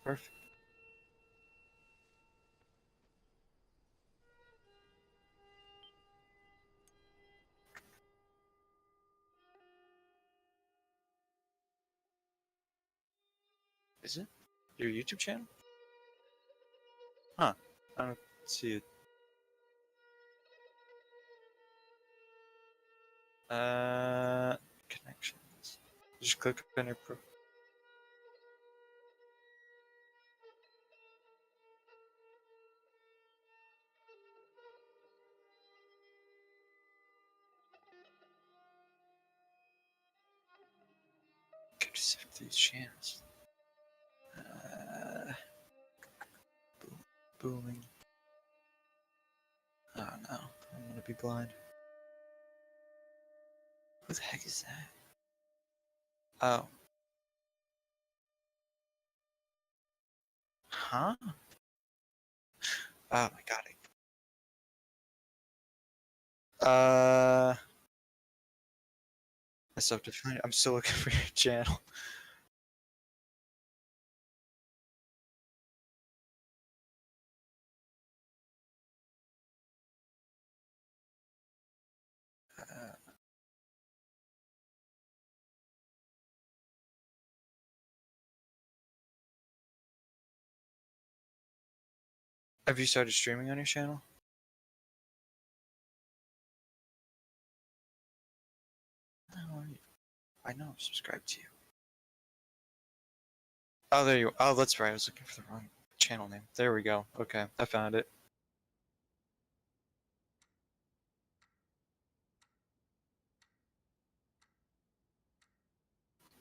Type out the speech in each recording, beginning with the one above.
Perfect. Is it your YouTube channel? Huh. I don't see it. Connections. Just click on your pro. Get sift these channels. Booming. Oh no, I'm gonna be blind. Who the heck is that? Oh. Huh? Oh my god. I still have to find it. I'm still looking for your channel. Have you started streaming on your channel? How are you? I know, I'm subscribed to you. Oh, there you are. Oh, that's right. I was looking for the wrong channel name. There we go. Okay, I found it.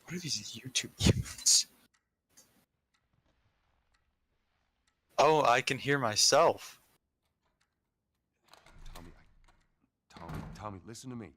What are these YouTube emotes? Oh, I can hear myself. Tommy, listen to me.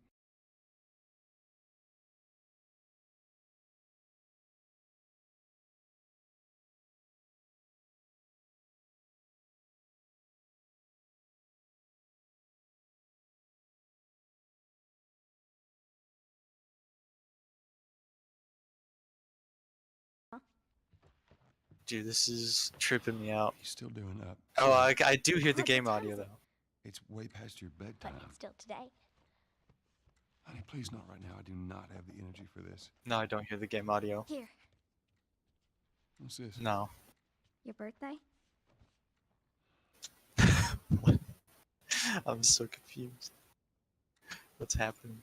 Dude, this is tripping me out. He's still doing up. Oh, I do hear the What game time audio is it? though. It's way past your bedtime. But it's still today. Honey, please not right now. I do not have the energy for this. No, I don't hear the game audio. Here, What's this? No. your birthday? What? I'm so confused. What's happening?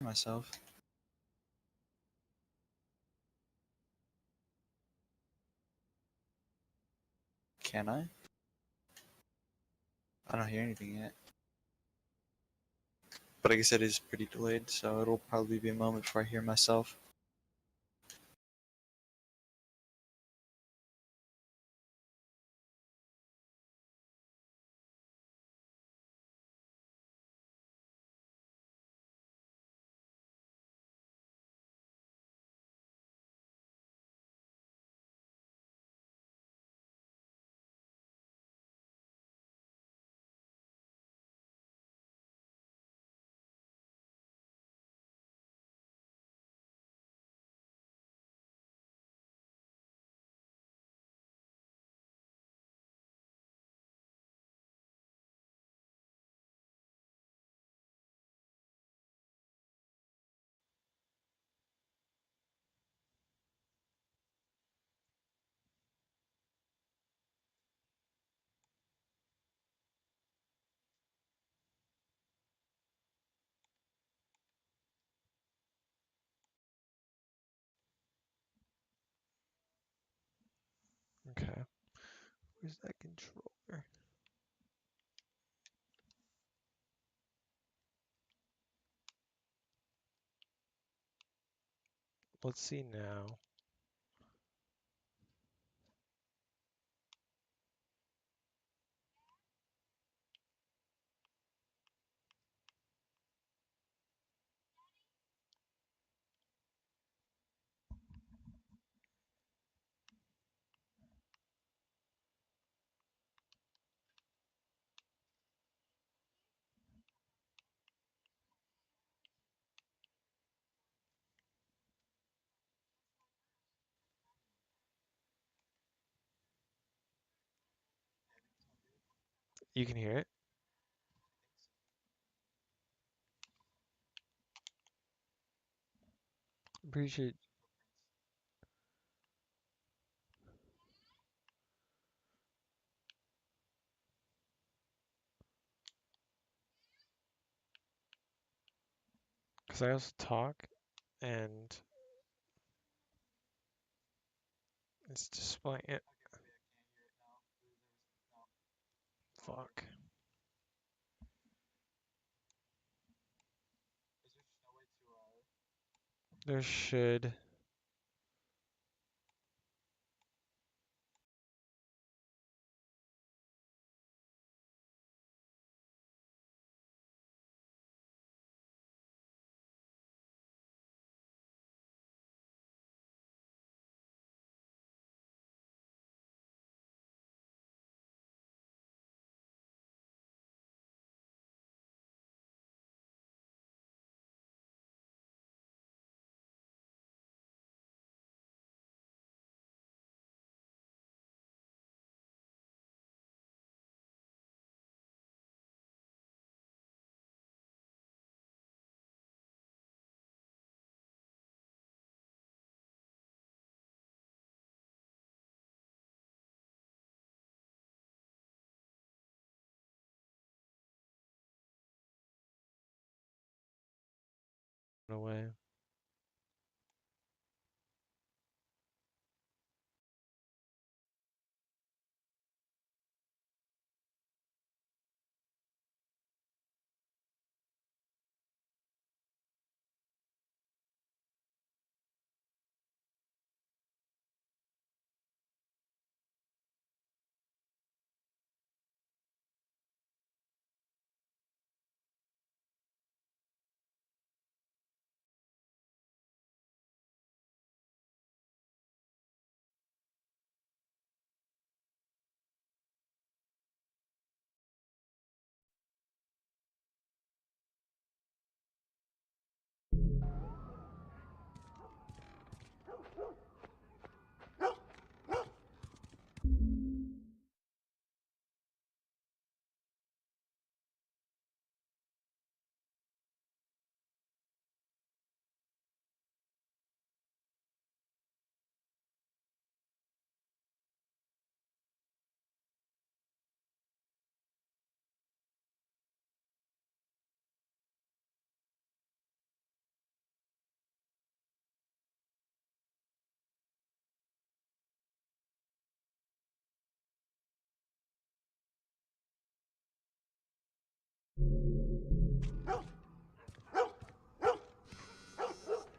Myself. Can I? I don't hear anything yet. But like I said, it is pretty delayed, so it'll probably be a moment before I hear myself. Okay. Where's that controller? Let's see now. You can hear it? I'm pretty sure. Because I also talk and it's displaying it. Fuck. There should. Away.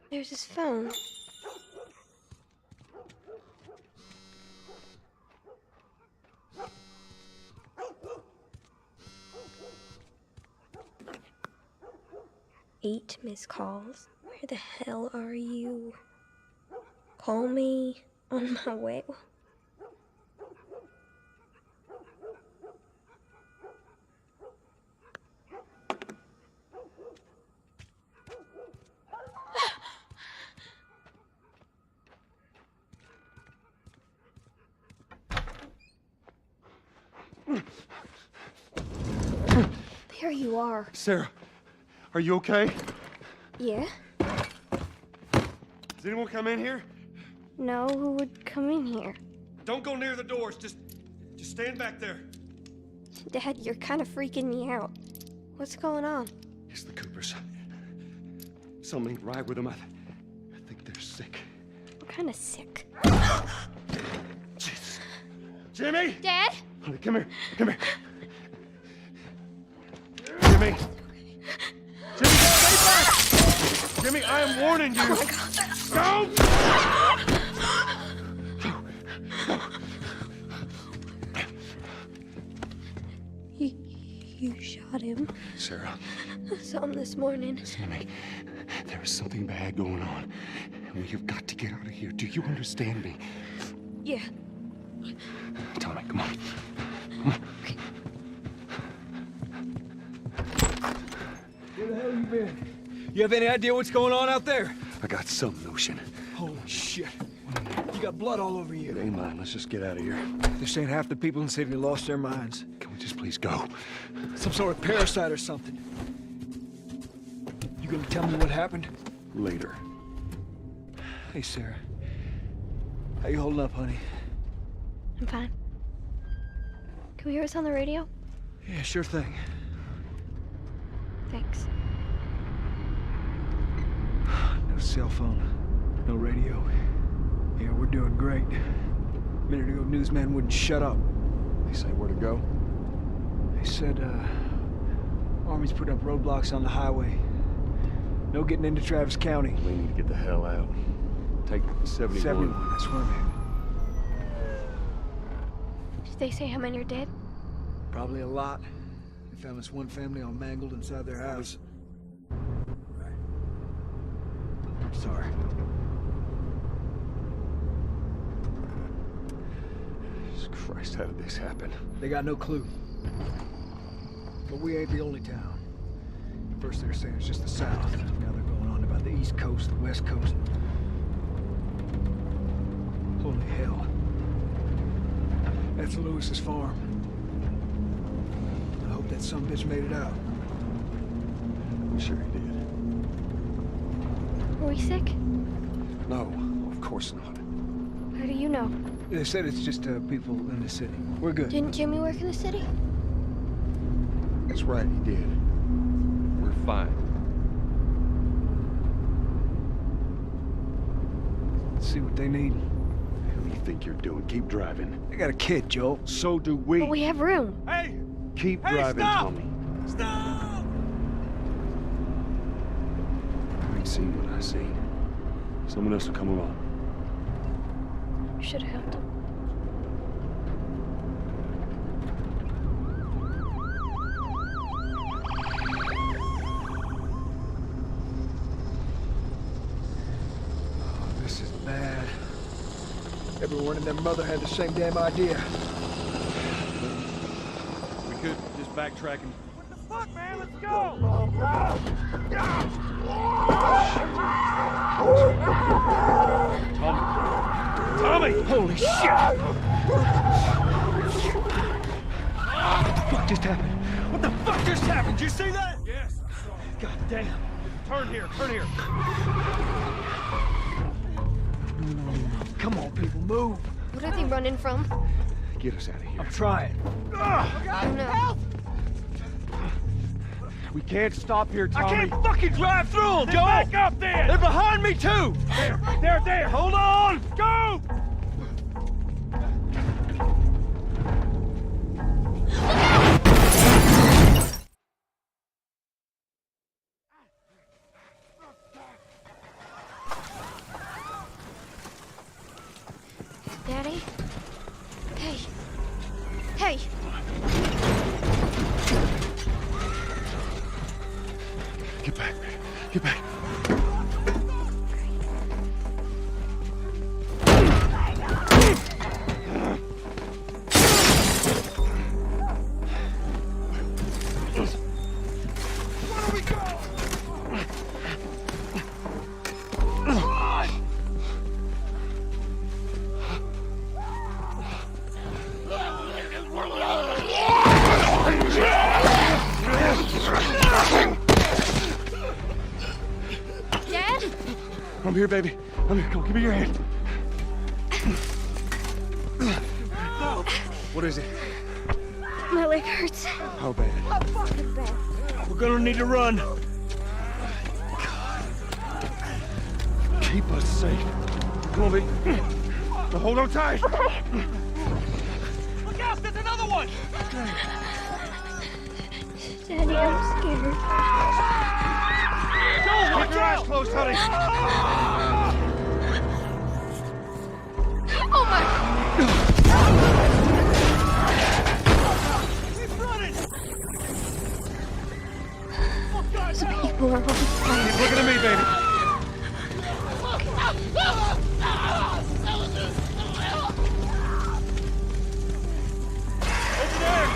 There's his phone. Eight missed calls. Where the hell are you? Call me on my way. There you are. Sarah, are you okay? Yeah? Does anyone come in here? No, who would come in here? Don't go near the doors. Just stand back there. Dad, you're kind of freaking me out. What's going on? It's the Coopers. Something ain't right with them. I think they're sick. I'm kind of sick. Jesus. Jimmy! Dad? Honey, come here. Come here. Jimmy! Jimmy, stay back! Jimmy, I am warning you. Go! You shot him. Sarah, I saw him this morning. listen to me. There is something bad going on. We have got to get out of here. Do you understand me? Yeah. Tell me, come on. Where the hell you been? You have any idea what's going on out there? I got some notion. Holy shit. You got blood all over It you. ain't mine. Let's just get out of here. They're saying half the people in the city lost their minds. Can we just please go? Some sort of parasite or something. You gonna tell me what happened? Later. Hey, Sarah. How you holding up, honey? I'm fine. Can we hear us on the radio? Yeah, sure thing. Thanks. No cell phone. No radio. Yeah, we're doing great. A minute ago, newsman wouldn't shut up. They say where to go? They said, Army's put up roadblocks on the highway. No getting into Travis County. We need to get the hell out. Take 71. 71, that's where I'm headed. Did they say how many are dead? Probably a lot. They found this one family all mangled inside their house. Right. I'm sorry. Jesus Christ, how did this happen? They got no clue. But we ain't the only town. First they're saying it's just the South. Now they're going on about the East Coast, the West Coast. Holy hell. That's Lewis's farm. I hope that sumbitch made it out. I'm sure he did. Were we sick? No, of course not. How do you know? They said it's just people in the city. We're good. Didn't Jimmy work in the city? That's right, he did. We're fine. Let's see what they need. What do you think you're doing? Keep driving. They got a kid, Joel. So do we. But we have room. Hey! Keep Hey, driving, stop! Tommy. Stop! You ain't seen what I seen. Someone else will come along. You should have helped him. Oh, this is bad. Everyone and their mother had the same damn idea. We could just backtrack and... Tommy! Holy shit! What the fuck just happened? What the fuck just happened? Did you see that? Yes. God damn. Turn here, turn here. Come on, people, move. What are they running from? Get us out of here. I'm trying. I don't know. We can't stop here, Tommy. I can't fucking drive through them, Joel! Back up there! They're behind me, too! There! Hold on! Go! Daddy? Hey. Hey! Get back, man. Get back. Dad? I'm here, baby. I'm here. Come on, give me your hand. What is it? My leg hurts. How bad? Fucking bad. We're gonna need to run. Keep us safe. Come on, baby. Now hold on tight. Okay. Look out! There's another one. Daddy, I'm scared. Keep your eyes closed, honey. Oh my! Keep running. Those people are on fire. Keep looking at me, baby. Over there.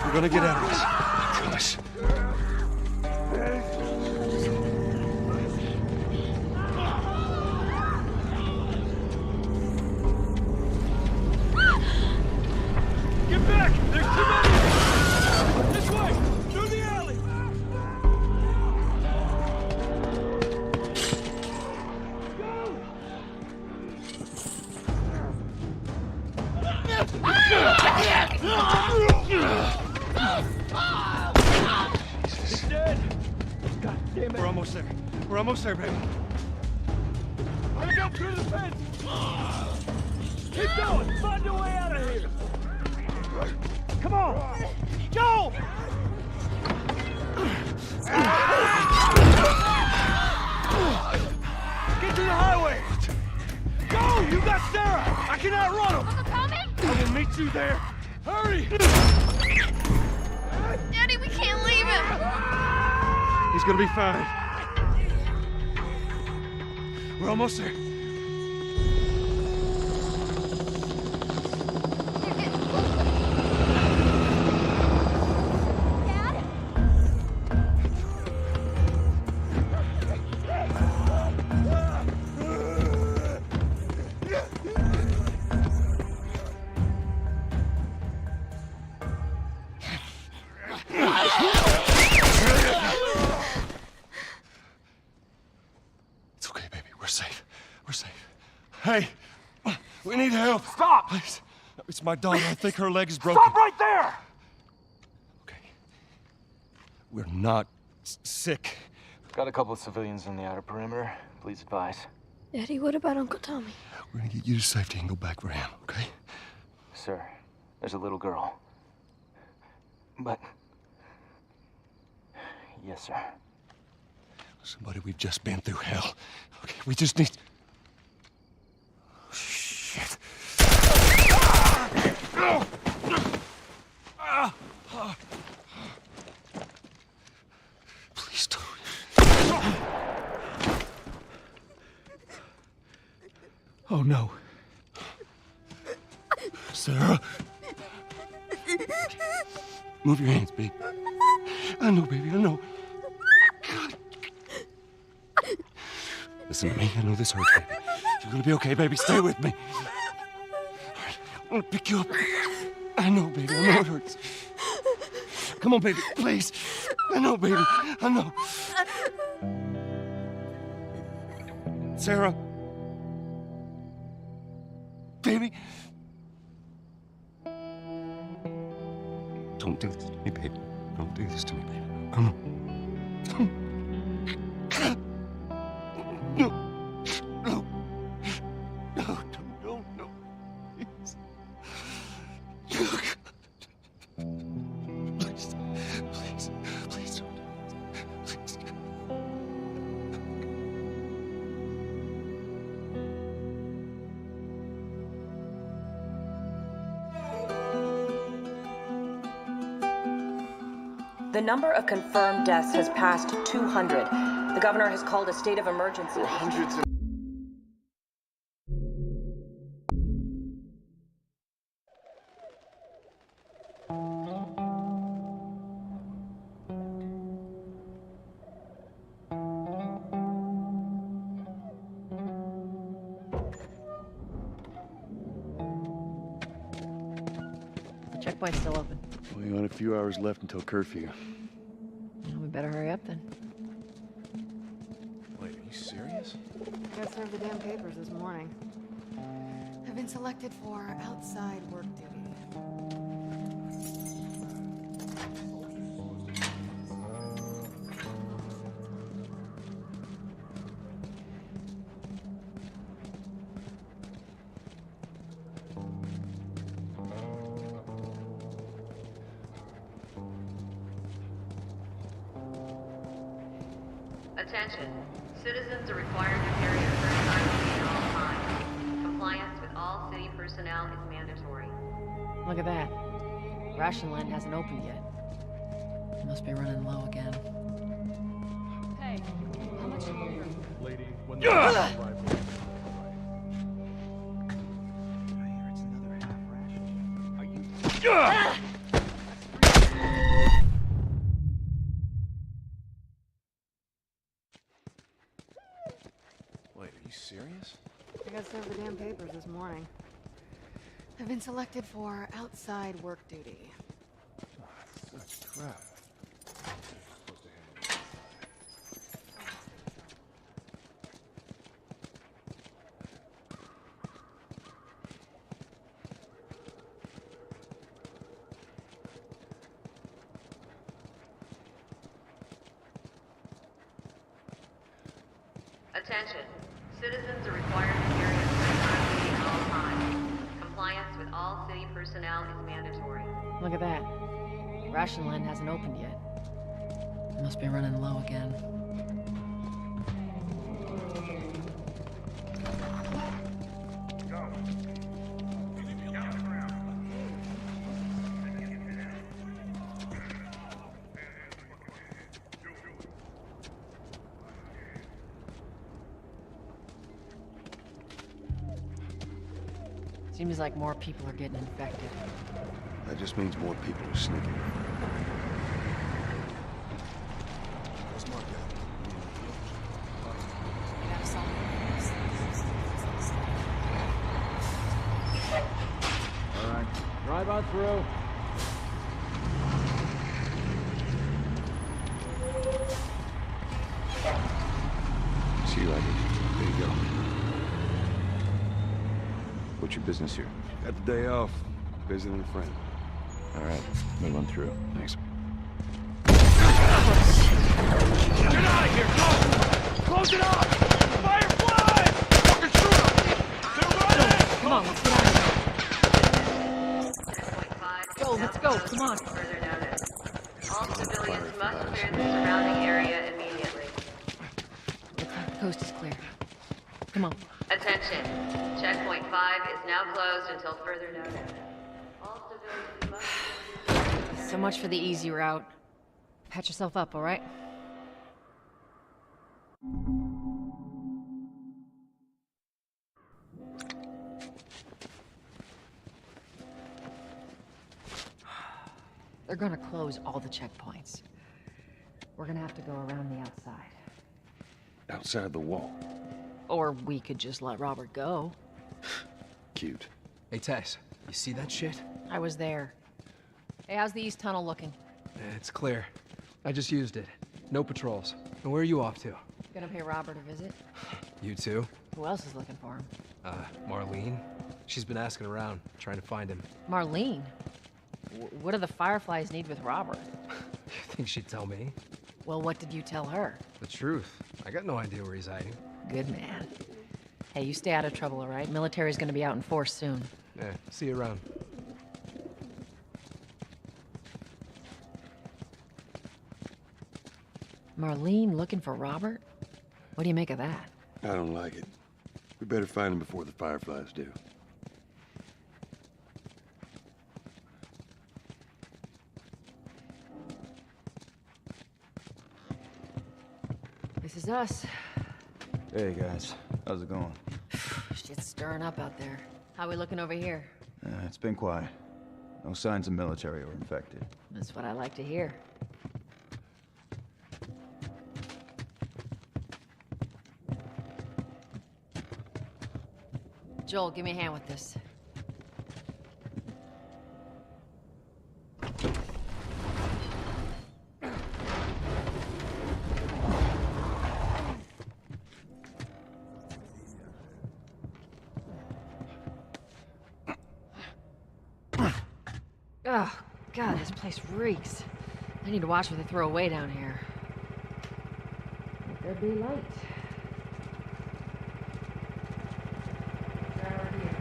We're gonna get out of this. I promise. Get back! There's too many! This way! Through the alley! He's dead! God damn it! We're almost there. We're almost there, baby. Gotta go through the fence! Keep going! Find your way out of here! Come on! Go! Get to the highway! Go! You got Sarah! I can outrun him! Uncle Tommy? I will meet you there! Hurry! Daddy, we can't leave him! He's gonna be fine. We're almost there. Dad? It's okay, baby. We're safe. We're safe. Hey, we need help. Stop! Please. It's my daughter. I think her leg is broken. Stop right there! Okay. We're not sick. Got a couple of civilians in the outer perimeter. Please advise. Daddy, what about Uncle Tommy? We're gonna get you to safety and go back for him, okay? Sir, there's a little girl. But... Yes, sir. Somebody, we've just been through hell. Okay, we just need... Shit. Please don't. Oh, no. Sarah. Move your hands, baby. I know, baby, I know. God. Listen to me. I know this hurts, baby. You're gonna be okay, baby. Stay with me. All right, I'm gonna pick you up. I know, baby. I know it hurts. Come on, baby. Please. I know, baby. I know. Sarah. Baby. Don't do this to me, baby. Don't do this to me, baby. Come on. No. No. No, no, no. Please. Please. Please. Please don't. Please. The number of confirmed deaths has passed 200. The governor has called a state of emergency. Hundreds of... The checkpoint's still open. We got a few hours left until curfew. Well, we better hurry up then. Wait, are you serious? I got served the damn papers this morning. I've been selected for outside work duty. Attention. Citizens are required to carry a certain ID at all times. Compliance with all city personnel is mandatory. Look at that. Ration line hasn't opened yet. Must be running low again. Hey, how much longer? Lady, when the rifle. Wait, are you serious? I got served the damn papers this morning. I've been selected for outside work duty. Such crap. Attention. Citizens are required to carry a certain ID at all times. Compliance with all city personnel is mandatory. Look at that. Ration line hasn't opened yet. Must be running low again. Seems like more people are getting infected. That just means more people are sneaking. Where's Mark at? I got a solid. All right, drive on through. See you later. There you go. What's your business here? Got the day off. Visiting a friend. All right, move on through. Thanks. Get out of here! Go! Close it off! Firefly! Fucking shoot them! They're running! Come on, let's get out of here. Go, let's go, come on. Further notice. All civilians must clear the surrounding area immediately. Looks like the coast is clear. Come on. Attention. Checkpoint 5 is now closed until further notice. All civilians must... So much for the easy route. Patch yourself up, all right? They're gonna close all the checkpoints. We're gonna have to go around the outside. Outside the wall. Or we could just let Robert go. Cute. Hey, Tess, you see that shit? I was there. Hey, how's the east tunnel looking? It's clear. I just used it. No patrols. And where are you off to? Gonna pay Robert a visit? You too? Who else is looking for him? Marlene. She's been asking around, trying to find him. Marlene? What do the Fireflies need with Robert? You think she'd tell me? Well, what did you tell her? The truth. I got no idea where he's hiding. Good man. Hey, you stay out of trouble, all right? Military's gonna be out in force soon. Yeah, see you around. Marlene looking for Robert? What do you make of that? I don't like it. We better find him before the Fireflies do. This is us. Hey guys, how's it going? Shit's stirring up out there. How we looking over here? It's been quiet. No signs of military or infected. That's what I like to hear. Joel, give me a hand with this. Oh, God, this place reeks. I need to watch what they throw away down here. Let there be light. Right over here.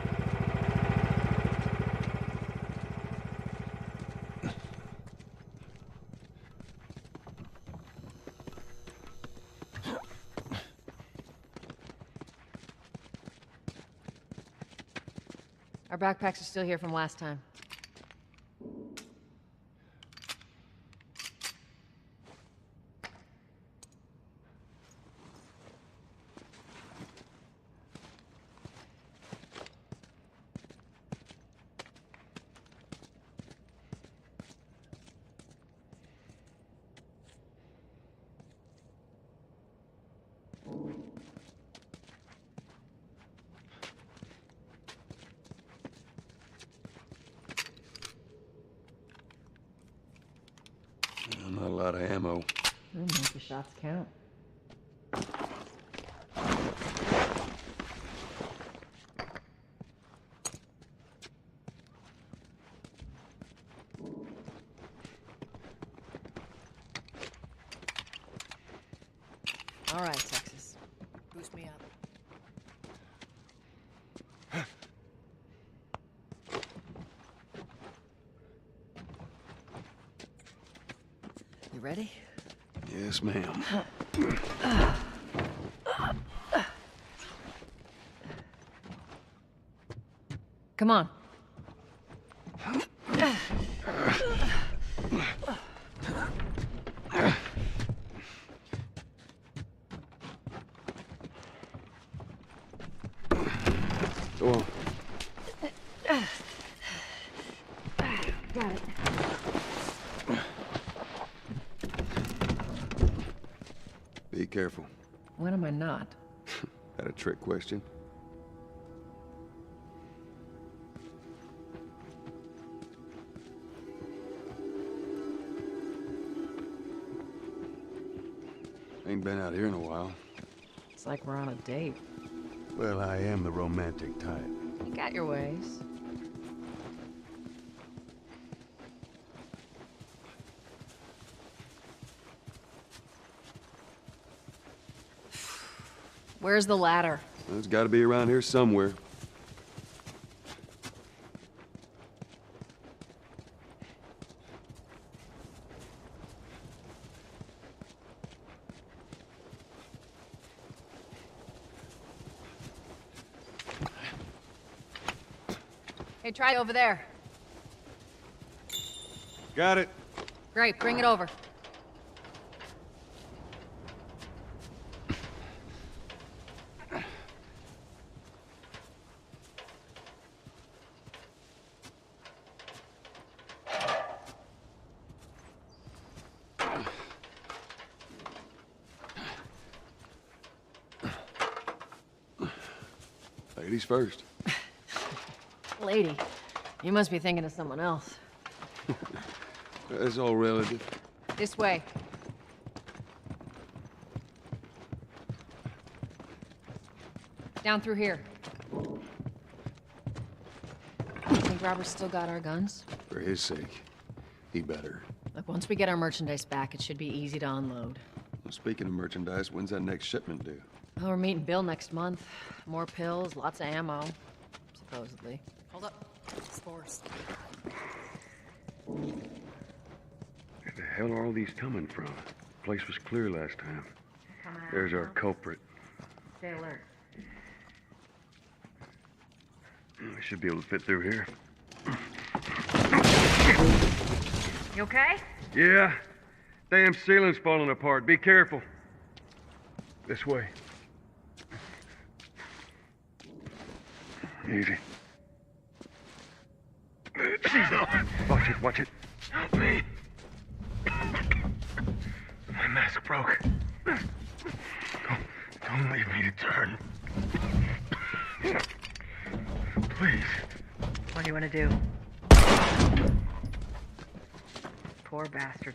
Our backpacks are still here from last time. Not a lot of ammo. Make the shots count. All right, Texas. Boost me up. You ready? Yes, ma'am. Come on. Go on. Got it. Be careful. When am I not? That a trick question? Ain't been out here in a while. It's like we're on a date. Well, I am the romantic type. You got your ways. Where's the ladder? Well, it's got to be around here somewhere. Hey, try over there. Got it. Great, bring it over. Ladies first. Lady, you must be thinking of someone else. That's all relative. This way. Down through here. Think Robert's still got our guns? For his sake, he better. Look, once we get our merchandise back, it should be easy to unload. Well, speaking of merchandise, when's that next shipment due? Oh, we're meeting Bill next month. More pills, lots of ammo. Supposedly. Hold up. Spores. Where the hell are all these coming from? The place was clear last time. There's our culprit. Stay alert. We should be able to fit through here. You okay? Yeah. Damn ceiling's falling apart. Be careful. This way. Easy. Watch it, watch it. Help me. My mask broke. Don't leave me to turn. Please. What do you want to do? Poor bastard.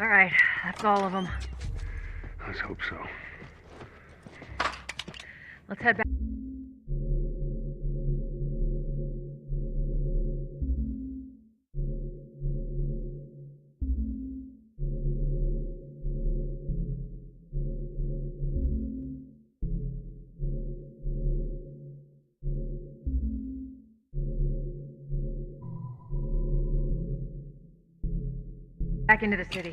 All right, that's all of them. Let's hope so. Let's head back. Back into the city.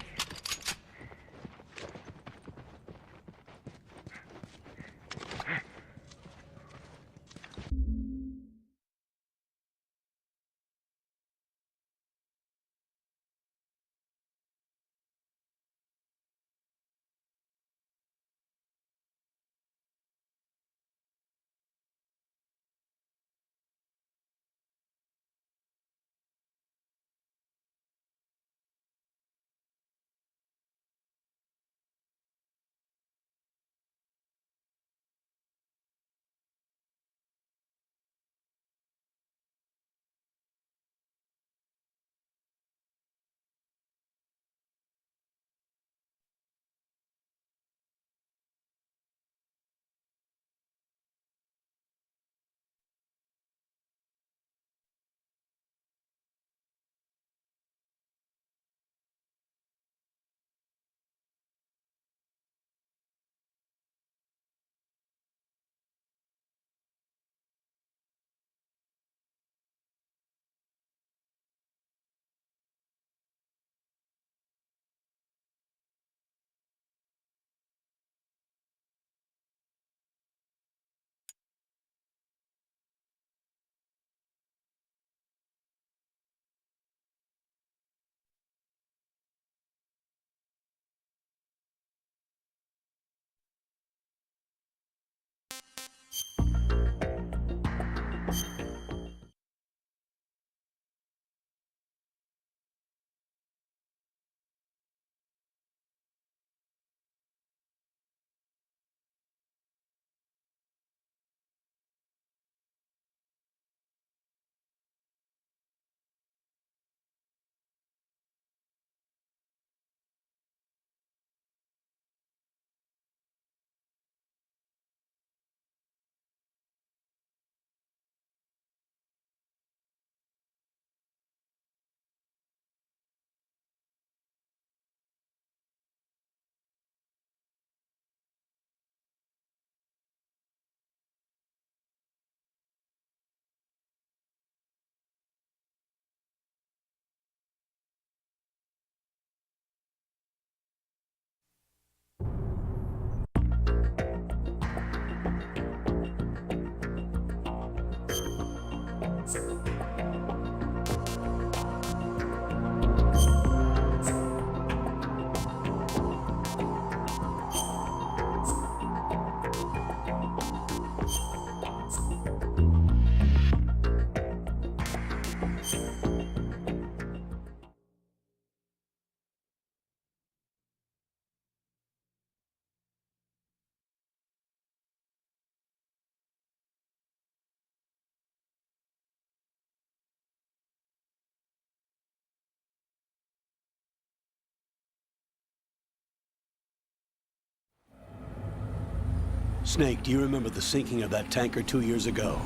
Snake, do you remember the sinking of that tanker 2 years ago?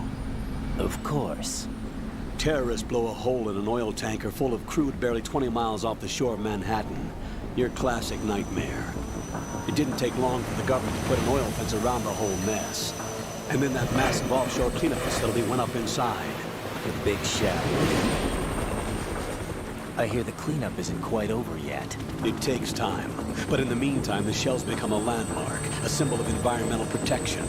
Of course. Terrorists blow a hole in an oil tanker full of crude barely 20 miles off the shore of Manhattan. Your classic nightmare. It didn't take long for the government to put an oil fence around the whole mess. And then that massive offshore cleanup facility went up inside. The Big Shell. I hear the cleanup isn't quite over yet. It takes time. But in the meantime, the shell's become a landmark, a symbol of environmental protection.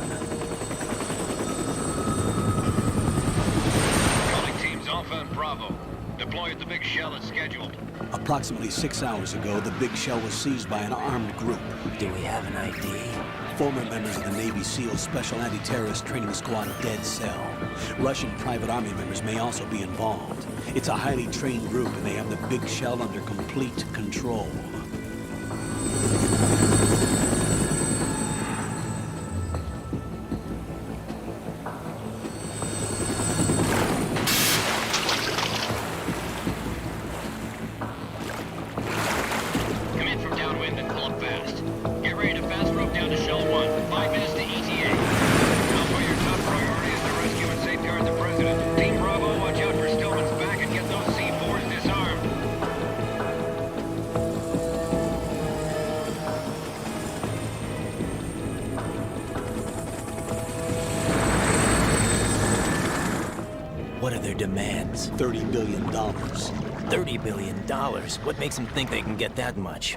Calling teams Alpha and Bravo. Deploy at the Big Shell as scheduled. Approximately 6 hours ago, the Big Shell was seized by an armed group. Do we have an ID? Former members of the Navy SEALs Special Anti-Terrorist Training Squad Dead Cell. Russian private army members may also be involved. It's a highly trained group, and they have the Big Shell under complete control. Come in from downwind and pull up fast. Get ready to fast rope down to Shell 1. 5 minutes to ETA. Alpha, your top priority is to rescue and safeguard the President. Team Bravo, watch out for Stillman's back and get those C4s disarmed. What are their demands? $30 billion. $30 billion. What makes them think they can get that much?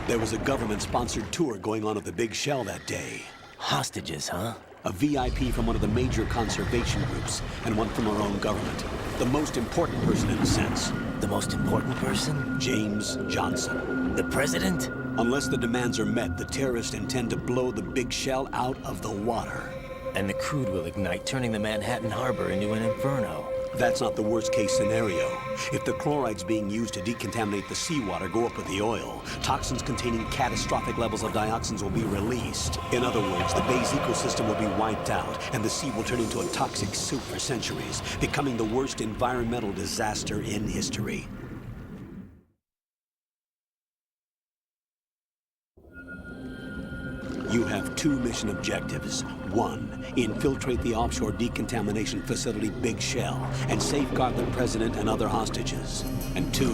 There was a government-sponsored tour going on at the Big Shell that day. Hostages, huh? A VIP from one of the major conservation groups, and one from our own government. The most important person in a sense. The most important person? James Johnson. The president? Unless the demands are met, the terrorists intend to blow the Big Shell out of the water. And the crude will ignite, turning the Manhattan Harbor into an inferno. That's not the worst-case scenario. If the chlorides being used to decontaminate the seawater go up with the oil, toxins containing catastrophic levels of dioxins will be released. In other words, the bay's ecosystem will be wiped out, and the sea will turn into a toxic soup for centuries, becoming the worst environmental disaster in history. You have 2 mission objectives. 1, infiltrate the offshore decontamination facility Big Shell and safeguard the president and other hostages. And 2,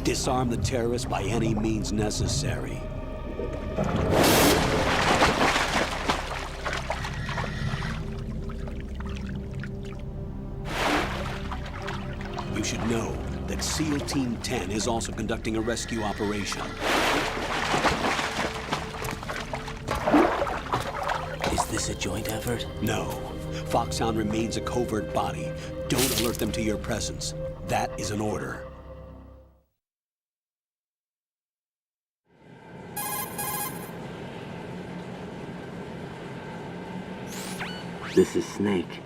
disarm the terrorists by any means necessary. You should know that SEAL Team 10 is also conducting a rescue operation. Is this a joint effort? No. Foxhound remains a covert body. Don't alert them to your presence. That is an order. This is Snake.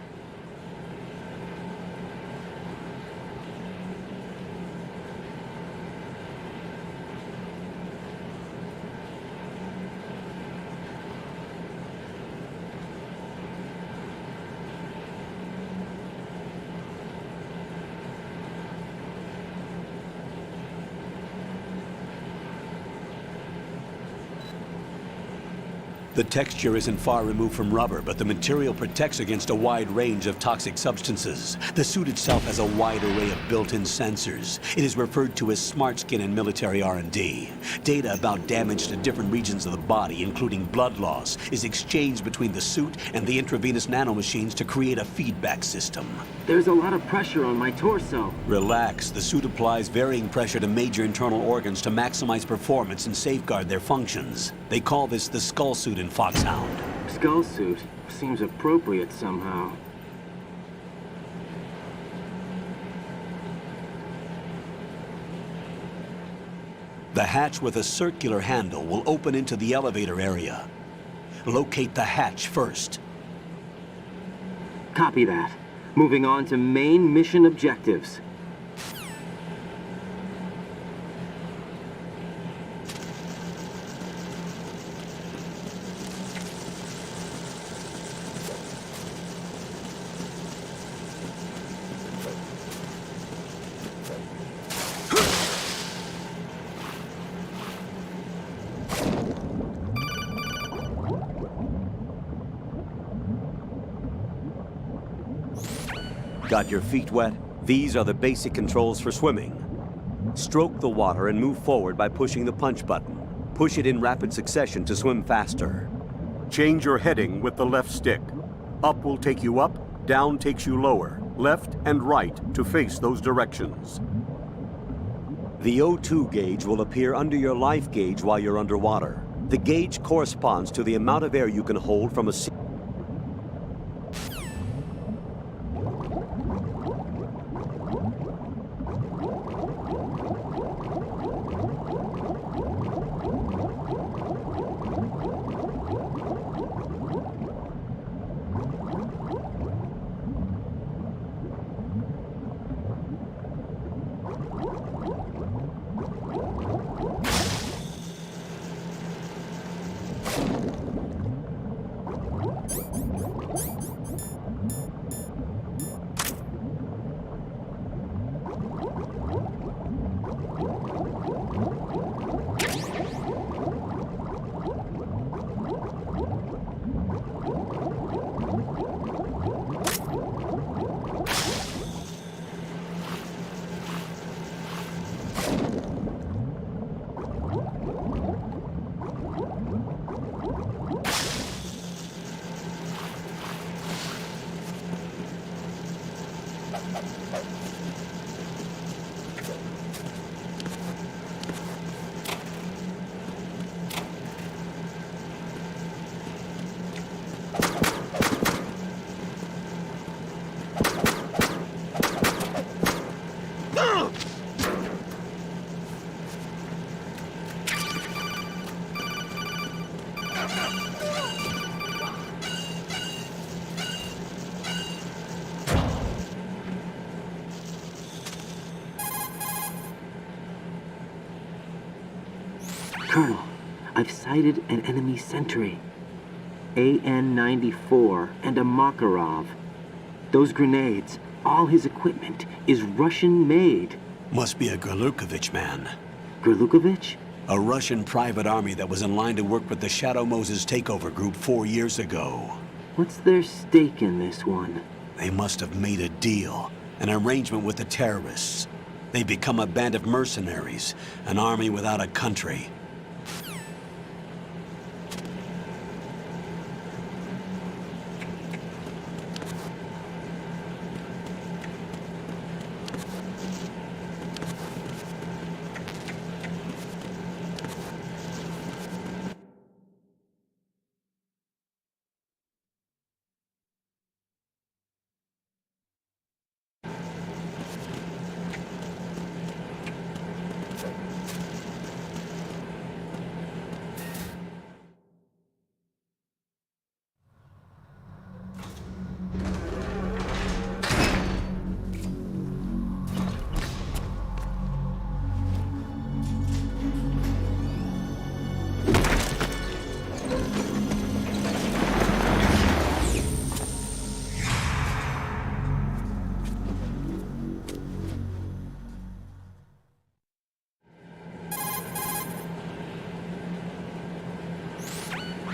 The texture isn't far removed from rubber, but the material protects against a wide range of toxic substances. The suit itself has a wide array of built-in sensors. It is referred to as smart skin in military R&D. Data about damage to different regions of the body, including blood loss, is exchanged between the suit and the intravenous nanomachines to create a feedback system. There's a lot of pressure on my torso. Relax. The suit applies varying pressure to major internal organs to maximize performance and safeguard their functions. They call this the skull suit in Foxhound. Skull suit seems appropriate somehow. The hatch with a circular handle will open into the elevator area. Locate the hatch first. Copy that. Moving on to main mission objectives. Got your feet wet? These are the basic controls for swimming. Stroke the water and move forward by pushing the punch button. Push it in rapid succession to swim faster. Change your heading with the left stick. Up will take you up, down takes you lower, left and right to face those directions. The O2 gauge will appear under your life gauge while you're underwater. The gauge corresponds to the amount of air you can hold from a sea. Colonel, I've sighted an enemy sentry. AN-94 and a Makarov. Those grenades, all his equipment, is Russian-made. Must be a Gorlukovich man. Gorlukovich? A Russian private army that was in line to work with the Shadow Moses takeover group 4 years ago. What's their stake in this one? They must have made a deal, an arrangement with the terrorists. They become a band of mercenaries, an army without a country.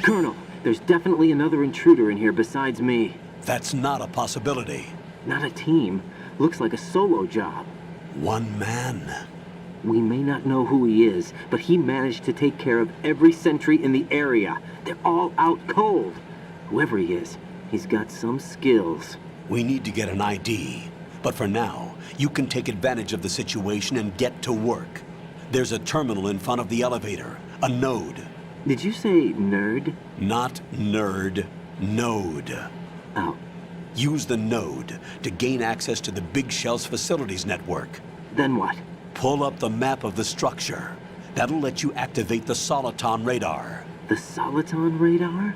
Colonel, there's definitely another intruder in here besides me. That's not a possibility. Not a team. Looks like a solo job. One man. We may not know who he is, but he managed to take care of every sentry in the area. They're all out cold. Whoever he is, he's got some skills. We need to get an ID. But for now, you can take advantage of the situation and get to work. There's a terminal in front of the elevator. A node. Did you say nerd? Not nerd. Node. Oh. Use the node to gain access to the Big Shell's facilities network. Then what? Pull up the map of the structure. That'll let you activate the Soliton radar. The Soliton radar?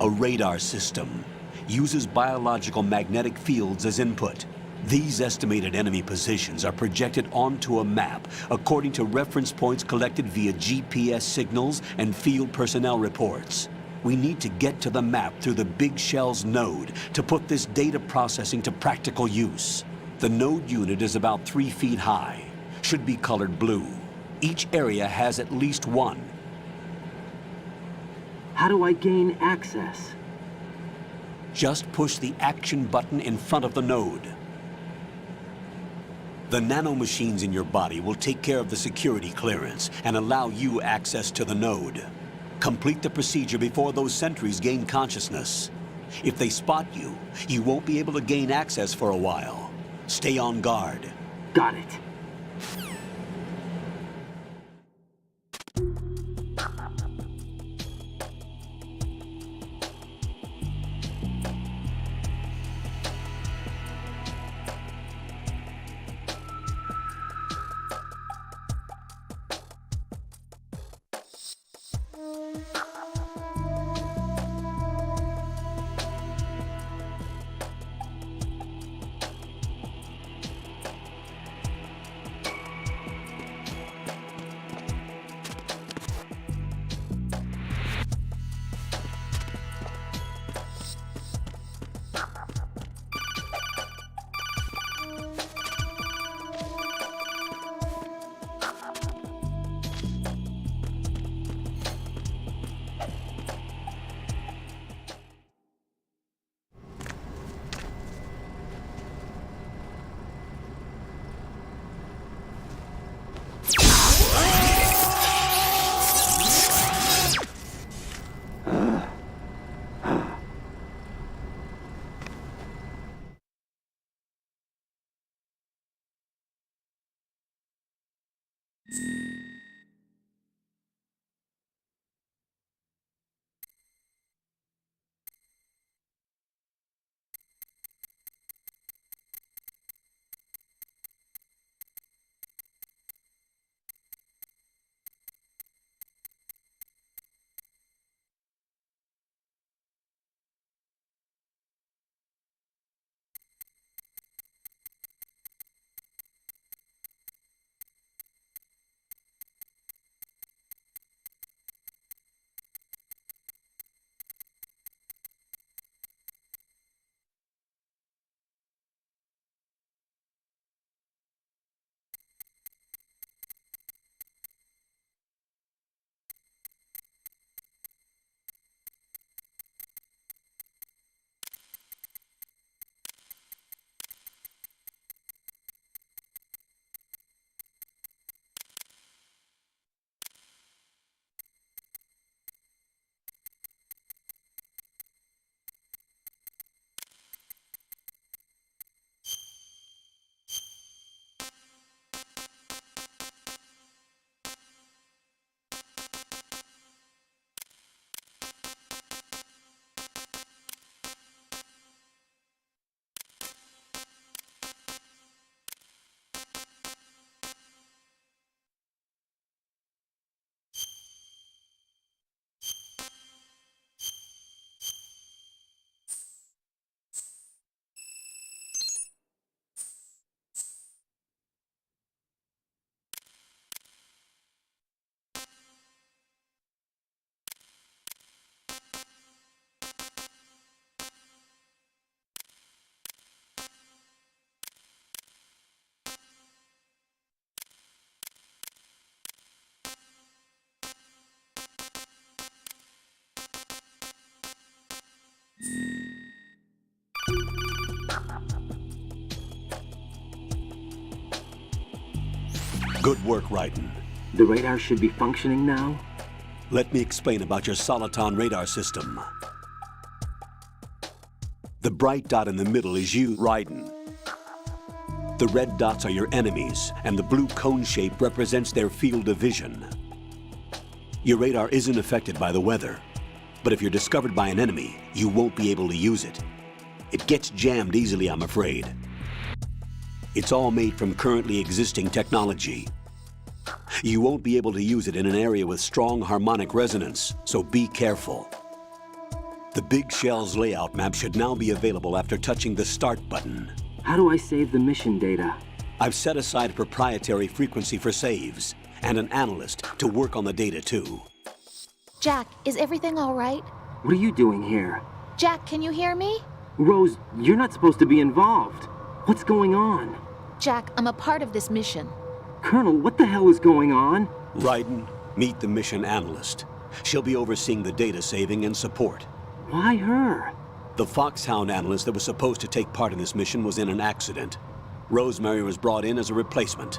A radar system. Uses biological magnetic fields as input. These estimated enemy positions are projected onto a map according to reference points collected via GPS signals and field personnel reports. We need to get to the map through the Big Shell's node to put this data processing to practical use. The node unit is about 3 feet high. Should be colored blue. Each area has at least one. How do I gain access? Just push the action button in front of the node. The nanomachines in your body will take care of the security clearance and allow you access to the node. Complete the procedure before those sentries gain consciousness. If they spot you, you won't be able to gain access for a while. Stay on guard. Got it. Good work, Raiden. The radar should be functioning now? Let me explain about your Soliton radar system. The bright dot in the middle is you, Raiden. The red dots are your enemies, and the blue cone shape represents their field of vision. Your radar isn't affected by the weather, but if you're discovered by an enemy, you won't be able to use it. It gets jammed easily, I'm afraid. It's all made from currently existing technology. You won't be able to use it in an area with strong harmonic resonance, so be careful. The Big Shell's layout map should now be available after touching the Start button. How do I save the mission data? I've set aside a proprietary frequency for saves, and an analyst to work on the data too. Jack, is everything all right? What are you doing here? Jack, can you hear me? Rose, you're not supposed to be involved. What's going on? Jack, I'm a part of this mission. Colonel, what the hell is going on? Raiden, meet the mission analyst. She'll be overseeing the data saving and support. Why her? The Foxhound analyst that was supposed to take part in this mission was in an accident. Rosemary was brought in as a replacement.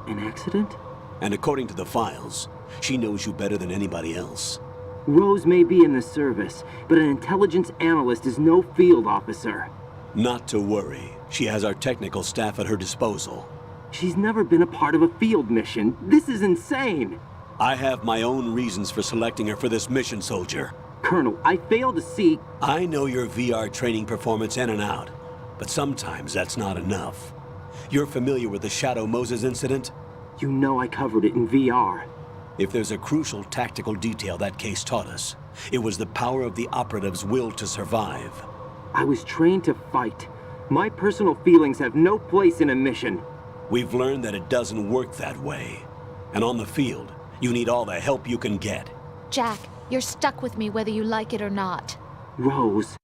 An accident? And according to the files, she knows you better than anybody else. Rose may be in the service, but an intelligence analyst is no field officer. Not to worry. She has our technical staff at her disposal. She's never been a part of a field mission. This is insane! I have my own reasons for selecting her for this mission, soldier. Colonel, I fail to see... I know your VR training performance in and out, but sometimes that's not enough. You're familiar with the Shadow Moses incident? You know I covered it in VR. If there's a crucial tactical detail that case taught us, it was the power of the operative's will to survive. I was trained to fight. My personal feelings have no place in a mission. We've learned that it doesn't work that way. And on the field, you need all the help you can get. Jack, you're stuck with me whether you like it or not. Rose.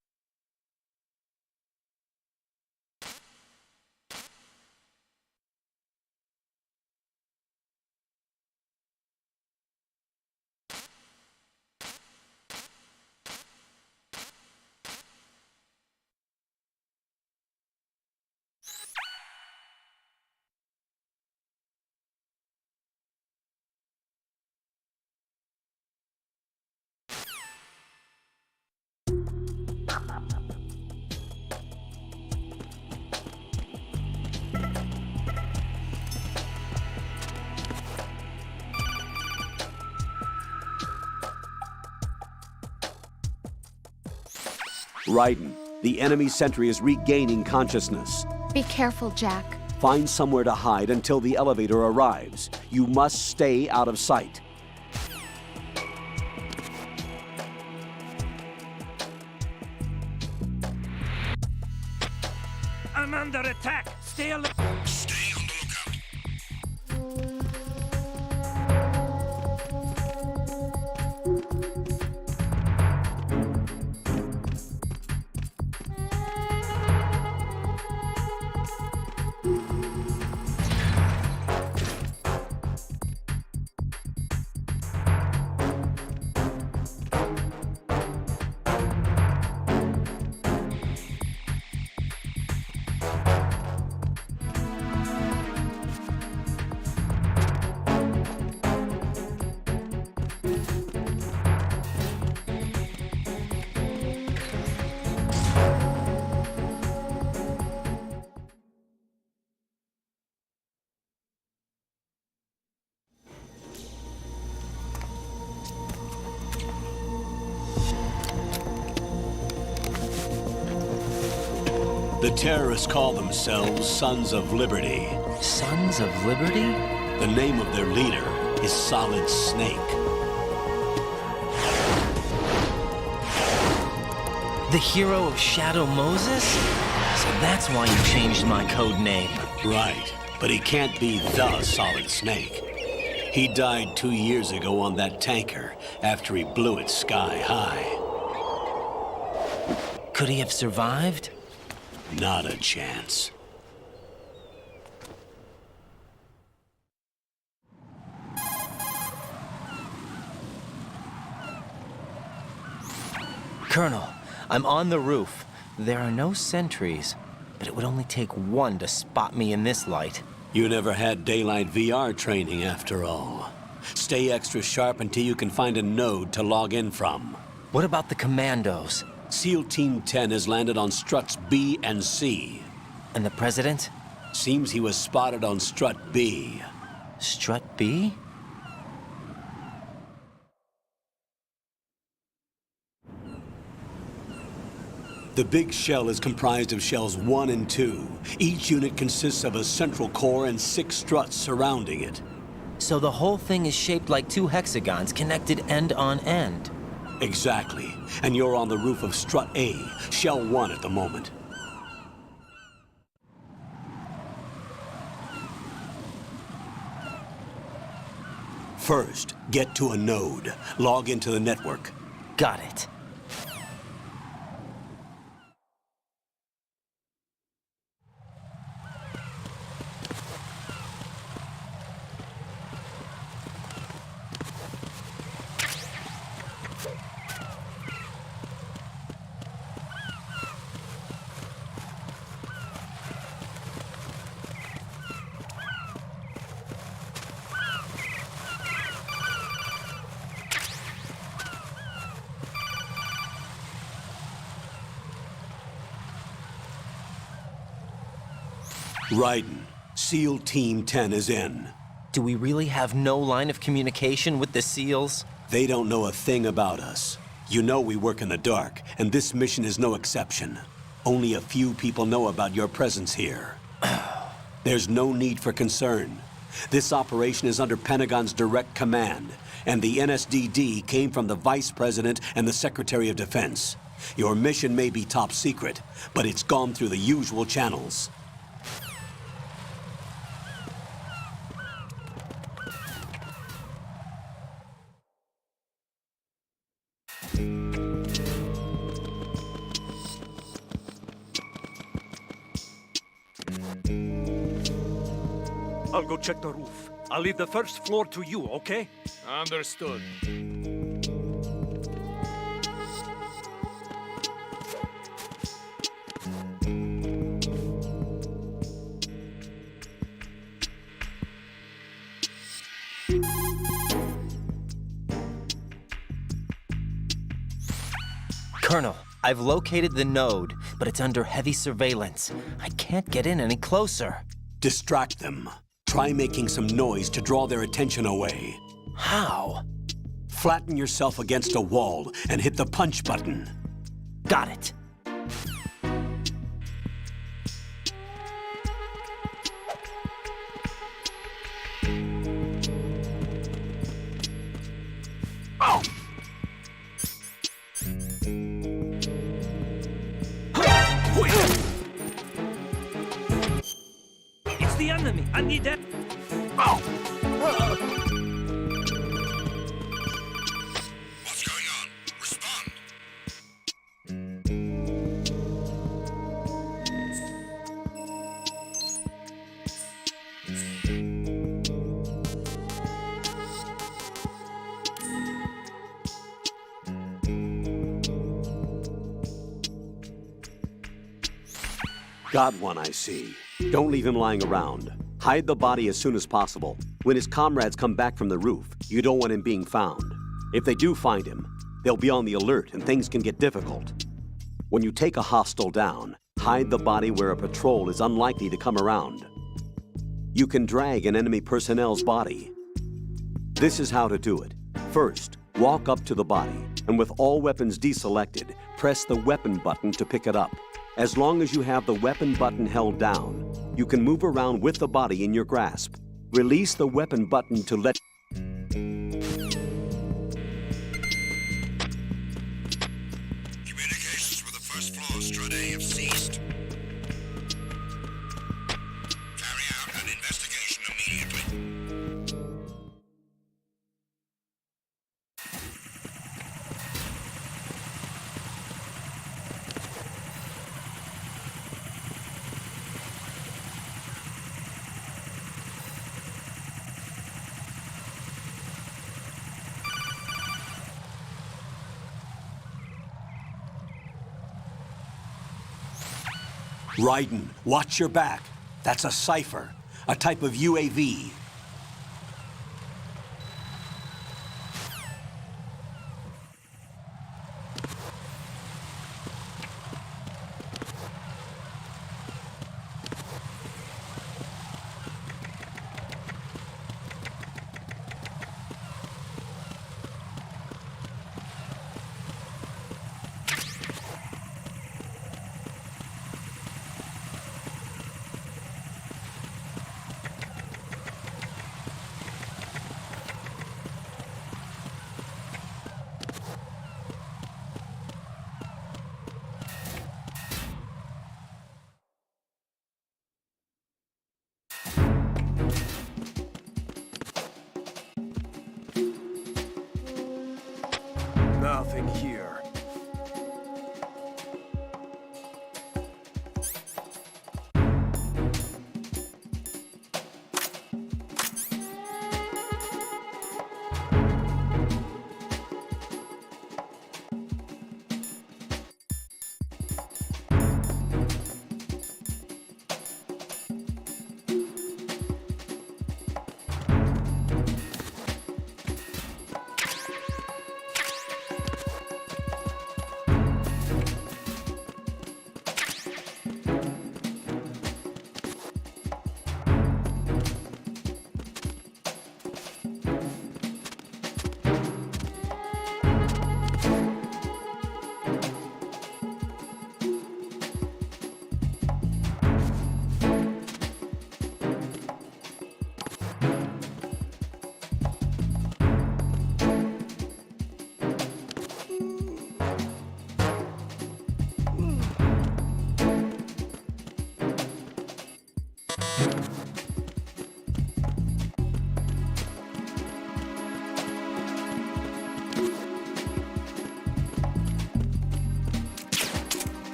Raiden, the enemy sentry is regaining consciousness. Be careful, Jack. Find somewhere to hide until the elevator arrives. You must stay out of sight. I'm under attack. Stay alert. Stay on the lookout. The terrorists call themselves Sons of Liberty. Sons of Liberty? The name of their leader is Solid Snake. The hero of Shadow Moses? So that's why you changed my code name. Right, but he can't be the Solid Snake. He died 2 years ago on that tanker after he blew it sky high. Could he have survived? Not a chance. Colonel, I'm on the roof. There are no sentries, but it would only take one to spot me in this light. You never had daylight VR training after all. Stay extra sharp until you can find a node to log in from. What about the commandos? SEAL Team 10 has landed on struts B and C. And the president? Seems he was spotted on strut B. Strut B? The big shell is comprised of shells 1 and 2. Each unit consists of a central core and 6 struts surrounding it. So the whole thing is shaped like 2 hexagons connected end on end. Exactly. And you're on the roof of strut A, shell 1 at the moment. First, get to a node. Log into the network. Got it. Raiden, SEAL Team 10 is in. Do we really have no line of communication with the SEALs? They don't know a thing about us. You know we work in the dark, and this mission is no exception. Only a few people know about your presence here. There's no need for concern. This operation is under Pentagon's direct command, and the NSDD came from the Vice President and the Secretary of Defense. Your mission may be top secret, but it's gone through the usual channels. I'll go check the roof. I'll leave the first floor to you, okay? Understood. Colonel, I've located the node, but it's under heavy surveillance. I can't get in any closer. Distract them. Try making some noise to draw their attention away. How? Flatten yourself against a wall and hit the punch button. Got it. Oh! It's the enemy. I need that. Oh! What's going on? Respond. Got one, I see. Don't leave him lying around. Hide the body as soon as possible. When his comrades come back from the roof, you don't want him being found. If they do find him, they'll be on the alert and things can get difficult. When you take a hostile down, hide the body where a patrol is unlikely to come around. You can drag an enemy personnel's body. This is how to do it. First, walk up to the body, and with all weapons deselected, press the weapon button to pick it up. As long as you have the weapon button held down, you can move around with the body in your grasp. Release the weapon button to let... Communications with the first floor, Strut A, have ceased. Carry out an investigation immediately. Raiden, watch your back. That's a cipher. a type of UAV. Nothing here.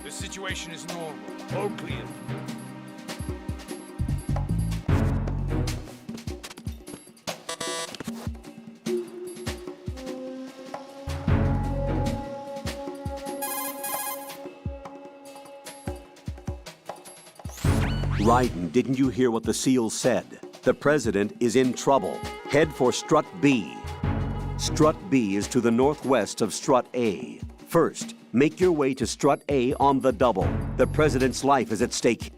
Situation is normal. All clear. Raiden, didn't you hear what the SEALs said? The president is in trouble. Head for Strut B. Strut B is to the northwest of Strut A. First, make your way to Strut A on the double. The president's life is at stake.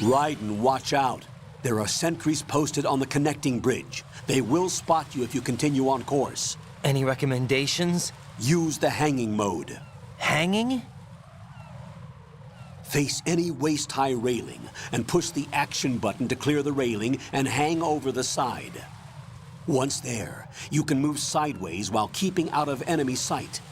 Raiden, watch out. There are sentries posted on the connecting bridge. They will spot you if you continue on course. Any recommendations? Use the hanging mode. Hanging? Face any waist-high railing and push the action button to clear the railing and hang over the side. Once there, you can move sideways while keeping out of enemy sight.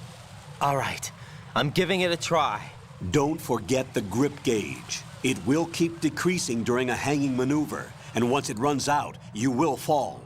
All right, I'm giving it a try. Don't forget the grip gauge. It will keep decreasing during a hanging maneuver, and once it runs out, you will fall.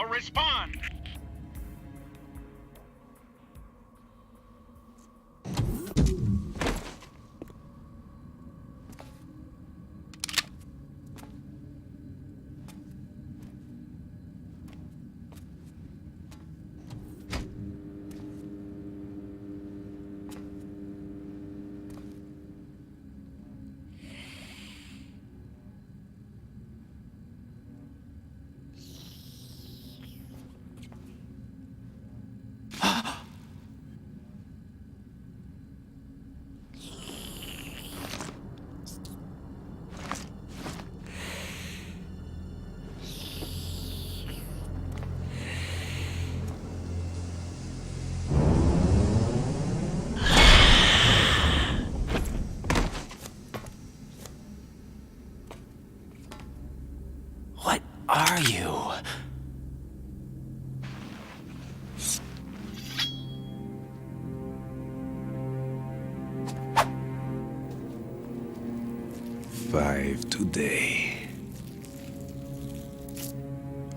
Respond! Are you? Five today.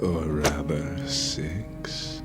Or rather, 6.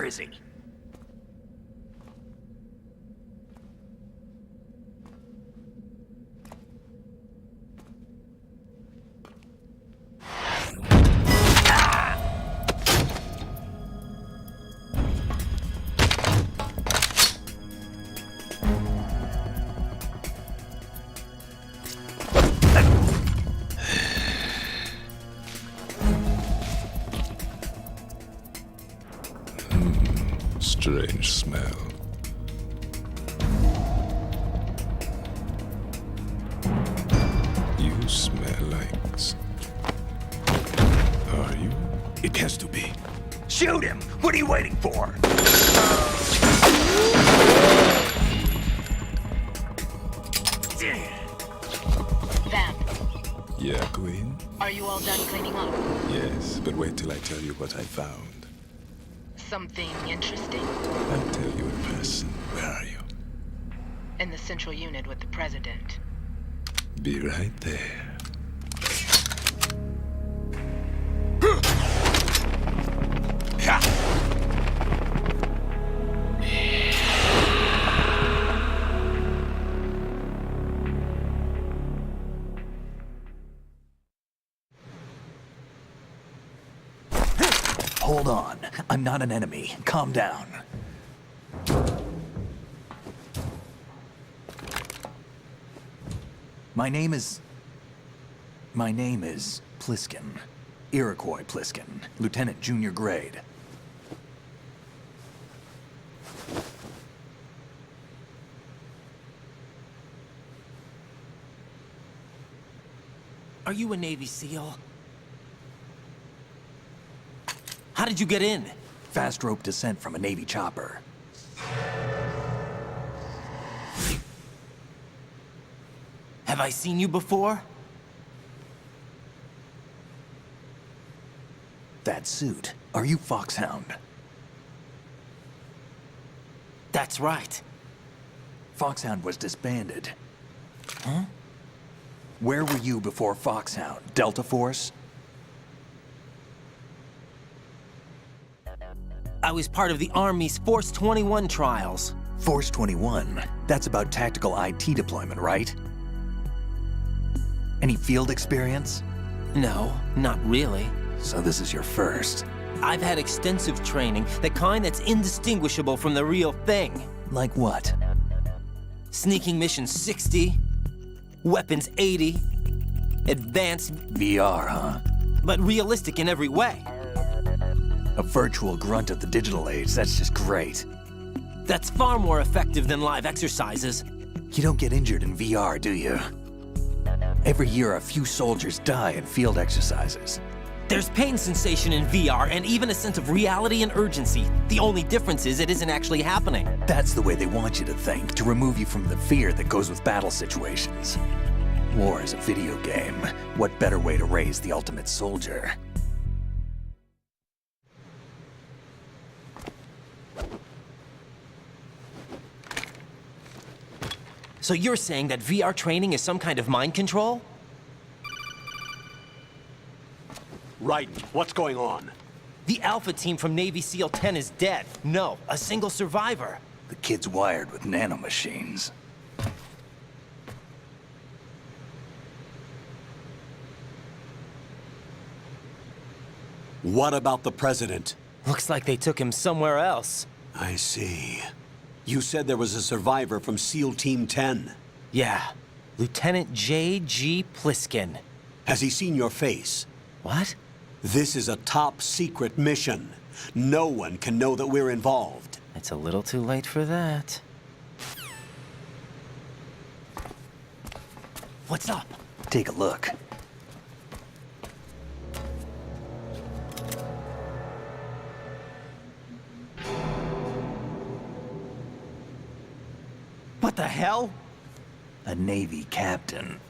is he? Strange smell. You smell like... Are you? It has to be. Shoot him! What are you waiting for? Vamp, Yeah, Queen? are you all done cleaning up? Yes, but wait till I tell you what I found. Something interesting? I'll tell you in person. Where are you? In the central unit with the president. Be right there. Hold on. I'm not an enemy. Calm down. My name is Pliskin. Iroquois Pliskin. Lieutenant Junior Grade. Are you a Navy SEAL? How did you get in? Fast rope descent from a Navy chopper. Have I seen you before? That suit. Are you Foxhound? That's right. Foxhound was disbanded. Huh? Where were you before Foxhound? Delta Force? I was part of the Army's Force 21 trials. Force 21? That's about tactical IT deployment, right? Any field experience? No, not really. So this is your first. I've had extensive training, the kind that's indistinguishable from the real thing. Like what? Sneaking mission 60, weapons 80, advanced... VR, huh? But realistic in every way. A virtual grunt of the digital age, that's just great. That's far more effective than live exercises. You don't get injured in VR, do you? Every year, a few soldiers die in field exercises. There's pain sensation in VR and even a sense of reality and urgency. The only difference is it isn't actually happening. That's the way they want you to think, to remove you from the fear that goes with battle situations. War is a video game. What better way to raise the ultimate soldier? So you're saying that VR training is some kind of mind control? Right. What's going on? The Alpha team from Navy SEAL 10 is dead. No, a single survivor. The kid's wired with nanomachines. What about the president? Looks like they took him somewhere else. I see. You said there was a survivor from SEAL Team 10. Yeah. Lieutenant J.G. Pliskin. Has he seen your face? What? This is a top secret mission. No one can know that we're involved. It's a little too late for that. What's up? Take a look. What the hell? A Navy captain.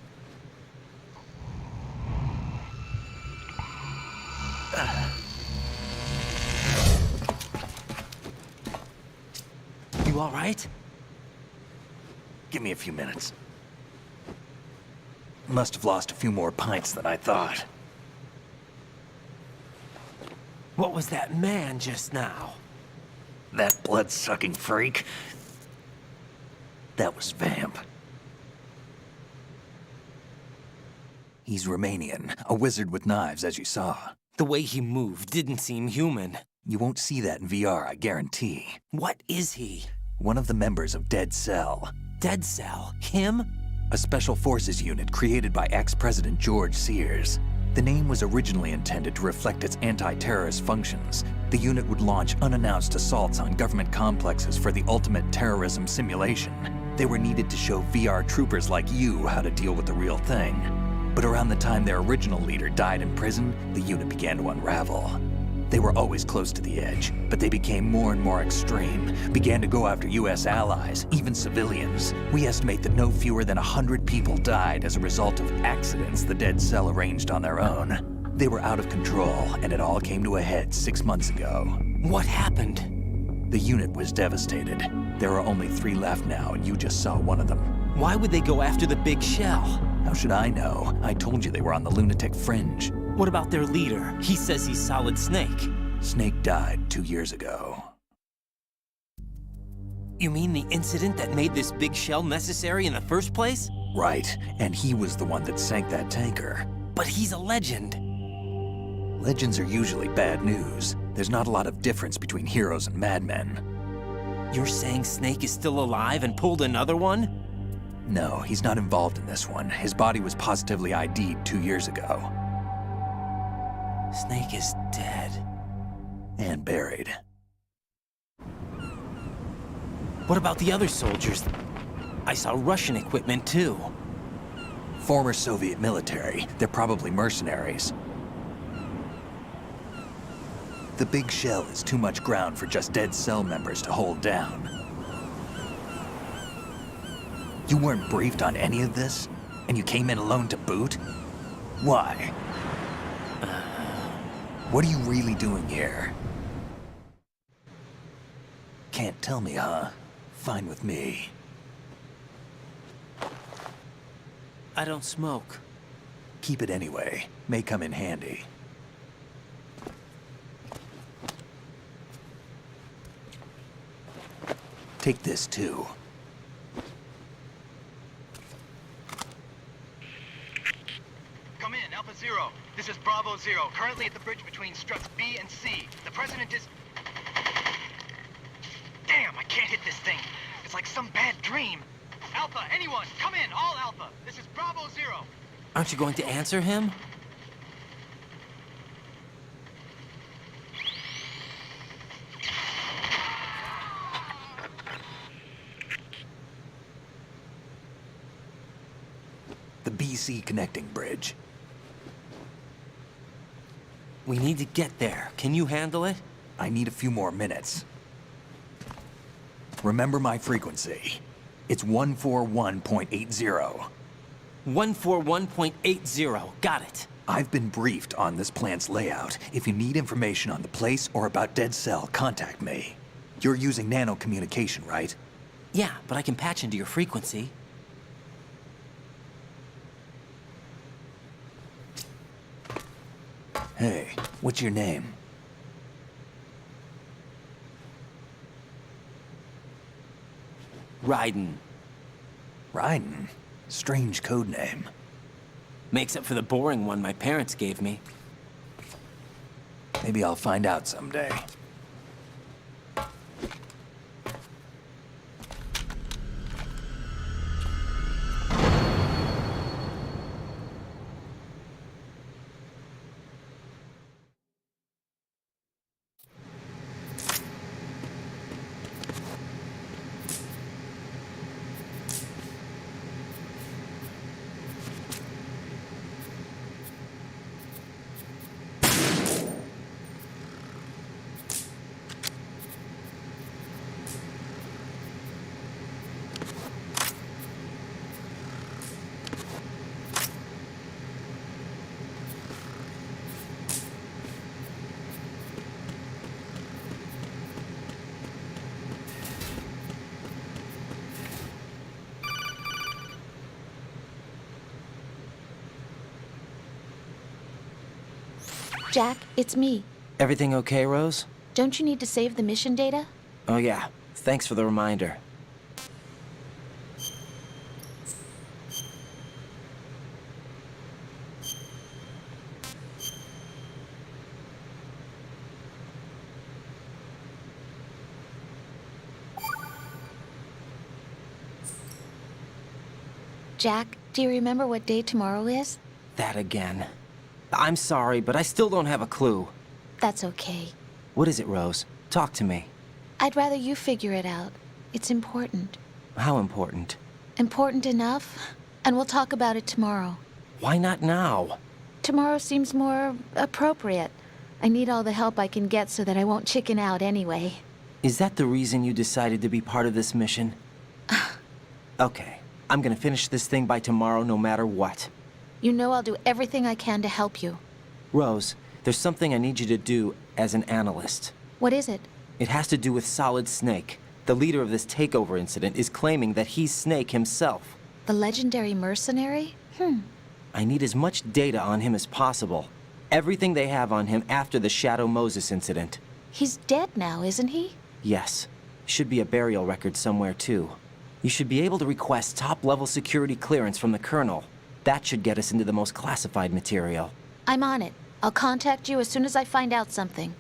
You all right? Give me a few minutes. Must have lost a few more pints than I thought. What was that man just now? That blood-sucking freak. That was Vamp. He's Romanian, a wizard with knives, as you saw. The way he moved didn't seem human. You won't see that in VR, I guarantee. What is he? One of the members of Dead Cell. Dead Cell? Him? A special forces unit created by ex-President George Sears. The name was originally intended to reflect its anti-terrorist functions. The unit would launch unannounced assaults on government complexes for the ultimate terrorism simulation. They were needed to show VR troopers like you how to deal with the real thing. But around the time their original leader died in prison, the unit began to unravel. They were always close to the edge, but they became more and more extreme, began to go after US allies, even civilians. We estimate that no fewer than 100 people died as a result of accidents the Dead Cell arranged on their own. They were out of control, and it all came to a head 6 months ago. What happened? The unit was devastated. There are only 3 left now, and you just saw one of them. Why would they go after the big shell? How should I know? I told you they were on the lunatic fringe. What about their leader? He says he's Solid Snake. Snake died 2 years ago. You mean the incident that made this big shell necessary in the first place? Right, and he was the one that sank that tanker. But he's a legend. Legends are usually bad news. There's not a lot of difference between heroes and madmen. You're saying Snake is still alive and pulled another one? No, he's not involved in this one. His body was positively ID'd 2 years ago. Snake is dead. And buried. What about the other soldiers? I saw Russian equipment too. Former Soviet military. They're probably mercenaries. The big shell is too much ground for just Dead Cell members to hold down. You weren't briefed on any of this? And you came in alone to boot? Why? What are you really doing here? Can't tell me, huh? Fine with me. I don't smoke. Keep it anyway. May come in handy. Take this too. Come in, Alpha Zero. This is Bravo Zero, currently at the bridge between struts B and C. The President is... Damn, I can't hit this thing. It's like some bad dream. Alpha, anyone, come in, all Alpha. This is Bravo Zero. Aren't you going to answer him? The BC connecting bridge. We need to get there. Can you handle it? I need a few more minutes. Remember my frequency. It's 141.80. 141.80. Got it. I've been briefed on this plant's layout. If you need information on the place or about Dead Cell, contact me. You're using nano-communication, right? Yeah, but I can patch into your frequency. Hey, what's your name? Raiden. Raiden? Strange code name. Makes up for the boring one my parents gave me. Maybe I'll find out someday. Jack, it's me. Everything okay, Rose? Don't you need to save the mission data? Oh yeah, thanks for the reminder. Jack, do you remember what day tomorrow is? That again. I'm sorry, but I still don't have a clue. That's okay. What is it, Rose? Talk to me. I'd rather you figure it out. It's important. How important? Important enough? And we'll talk about it tomorrow. Why not now? Tomorrow seems more appropriate. I need all the help I can get so that I won't chicken out anyway. Is that the reason you decided to be part of this mission? Okay. I'm gonna finish this thing by tomorrow no matter what. You know I'll do everything I can to help you. Rose, there's something I need you to do as an analyst. What is it? It has to do with Solid Snake. The leader of this takeover incident is claiming that he's Snake himself. The legendary mercenary? I need as much data on him as possible. Everything they have on him after the Shadow Moses incident. He's dead now, isn't he? Yes. Should be a burial record somewhere, too. You should be able to request top-level security clearance from the Colonel. That should get us into the most classified material. I'm on it. I'll contact you as soon as I find out something.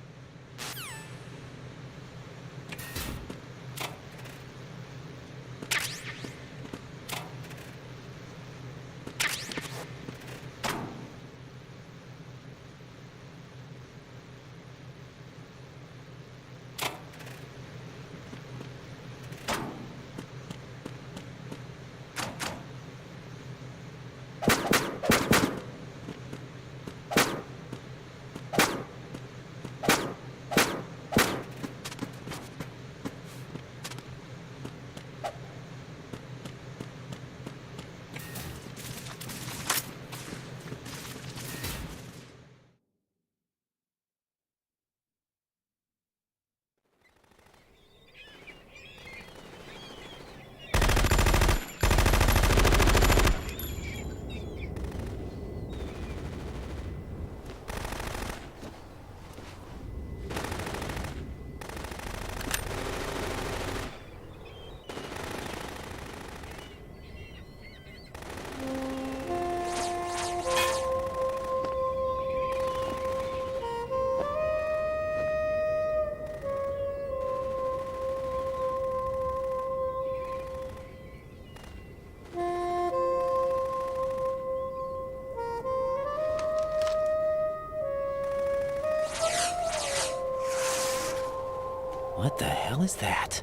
What the hell is that?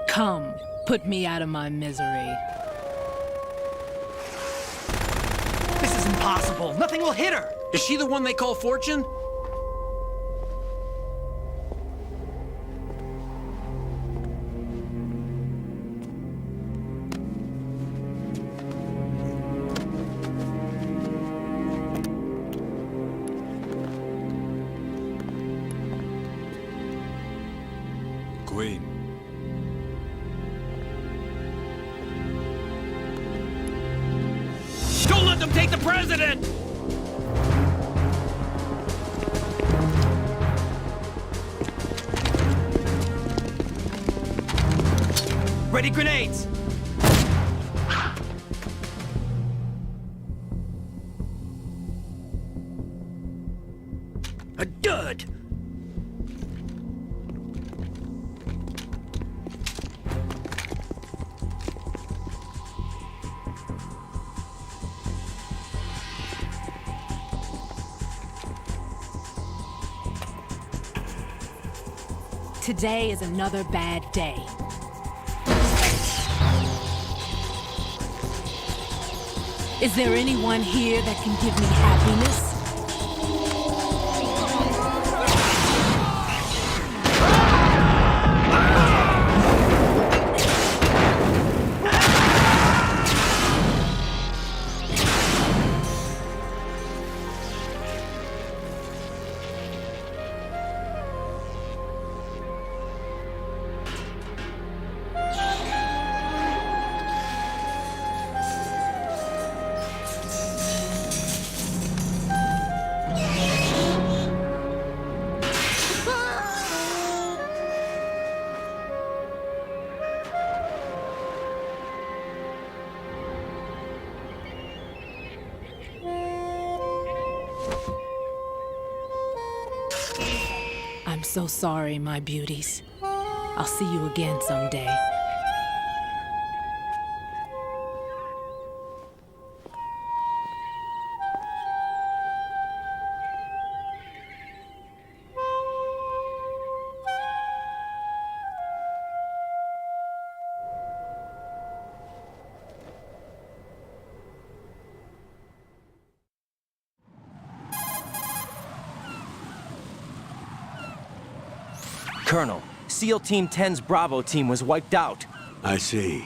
Come, put me out of my misery. This is impossible. Nothing will hit her. Is she the one they call Fortune? Queen. Don't let them take the president! Ready grenades! A dud! Today is another bad day. Is there anyone here that can give me happiness? so sorry, my beauties. I'll see you again someday. Colonel, SEAL Team 10's Bravo team was wiped out. I see.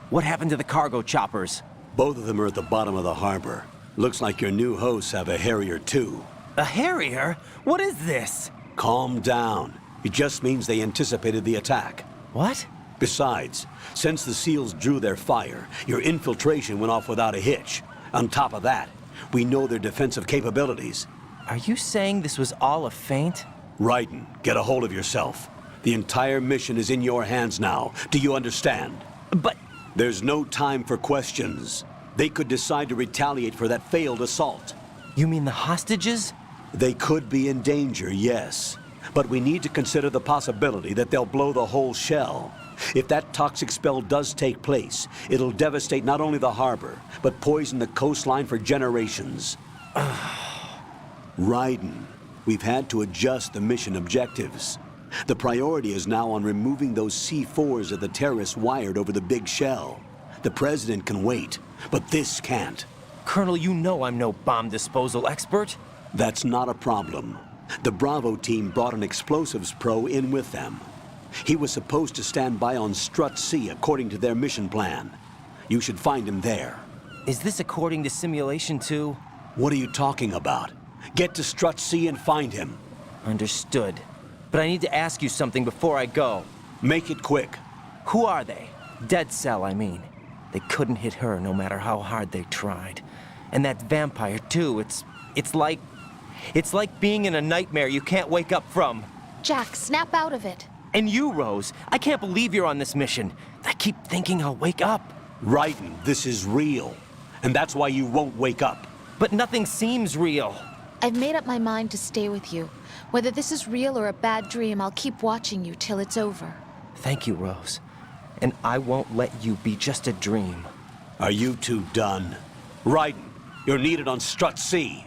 What happened to the cargo choppers? Both of them are at the bottom of the harbor. Looks like your new hosts have a Harrier too. A Harrier? What is this? Calm down. It just means they anticipated the attack. What? Besides, since the SEALs drew their fire, your infiltration went off without a hitch. On top of that, we know their defensive capabilities. Are you saying this was all a feint? Raiden, get a hold of yourself. The entire mission is in your hands now. Do you understand? But... There's no time for questions. They could decide to retaliate for that failed assault. You mean the hostages? They could be in danger, yes. But we need to consider the possibility that they'll blow the whole shell. If that toxic spell does take place, it'll devastate not only the harbor, but poison the coastline for generations. Raiden, we've had to adjust the mission objectives. The priority is now on removing those C4s that the terrorists wired over the big shell. The President can wait, but this can't. Colonel, you know I'm no bomb disposal expert. That's not a problem. The Bravo team brought an explosives pro in with them. He was supposed to stand by on Strut C according to their mission plan. You should find him there. Is this according to Simulation 2? What are you talking about? Get to Strut C and find him. Understood. But I need to ask you something before I go. Make it quick. Who are they? Dead Cell, I mean. They couldn't hit her no matter how hard they tried. And that vampire, too, it's like being in a nightmare you can't wake up from. Jack, snap out of it. And you, Rose, I can't believe you're on this mission. I keep thinking I'll wake up. Raiden, this is real. And that's why you won't wake up. But nothing seems real. I've made up my mind to stay with you. Whether this is real or a bad dream, I'll keep watching you till it's over. Thank you, Rose. And I won't let you be just a dream. Are you two done? Raiden, you're needed on Strut C.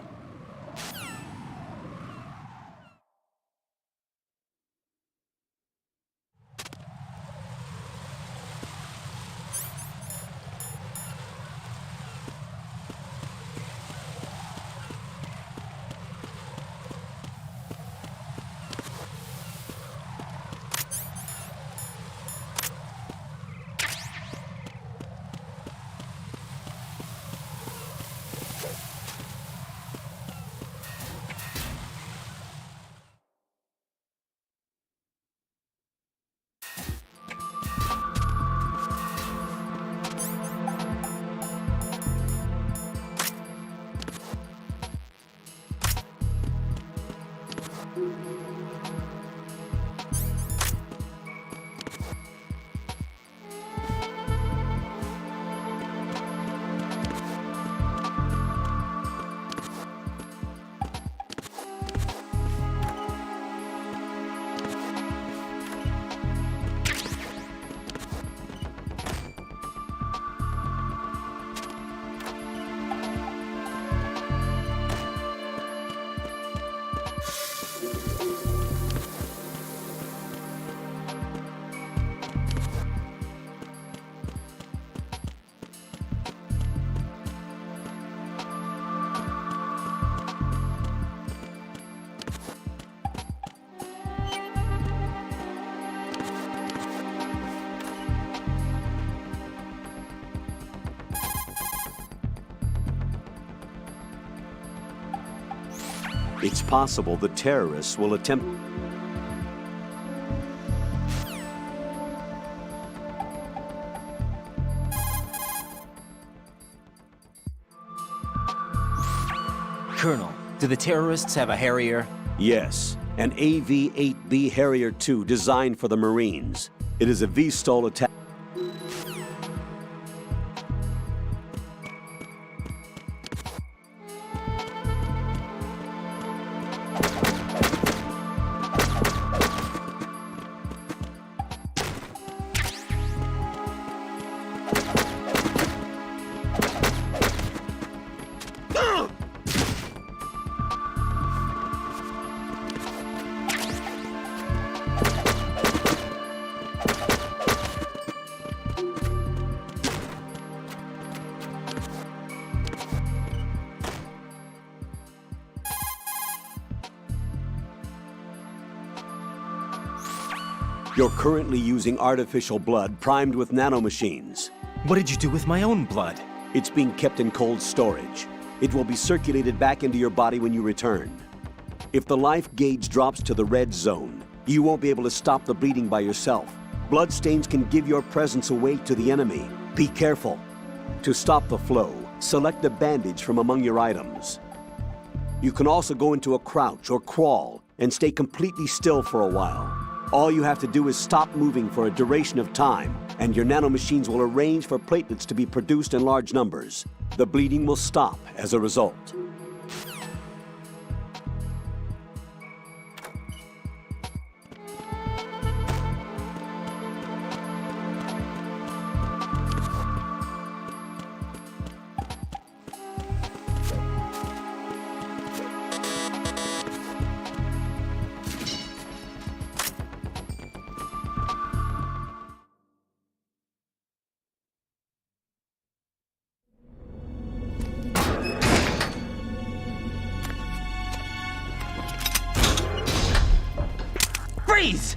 It's possible the terrorists will attempt... Colonel, do the terrorists have a Harrier? Yes, an AV-8B Harrier II designed for the Marines. It is a VSTOL attack. You're currently using artificial blood primed with nanomachines. What did you do with my own blood? It's being kept in cold storage. It will be circulated back into your body when you return. If the life gauge drops to the red zone, you won't be able to stop the bleeding by yourself. Bloodstains can give your presence away to the enemy. Be careful. To stop the flow, select a bandage from among your items. You can also go into a crouch or crawl and stay completely still for a while. All you have to do is stop moving for a duration of time, and your nanomachines will arrange for platelets to be produced in large numbers. The bleeding will stop as a result. Freeze!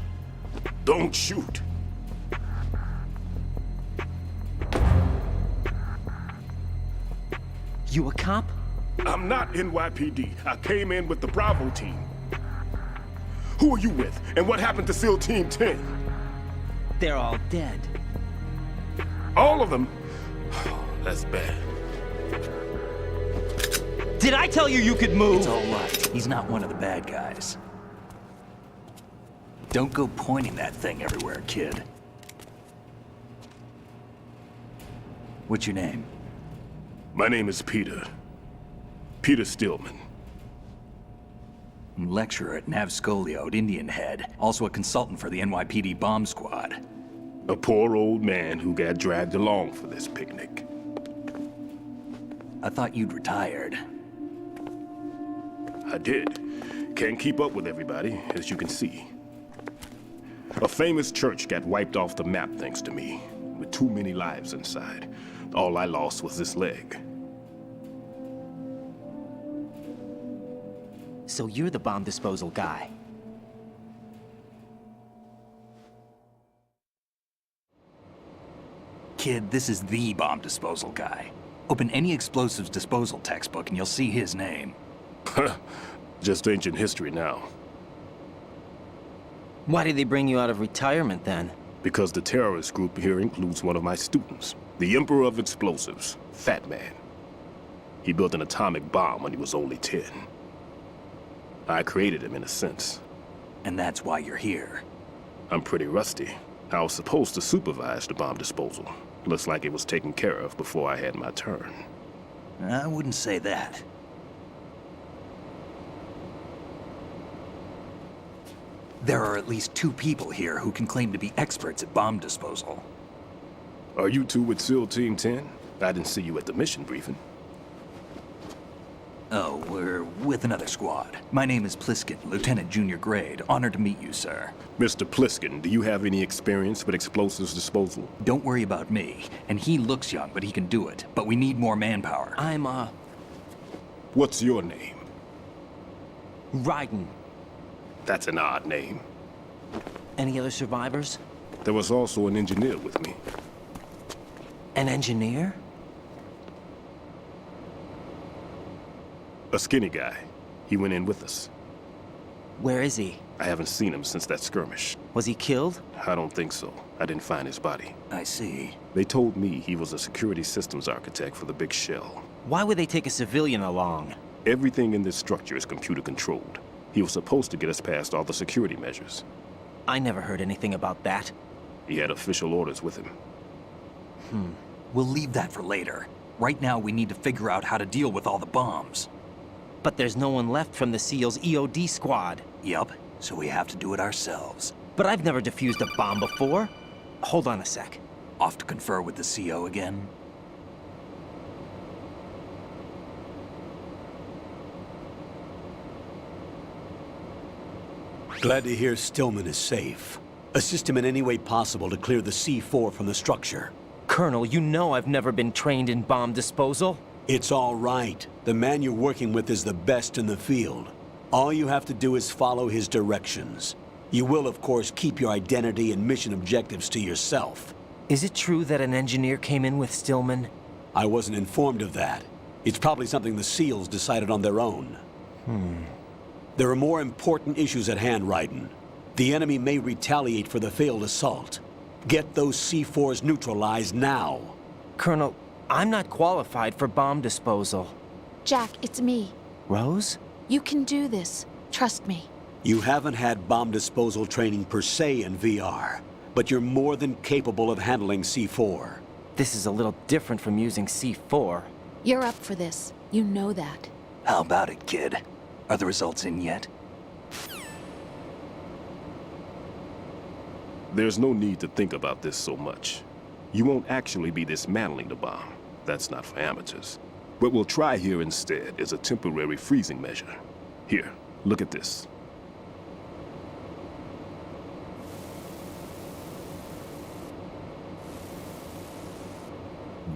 Don't shoot. You a cop? I'm not NYPD. I came in with the Bravo team. Who are you with? And what happened to SEAL Team 10? They're all dead. All of them? That's bad. Did I tell you you could move? It's all right. He's not one of the bad guys. Don't go pointing that thing everywhere, kid. What's your name? My name is Peter. Peter Stillman. Lecturer at Navscolio at Indian Head. Also a consultant for the NYPD bomb squad. A poor old man who got dragged along for this picnic. I thought you'd retired. I did. Can't keep up with everybody, as you can see. A famous church got wiped off the map thanks to me, with too many lives inside. All I lost was this leg. So you're the bomb disposal guy. Kid, this is the bomb disposal guy. Open any explosives disposal textbook and you'll see his name. Just ancient history now. Why did they bring you out of retirement then? Because the terrorist group here includes one of my students, the Emperor of Explosives, Fat Man. He built an atomic bomb when he was only 10. I created him in a sense. And that's why you're here. I'm pretty rusty. I was supposed to supervise the bomb disposal. Looks like it was taken care of before I had my turn. I wouldn't say that. There are at least 2 people here who can claim to be experts at bomb disposal. Are you two with SEAL Team 10? I didn't see you at the mission briefing. Oh, we're with another squad. My name is Pliskin, Lieutenant Junior Grade. Honored to meet you, sir. Mr. Pliskin, do you have any experience with explosives disposal? Don't worry about me. And he looks young, but he can do it. But we need more manpower. I'm, What's your name? Raiden. That's an odd name. Any other survivors? There was also an engineer with me. An engineer? A skinny guy. He went in with us. Where is he? I haven't seen him since that skirmish. Was he killed? I don't think so. I didn't find his body. I see. They told me he was a security systems architect for the big shell. Why would they take a civilian along? Everything in this structure is computer controlled. He was supposed to get us past all the security measures. I never heard anything about that. He had official orders with him. We'll leave that for later. Right now, we need to figure out how to deal with all the bombs. But there's no one left from the SEAL's EOD squad. Yup, so we have to do it ourselves. But I've never defused a bomb before. Hold on a sec. Off to confer with the CO again? Glad to hear Stillman is safe. Assist him in any way possible to clear the C4 from the structure. Colonel, you know I've never been trained in bomb disposal. It's all right. The man you're working with is the best in the field. All you have to do is follow his directions. You will, of course, keep your identity and mission objectives to yourself. Is it true that an engineer came in with Stillman? I wasn't informed of that. It's probably something the SEALs decided on their own. There are more important issues at hand, Raiden. The enemy may retaliate for the failed assault. Get those C4s neutralized now. Colonel, I'm not qualified for bomb disposal. Jack, it's me. Rose? You can do this. Trust me. You haven't had bomb disposal training per se in VR, but you're more than capable of handling C4. This is a little different from using C4. You're up for this. You know that. How about it, kid? Are the results in yet? There's no need to think about this so much. You won't actually be dismantling the bomb. That's not for amateurs. What we'll try here instead is a temporary freezing measure. Here, look at this.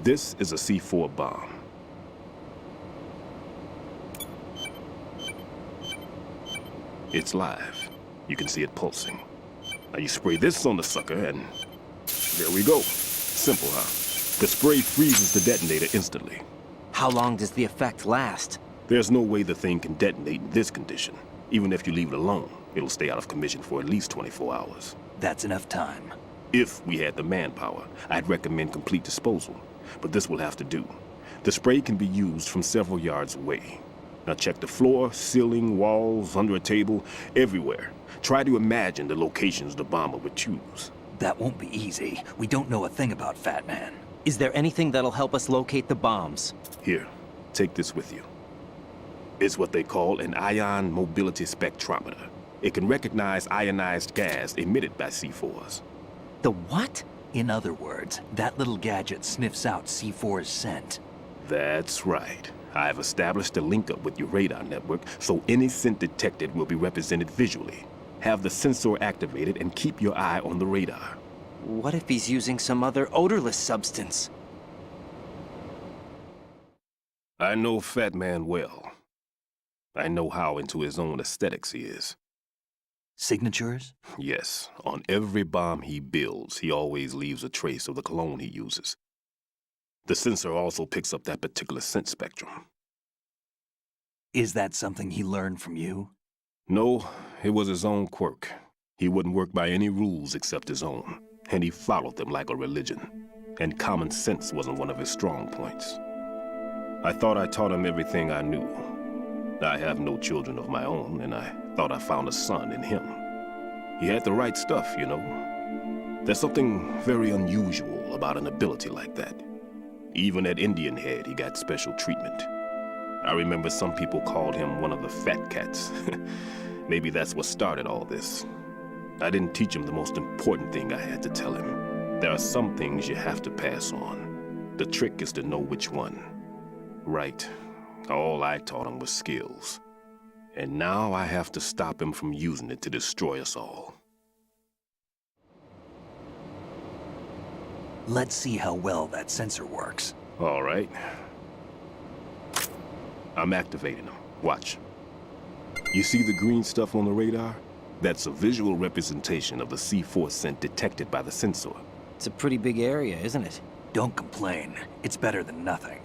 This is a C4 bomb. It's live. You can see it pulsing. Now you spray this on the sucker and there we go. Simple, huh? The spray freezes the detonator instantly. How long does the effect last? There's no way the thing can detonate in this condition. Even if you leave it alone, it'll stay out of commission for at least 24 hours. That's enough time. If we had the manpower, I'd recommend complete disposal. But this will have to do. The spray can be used from several yards away. Now check the floor, ceiling, walls, under a table, everywhere. Try to imagine the locations the bomber would choose. That won't be easy. We don't know a thing about Fat Man. Is there anything that'll help us locate the bombs? Here, take this with you. It's what they call an ion mobility spectrometer. It can recognize ionized gas emitted by C4s. The what? In other words, that little gadget sniffs out C4's scent. That's right. I've established a link up with your radar network, so any scent detected will be represented visually. Have the sensor activated and keep your eye on the radar. What if he's using some other odorless substance? I know Fat Man well. I know how into his own aesthetics he is. Signatures? Yes. On every bomb he builds, he always leaves a trace of the cologne he uses. The sensor also picks up that particular scent spectrum. Is that something he learned from you? No, it was his own quirk. He wouldn't work by any rules except his own, and he followed them like a religion. And common sense wasn't one of his strong points. I thought I taught him everything I knew. I have no children of my own, and I thought I found a son in him. He had the right stuff, you know. There's something very unusual about an ability like that. Even at Indian Head, he got special treatment. I remember some people called him one of the fat cats. Maybe that's what started all this. I didn't teach him the most important thing I had to tell him. There are some things you have to pass on. The trick is to know which one. Right. All I taught him was skills. And now I have to stop him from using it to destroy us all. Let's see how well that sensor works. All right. I'm activating them. Watch. You see the green stuff on the radar? That's a visual representation of the C4 scent detected by the sensor. It's a pretty big area, isn't it? Don't complain. It's better than nothing.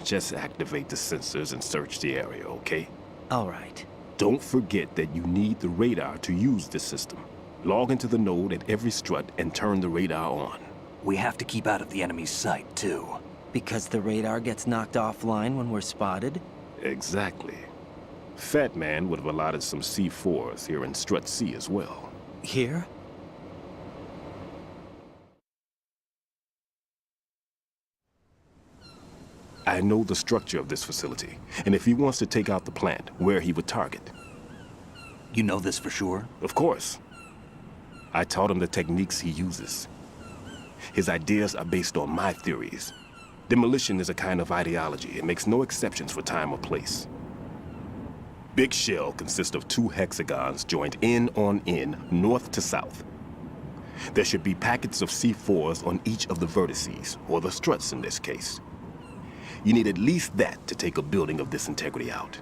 Just activate the sensors and search the area, okay? All right. Don't forget that you need the radar to use this system. Log into the node at every strut and turn the radar on. We have to keep out of the enemy's sight, too. Because the radar gets knocked offline when we're spotted? Exactly. Fat Man would have allotted some C4s here in Strut C as well. Here? I know the structure of this facility, and if he wants to take out the plant, where he would target. You know this for sure? Of course. I taught him the techniques he uses. His ideas are based on my theories. Demolition is a kind of ideology. It makes no exceptions for time or place. Big Shell consists of 2 hexagons joined end on end, north to south. There should be packets of C4s on each of the vertices, or the struts in this case. You need at least that to take a building of this integrity out.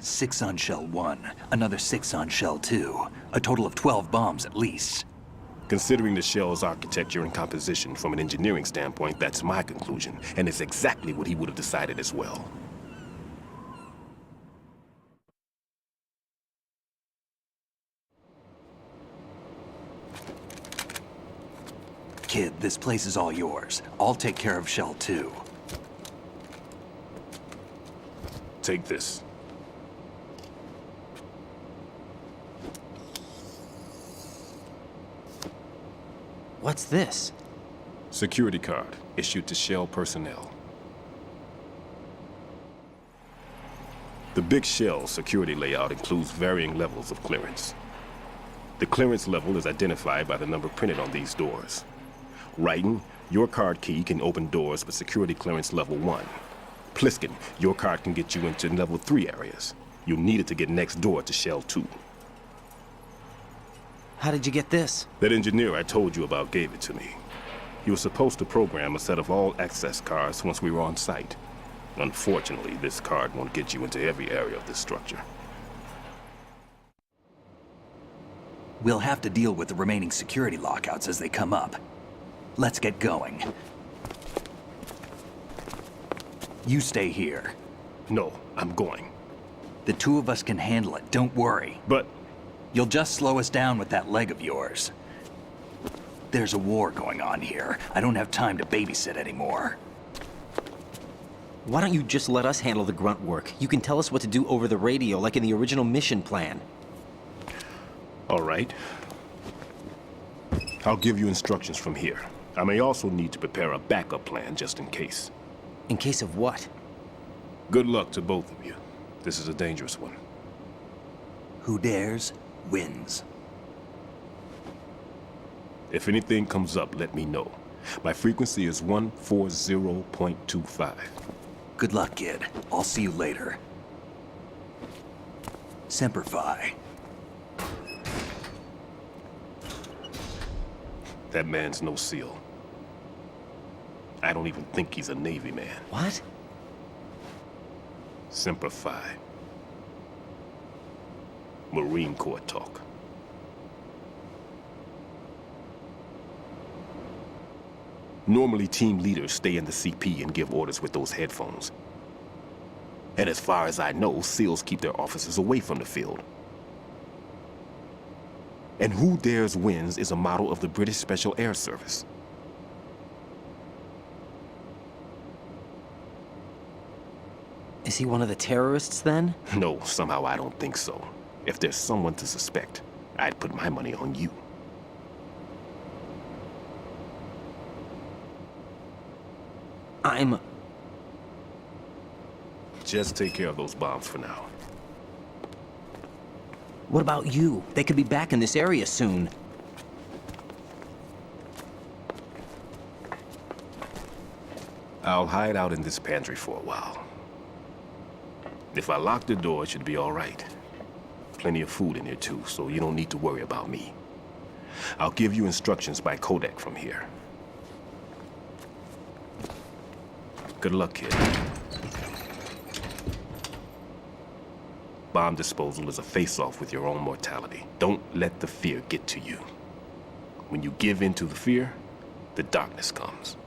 6 on Shell 1, another 6 on Shell 2. A total of 12 bombs at least. Considering the shell's architecture and composition from an engineering standpoint, that's my conclusion, and it's exactly what he would have decided as well. Kid, this place is all yours. I'll take care of Shell 2. Take this. What's this? Security card, issued to Shell personnel. The Big Shell security layout includes varying levels of clearance. The clearance level is identified by the number printed on these doors. Raiden, your card key can open doors with security clearance level 1. Pliskin, your card can get you into level 3 areas. You'll need it to get next door to Shell 2. How did you get this? That engineer I told you about gave it to me. He was supposed to program a set of all access cards once we were on site. Unfortunately, this card won't get you into every area of this structure. We'll have to deal with the remaining security lockouts as they come up. Let's get going. You stay here. No, I'm going. The two of us can handle it, don't worry. But... You'll just slow us down with that leg of yours. There's a war going on here. I don't have time to babysit anymore. Why don't you just let us handle the grunt work? You can tell us what to do over the radio, like in the original mission plan. All right. I'll give you instructions from here. I may also need to prepare a backup plan just in case. In case of what? Good luck to both of you. This is a dangerous one. Who dares, wins. If anything comes up, let me know. My frequency is 140.25. Good luck, kid. I'll see you later. Semper Fi. That man's no SEAL. I don't even think he's a Navy man. What? Semper Fi. Marine Corps talk. Normally, team leaders stay in the CP and give orders with those headphones. And as far as I know, SEALs keep their officers away from the field. And Who Dares Wins is a model of the British Special Air Service. Is he one of the terrorists, then? No, somehow I don't think so. If there's someone to suspect, I'd put my money on you. Just take care of those bombs for now. What about you? They could be back in this area soon. I'll hide out in this pantry for a while. If I lock the door, it should be all right. Plenty of food in here too, so you don't need to worry about me. I'll give you instructions by codec from here. Good luck, kid. Bomb disposal is a face-off with your own mortality. Don't let the fear get to you. When you give in to the fear, the darkness comes.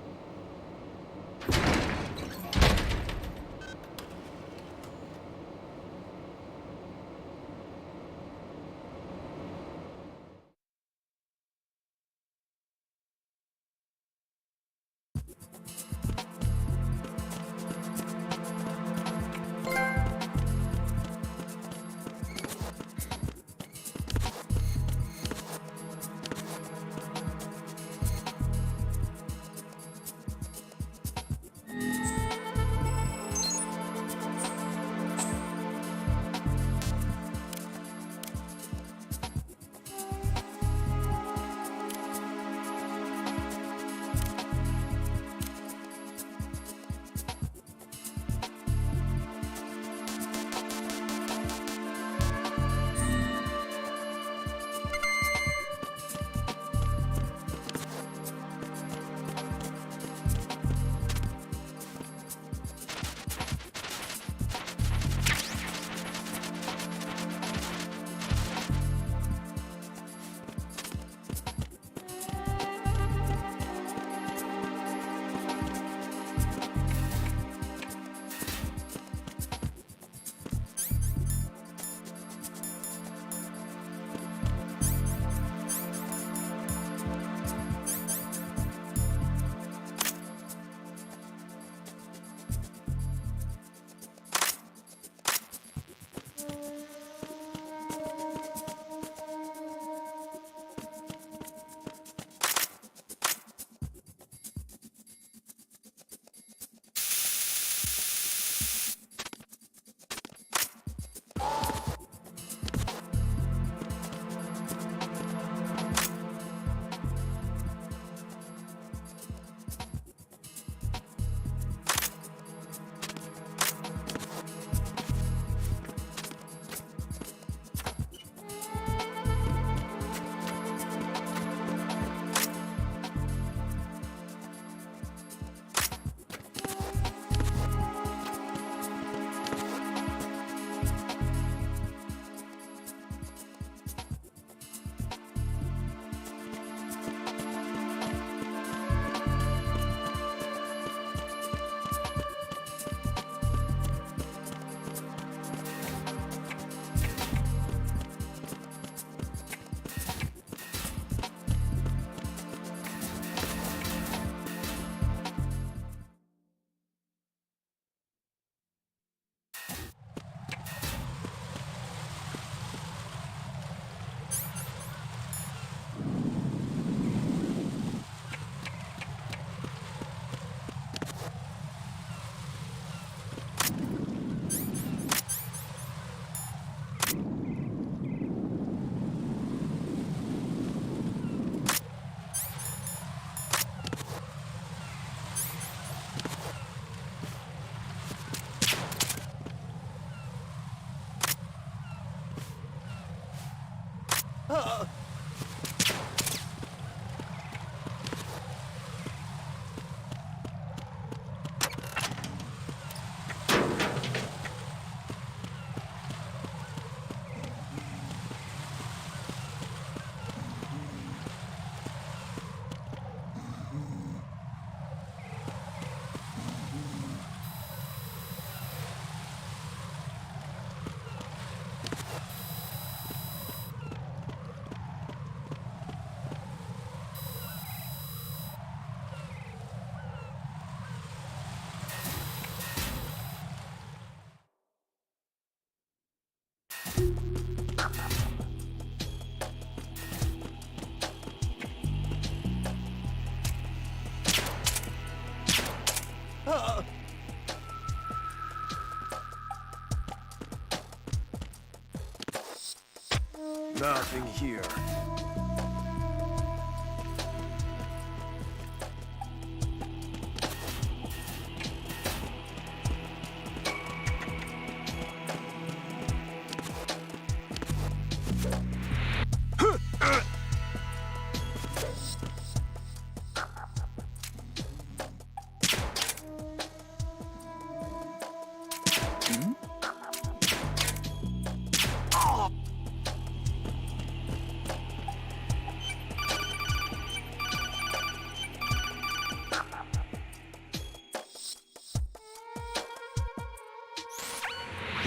Nothing here.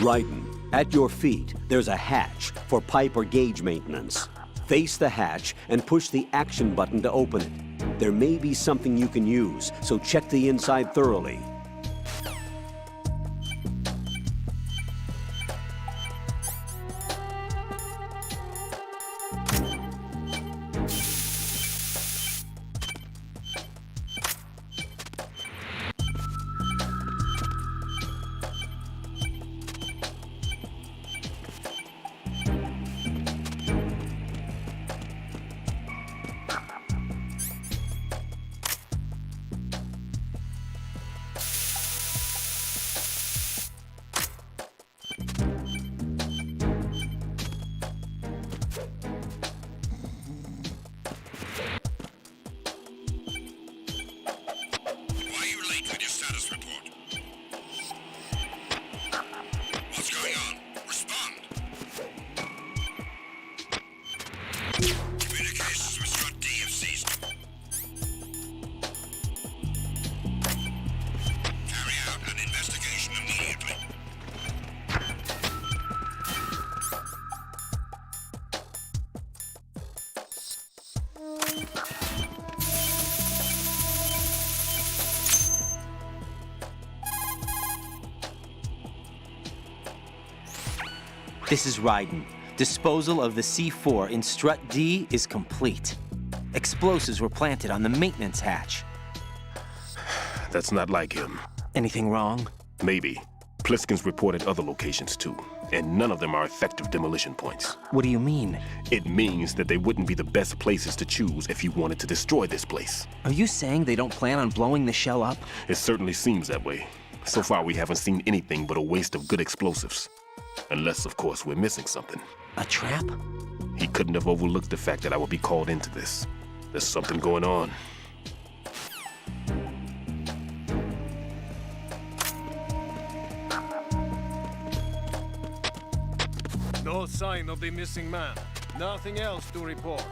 Raiden, at your feet, there's a hatch for pipe or gauge maintenance. Face the hatch and push the action button to open it. There may be something you can use, so check the inside thoroughly. This is Raiden. Disposal of the C4 in Strut D is complete. Explosives were planted on the maintenance hatch. That's not like him. Anything wrong? Maybe. Pliskin's reported other locations too, and none of them are effective demolition points. What do you mean? It means that they wouldn't be the best places to choose if you wanted to destroy this place. Are you saying they don't plan on blowing the shell up? It certainly seems that way. So far, we haven't seen anything but a waste of good explosives. Unless, of course, we're missing something. A trap? He couldn't have overlooked the fact that I would be called into this. There's something going on. No sign of the missing man. Nothing else to report.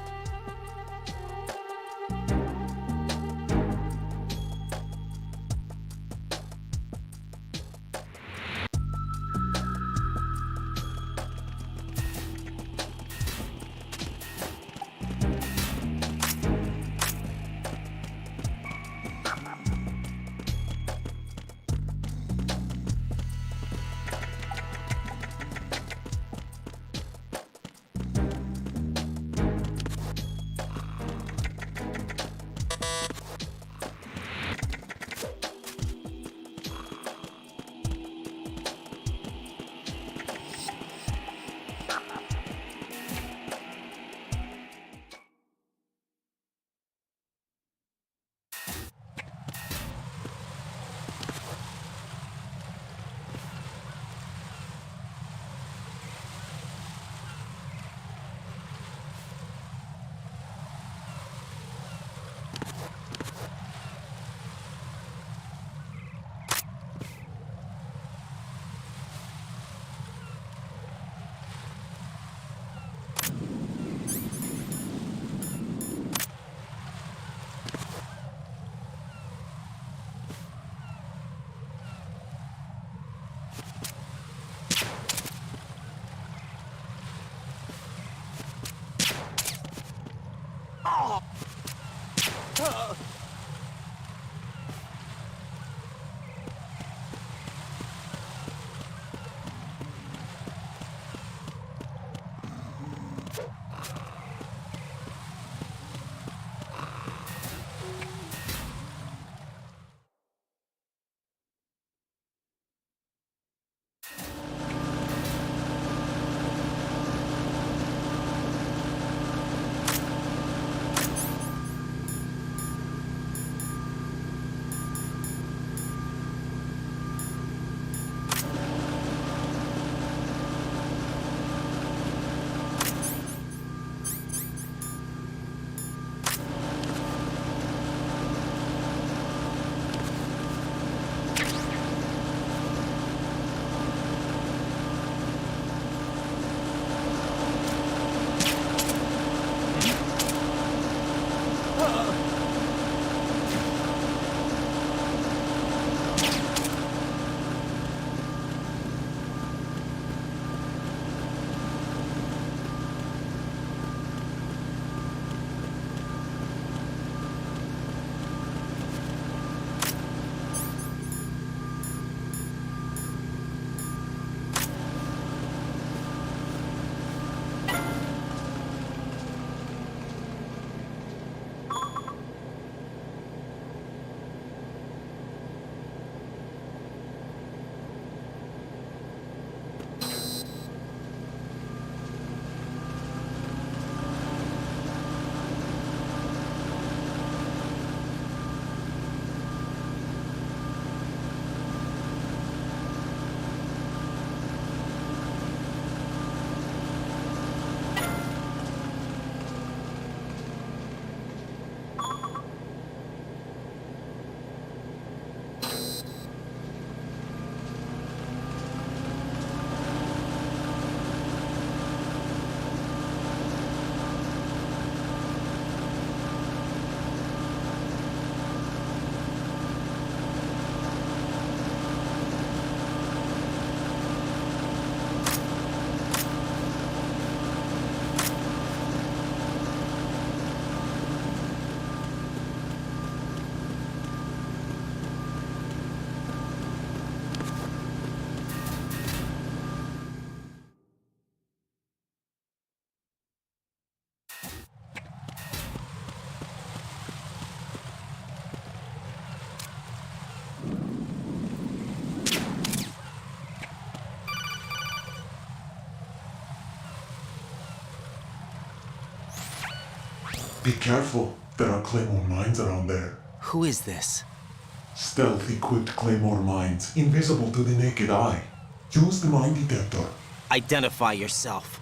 Be careful. There are Claymore mines around there. Who is this? Stealth-equipped Claymore mines, invisible to the naked eye. Use the mine detector. Identify yourself.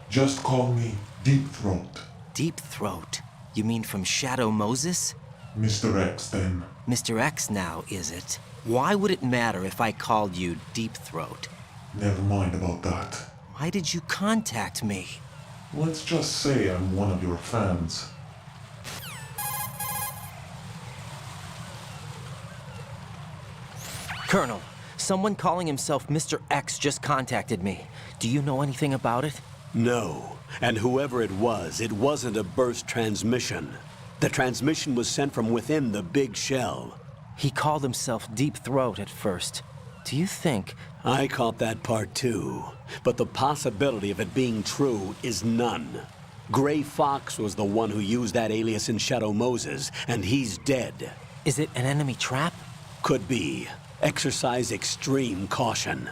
Just call me Deep Throat. Deep Throat? You mean from Shadow Moses? Mr. X, then. Mr. X now, is it? Why would it matter if I called you Deep Throat? Never mind about that. Why did you contact me? Let's just say I'm one of your fans. Colonel, someone calling himself Mr. X just contacted me. Do you know anything about it? No. And whoever it wasn't a burst transmission. The transmission was sent from within the big shell. He called himself Deep Throat at first. Do you think... I caught that part too. But the possibility of it being true is none. Gray Fox was the one who used that alias in Shadow Moses, and he's dead. Is it an enemy trap? Could be. Exercise extreme caution.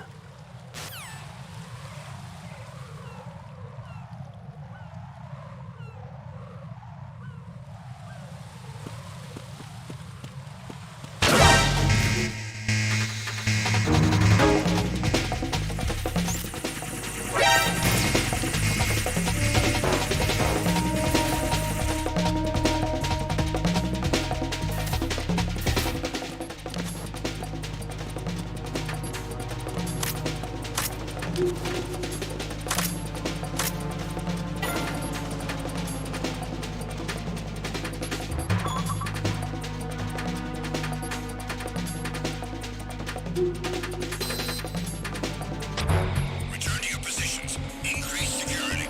Return to your positions. Increase security.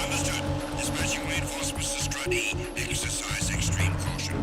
Understood. Dispatching reinforcements to Strut E. Exercise extreme caution.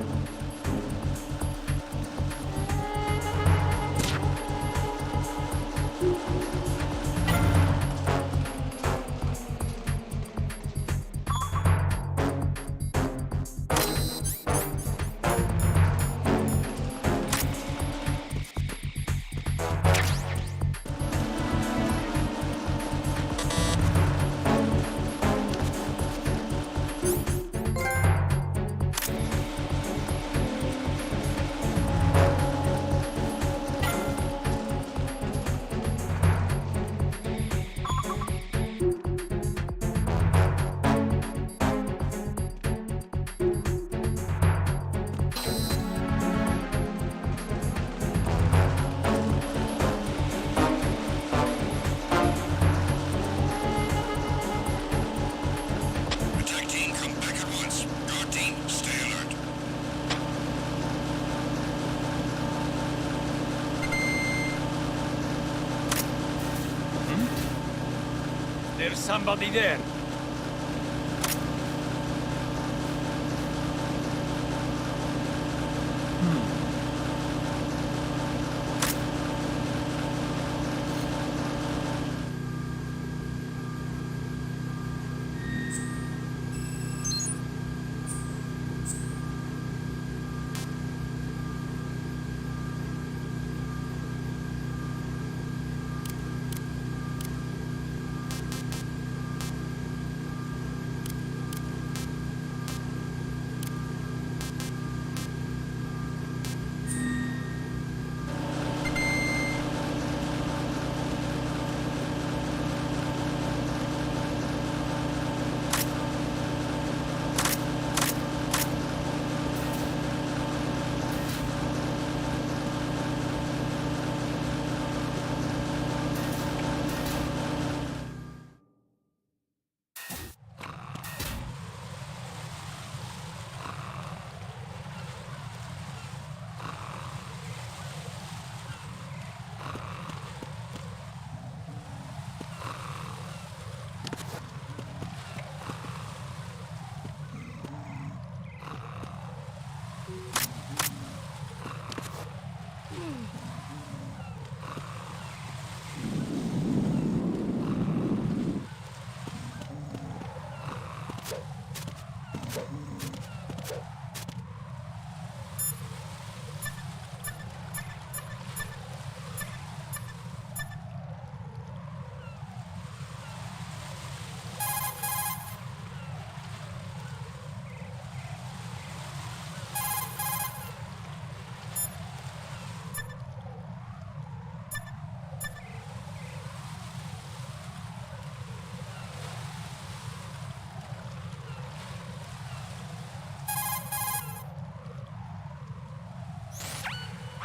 somebody there.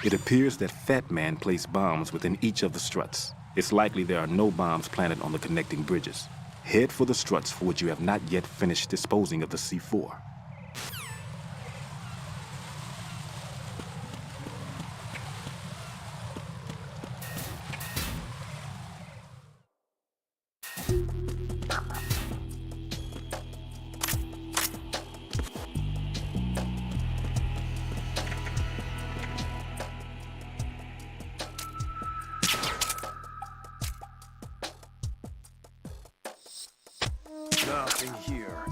It appears that Fat Man placed bombs within each of the struts. It's likely there are no bombs planted on the connecting bridges. Head for the struts for which you have not yet finished disposing of the C4. Nothing here.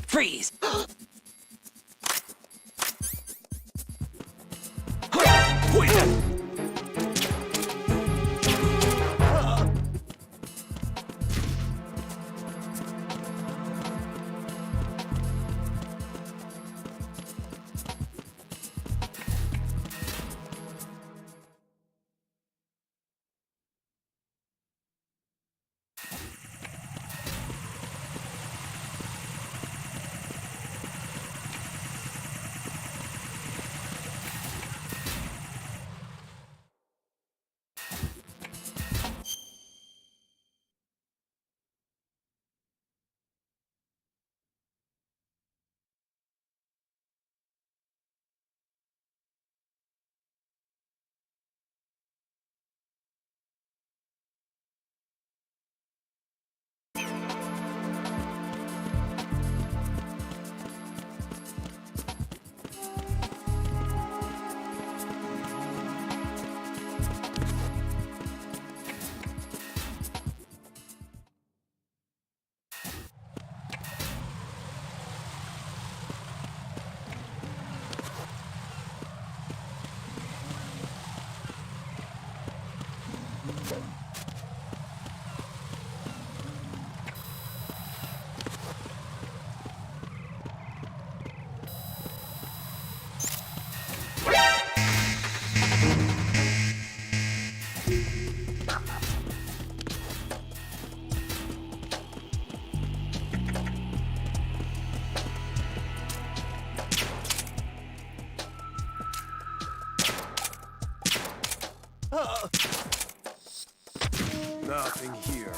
Freeze! Poison! Nothing here.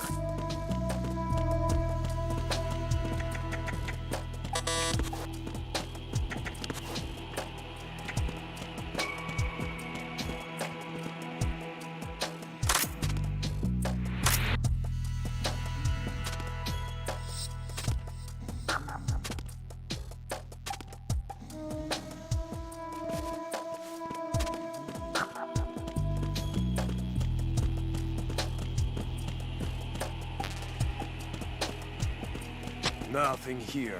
Nothing here.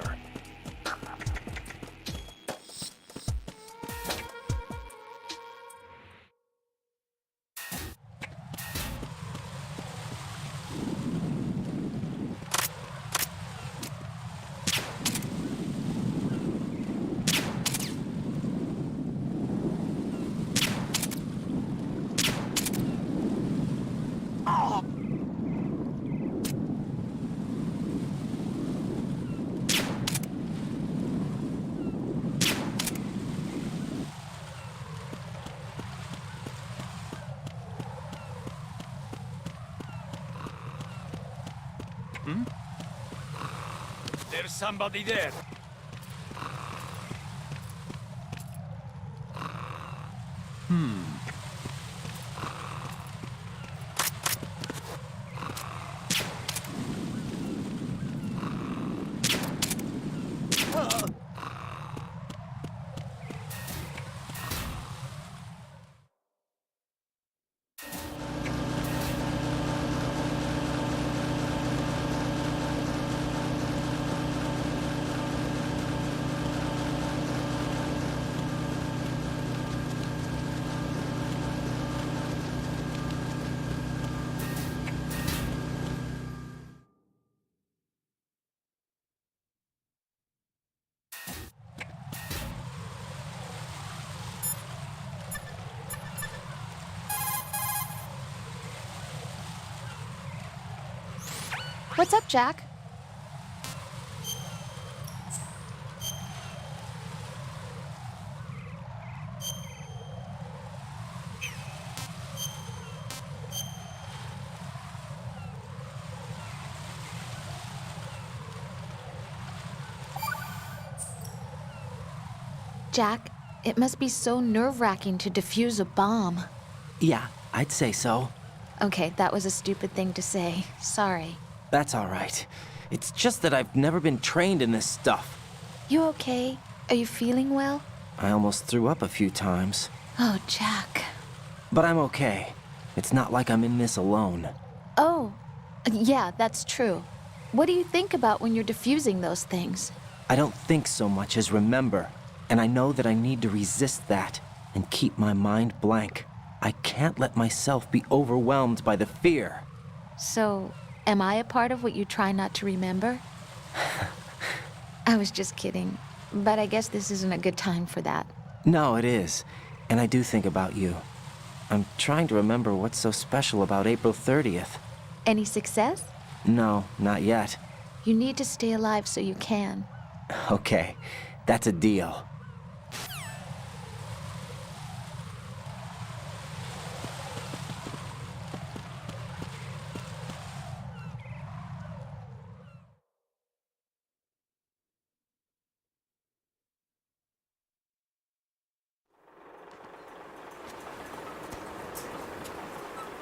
There's somebody there. What's up, Jack? Jack, it must be so nerve-wracking to defuse a bomb. Yeah, I'd say so. Okay, that was a stupid thing to say. Sorry. That's all right. It's just that I've never been trained in this stuff. You okay? Are you feeling well? I almost threw up a few times. Oh, Jack. But I'm okay. It's not like I'm in this alone. Oh, yeah, that's true. What do you think about when you're diffusing those things? I don't think so much as remember. And I know that I need to resist that and keep my mind blank. I can't let myself be overwhelmed by the fear. So, am I a part of what you try not to remember? I was just kidding. But I guess this isn't a good time for that. No, it is. And I do think about you. I'm trying to remember what's so special about April 30th. Any success? No, not yet. You need to stay alive so you can. Okay, that's a deal.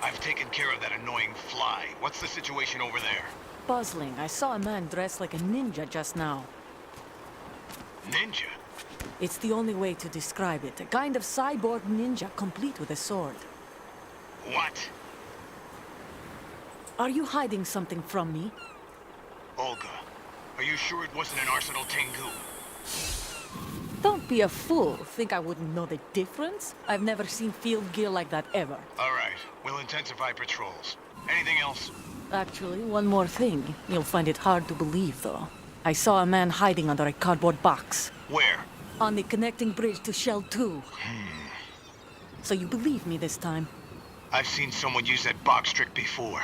I've taken care of that annoying fly. What's the situation over there? Puzzling. I saw a man dressed like a ninja just now. Ninja? It's the only way to describe it. A kind of cyborg ninja, complete with a sword. What? Are you hiding something from me? Olga, are you sure it wasn't an Arsenal Tengu? Don't be a fool. Think I wouldn't know the difference? I've never seen field gear like that ever. All right, we'll intensify patrols. Anything else? Actually, one more thing. You'll find it hard to believe, though. I saw a man hiding under a cardboard box. Where? On the connecting bridge to Shell 2. So you believe me this time? I've seen someone use that box trick before.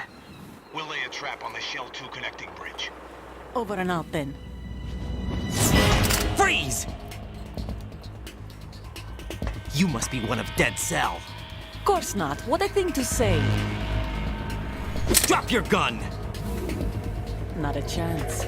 We'll lay a trap on the Shell 2 connecting bridge. Over and out, then. Freeze! You must be one of Dead Cell. Course not. What a thing to say. Drop your gun! Not a chance.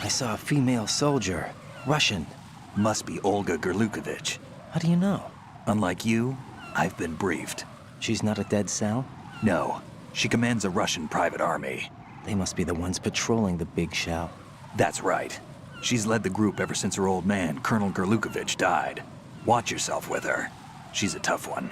I saw a female soldier. Russian. Must be Olga Gerlukovich. How do you know? Unlike you, I've been briefed. She's not a Dead Cell? No. She commands a Russian private army. They must be the ones patrolling the Big Shell. That's right. She's led the group ever since her old man, Colonel Gerlukovich, died. Watch yourself with her. She's a tough one.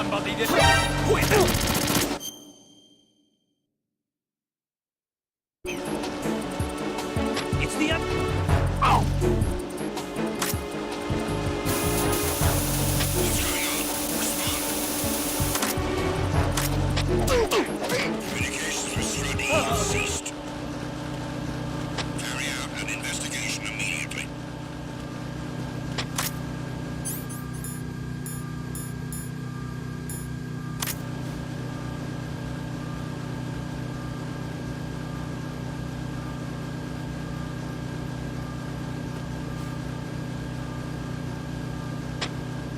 Somebody did. It's the Oh! Communications with Stradi have ceased. Carry out an investigation immediately.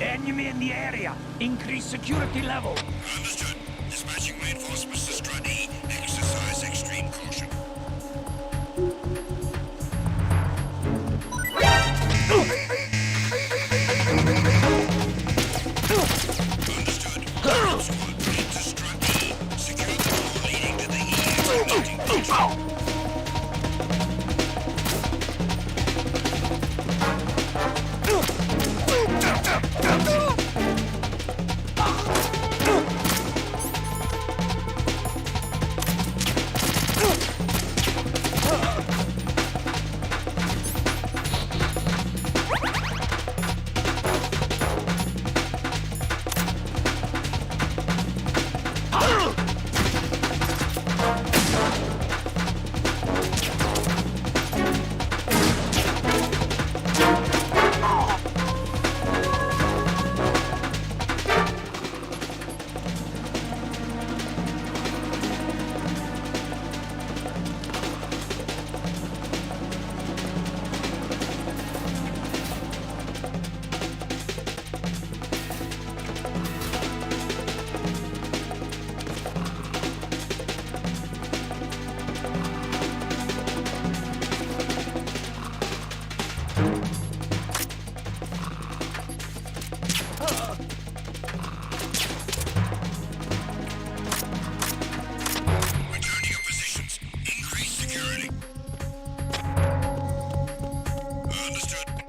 Enemy in the area. Increase security level. Understood. Dispatching reinforcements to Stradi. Exercise extreme caution. Understood. Squad lead to Stradi. Secure the door leading to the EA connecting bridge.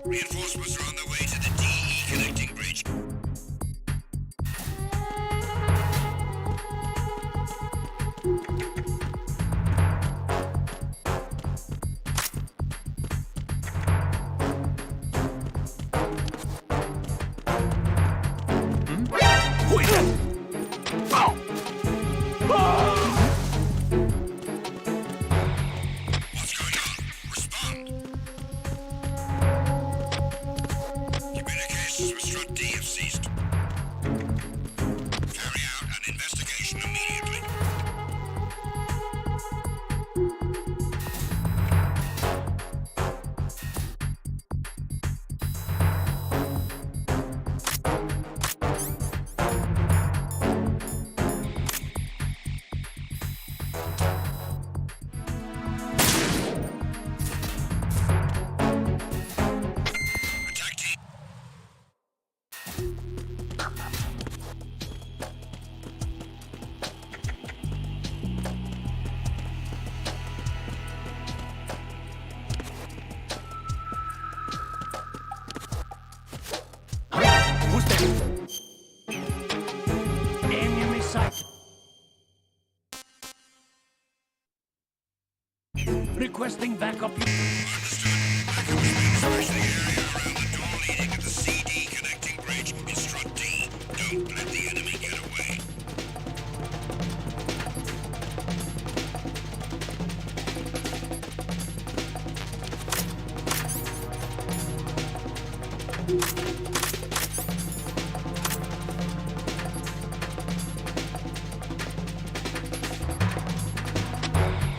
Reinforcements are on their way to the DE connecting bridge. Enemy sight. Requesting backup.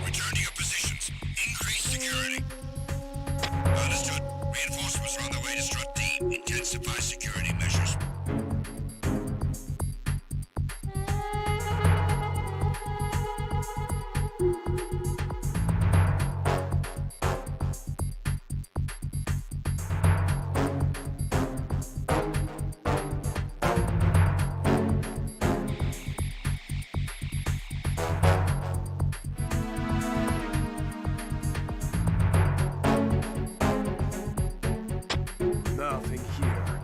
Return to your positions. Increase security. Understood. Reinforcements are on their way to Strut D. Intensify security measures. Nothing here.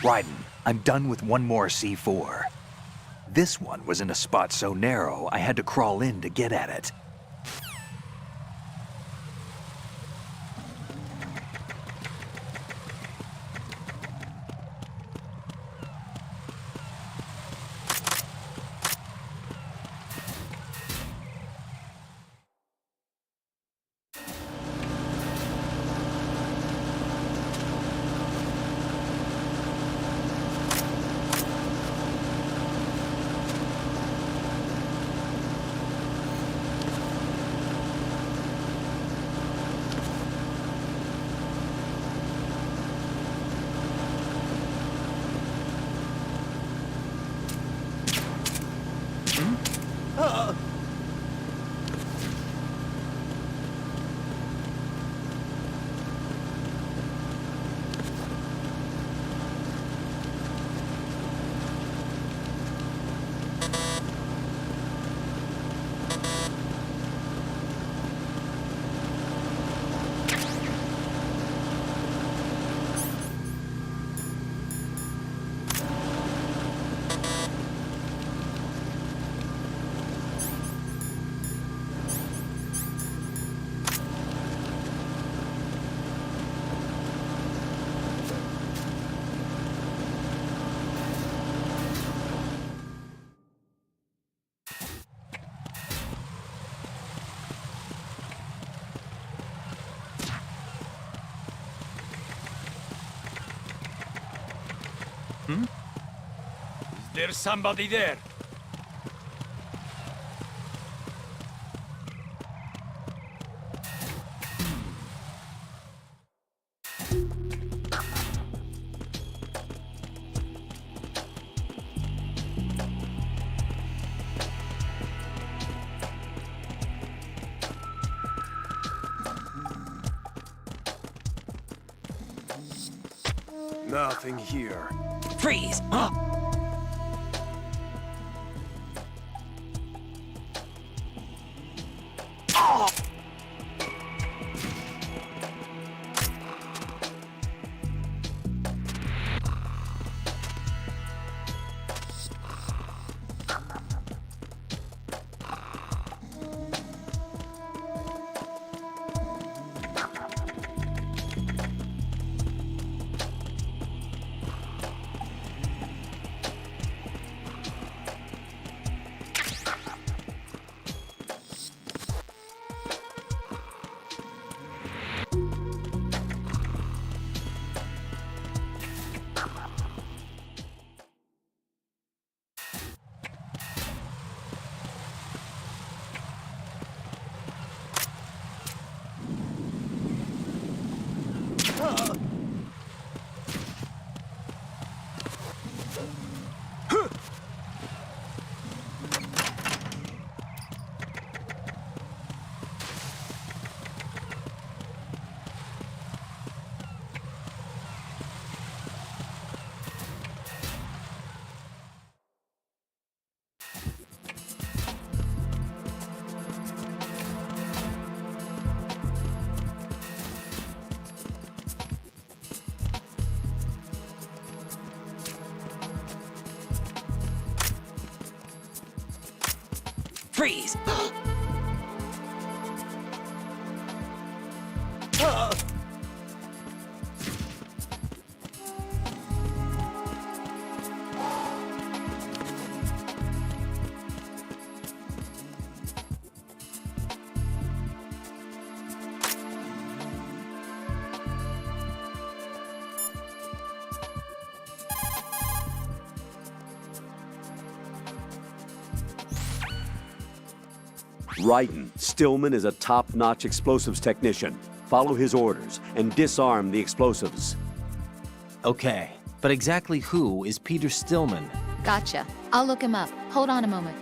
Raiden, I'm done with one more C4. This one was in a spot so narrow, I had to crawl in to get at it. Is there somebody there? Nothing here. Freeze! Freeze! Raiden, Stillman is a top-notch explosives technician. Follow his orders and disarm the explosives. Okay, but exactly who is Peter Stillman? Gotcha. I'll look him up. Hold on a moment.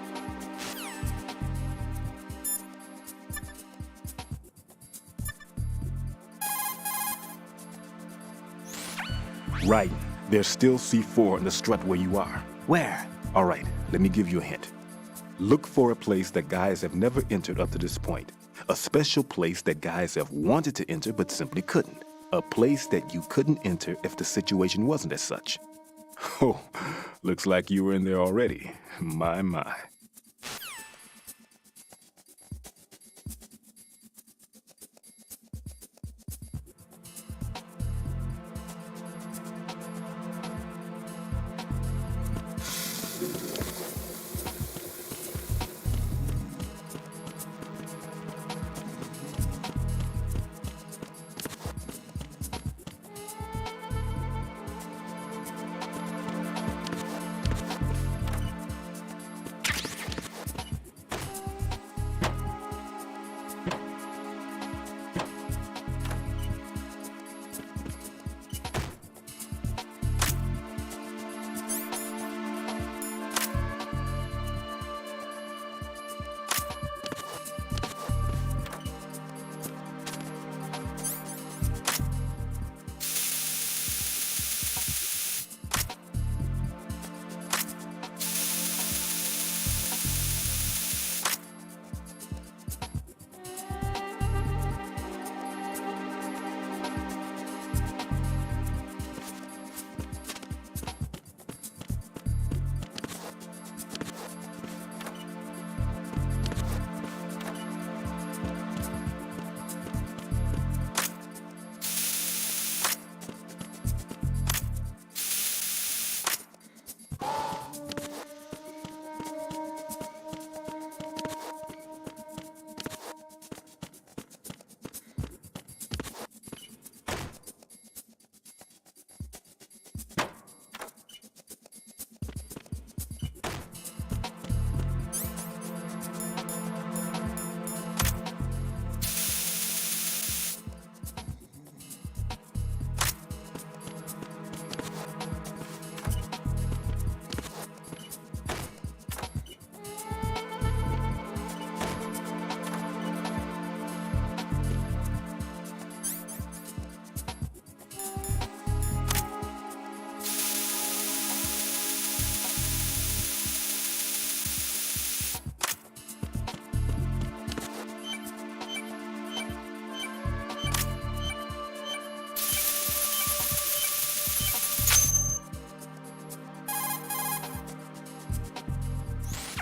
Raiden, there's still C4 in the strut where you are. Where? All right, let me give you a hint. Look for a place that guys have never entered up to this point. A special place that guys have wanted to enter but simply couldn't. A place that you couldn't enter if the situation wasn't as such. Oh, looks like you were in there already. My, my.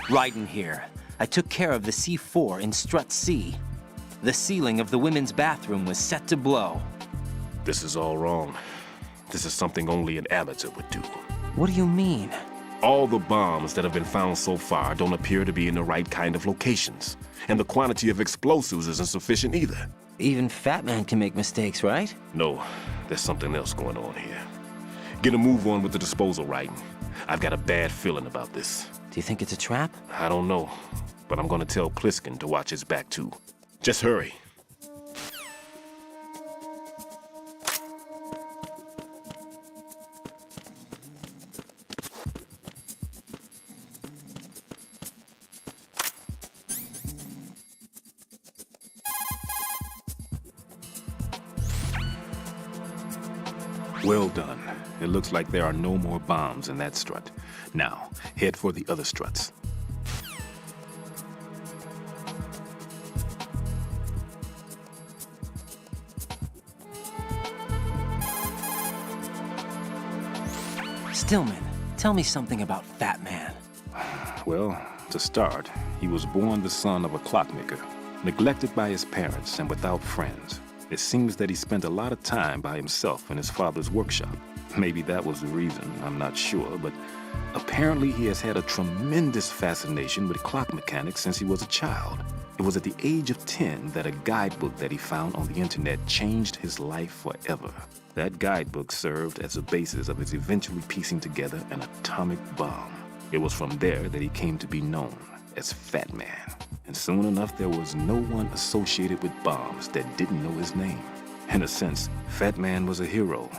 Raiden here. I took care of the C4 in Strut C. The ceiling of the women's bathroom was set to blow. This is all wrong. This is something only an amateur would do. What do you mean? All the bombs that have been found so far don't appear to be in the right kind of locations. And the quantity of explosives isn't sufficient either. Even Fat Man can make mistakes, right? No, there's something else going on here. Get a move on with the disposal, Raiden. I've got a bad feeling about this. Do you think it's a trap? I don't know, but I'm gonna tell Pliskin to watch his back too. Just hurry. Well done. It looks like there are no more bombs in that strut. Now, head for the other struts. Stillman, tell me something about Fat Man. Well, to start, he was born the son of a clockmaker, neglected by his parents and without friends. It seems that he spent a lot of time by himself in his father's workshop. Maybe that was the reason, I'm not sure, but apparently he has had a tremendous fascination with clock mechanics since he was a child. It was at the age of 10 that a guidebook that he found on the internet changed his life forever. That guidebook served as a basis of his eventually piecing together an atomic bomb. It was from there that he came to be known as Fat Man. And soon enough, there was no one associated with bombs that didn't know his name. In a sense, Fat Man was a hero.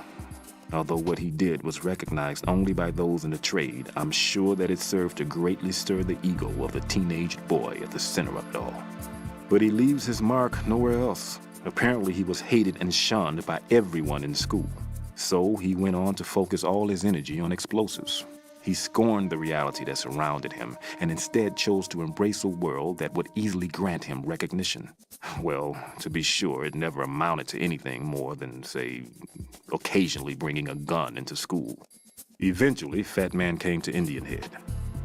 Although what he did was recognized only by those in the trade, I'm sure that it served to greatly stir the ego of the teenage boy at the center of it all. But he leaves his mark nowhere else. Apparently he was hated and shunned by everyone in school. So he went on to focus all his energy on explosives. He scorned the reality that surrounded him and instead chose to embrace a world that would easily grant him recognition. Well, to be sure, it never amounted to anything more than, say, occasionally bringing a gun into school. Eventually, Fat Man came to Indian Head,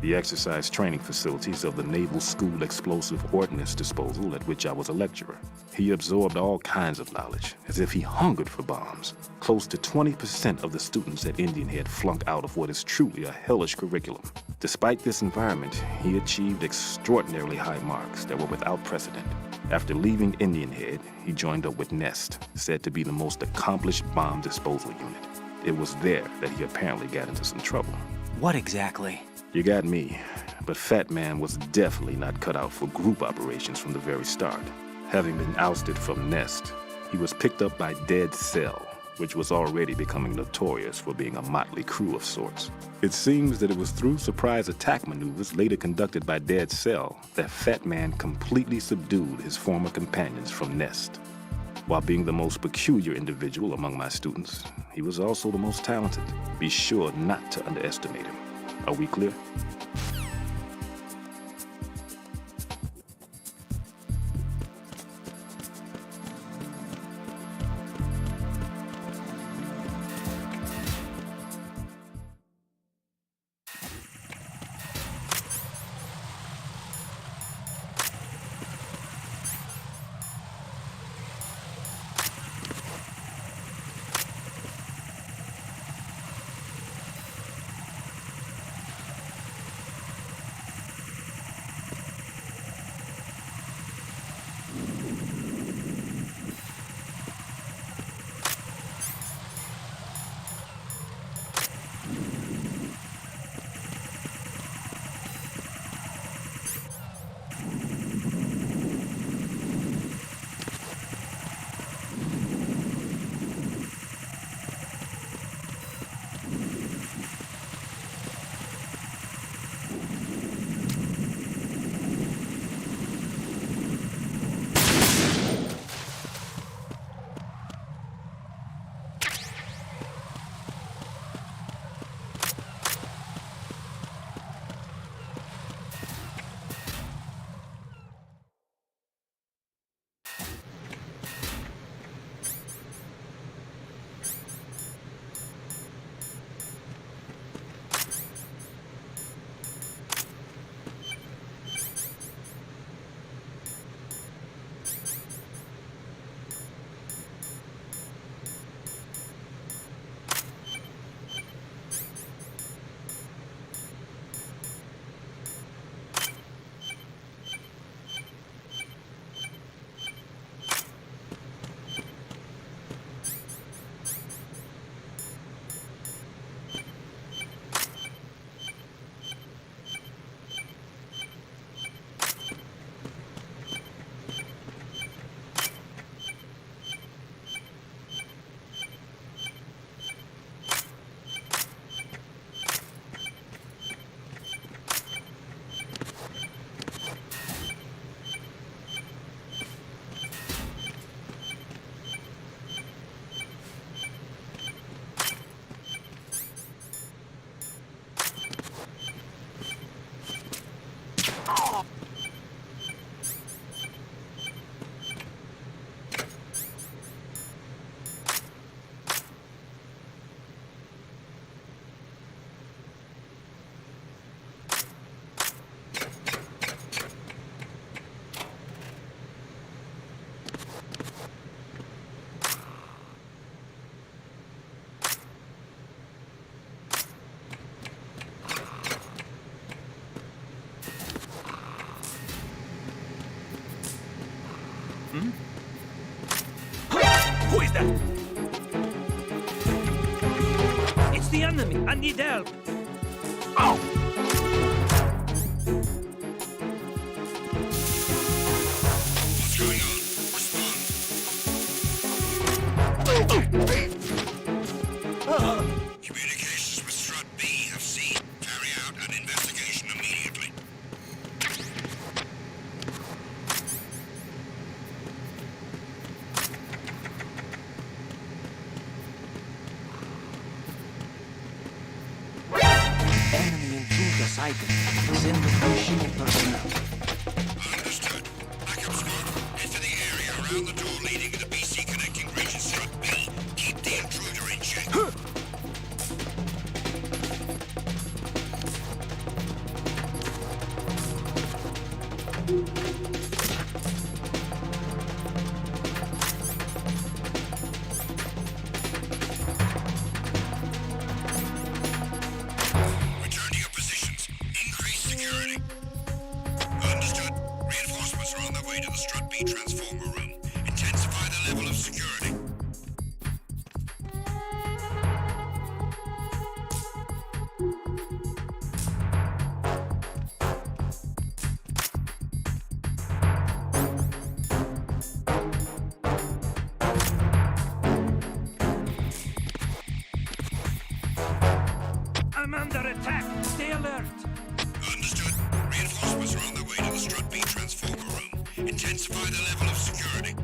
the exercise training facilities of the Naval School Explosive Ordnance Disposal at which I was a lecturer. He absorbed all kinds of knowledge, as if he hungered for bombs. Close to 20% of the students at Indian Head flunked out of what is truly a hellish curriculum. Despite this environment, he achieved extraordinarily high marks that were without precedent. After leaving Indian Head, he joined up with Nest, said to be the most accomplished bomb disposal unit. It was there that he apparently got into some trouble. What exactly? You got me, but Fat Man was definitely not cut out for group operations from the very start. Having been ousted from Nest, he was picked up by Dead Cell, which was already becoming notorious for being a motley crew of sorts. It seems that it was through surprise attack maneuvers later conducted by Dead Cell that Fat Man completely subdued his former companions from Nest. While being the most peculiar individual among my students, he was also the most talented. Be sure not to underestimate him. Are we clear? Who is that? It's the enemy. I need help. Oh! What's going on? Respond. Communications with Strut B have seen. Carry out an investigation immediately. Enemy intruder sighted. Send additional personnel. Understood. Backup squad, head to the area around the door leading to the BC connecting region Strut B. Keep the intruder in check. I'm under attack. Stay alert. Understood. Reinforcements are on their way to the Strut B transformer room. Intensify the level of security.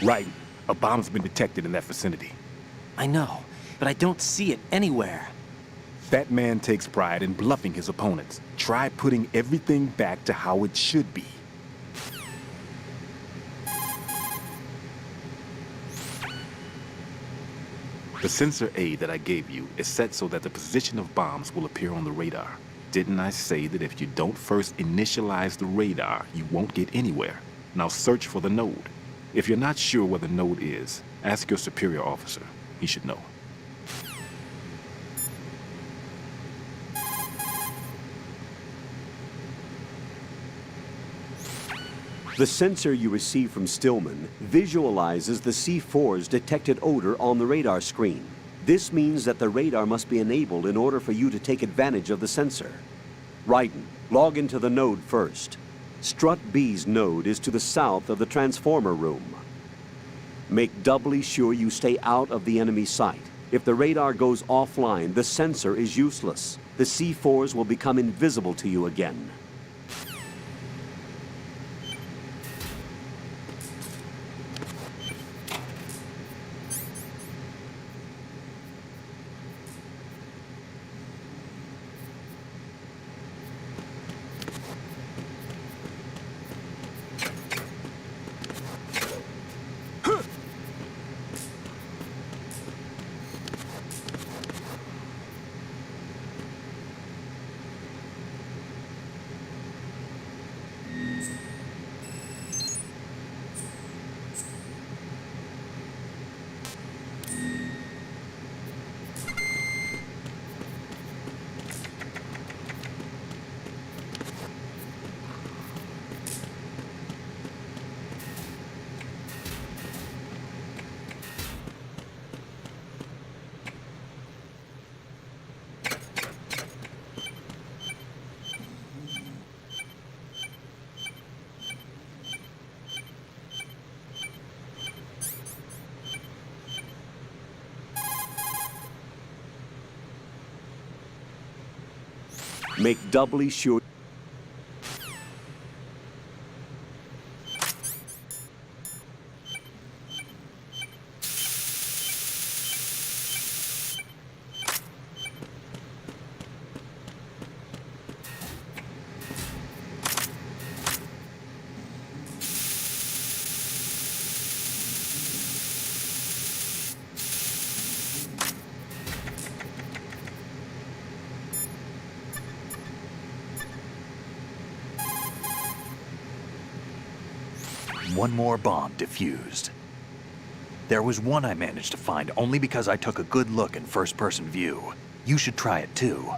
Right. A bomb's been detected in that vicinity. I know, but I don't see it anywhere. That man takes pride in bluffing his opponents. Try putting everything back to how it should be. The sensor A that I gave you is set so that the position of bombs will appear on the radar. Didn't I say that if you don't first initialize the radar, you won't get anywhere? Now search for the node. If you're not sure where the node is, ask your superior officer. He should know. The sensor you receive from Stillman visualizes the C4's detected odor on the radar screen. This means that the radar must be enabled in order for you to take advantage of the sensor. Raiden, log into the node first. Strut B's node is to the south of the transformer room. Make doubly sure you stay out of the enemy sight. If the radar goes offline, the sensor is useless. The C4s will become invisible to you again. Make doubly sure. One more bomb defused. There was one I managed to find only because I took a good look in first-person view. You should try it too.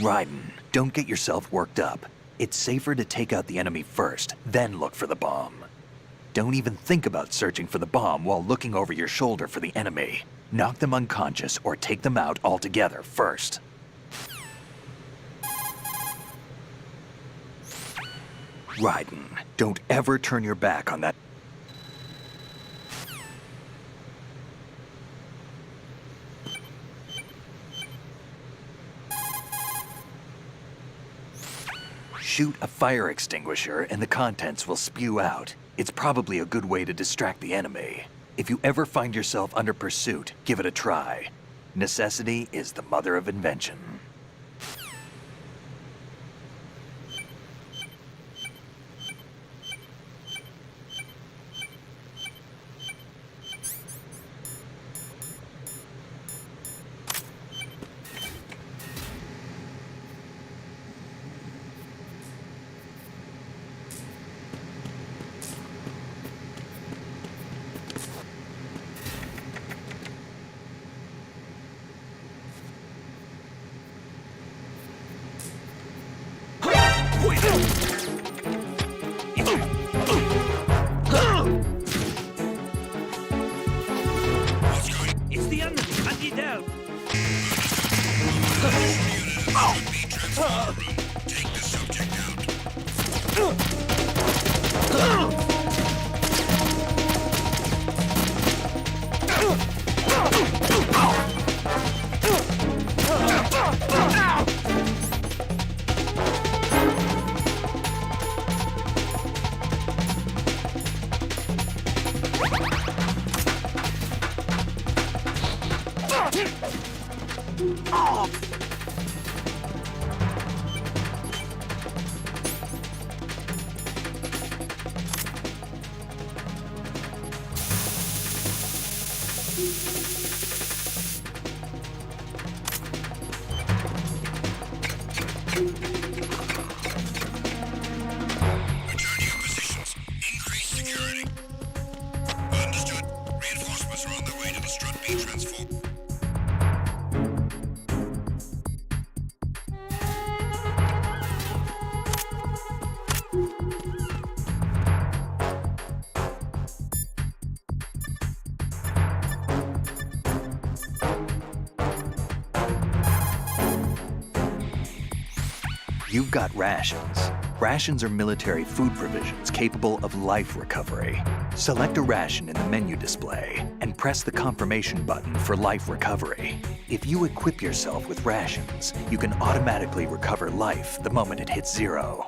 Raiden, don't get yourself worked up. It's safer to take out the enemy first, then look for the bomb. Don't even think about searching for the bomb while looking over your shoulder for the enemy. Knock them unconscious or take them out altogether first. Raiden, don't ever turn your back on that. Shoot a fire extinguisher and the contents will spew out. It's probably a good way to distract the enemy. If you ever find yourself under pursuit, give it a try. Necessity is the mother of invention. It's the enemy! I need help! Take the subject out. Return to your positions. Increase security. Understood. Reinforcements are on their way to the Strut B transform. You've got rations. Rations are military food provisions capable of life recovery. Select a ration in the menu display and press the confirmation button for life recovery. If you equip yourself with rations, you can automatically recover life the moment it hits 0.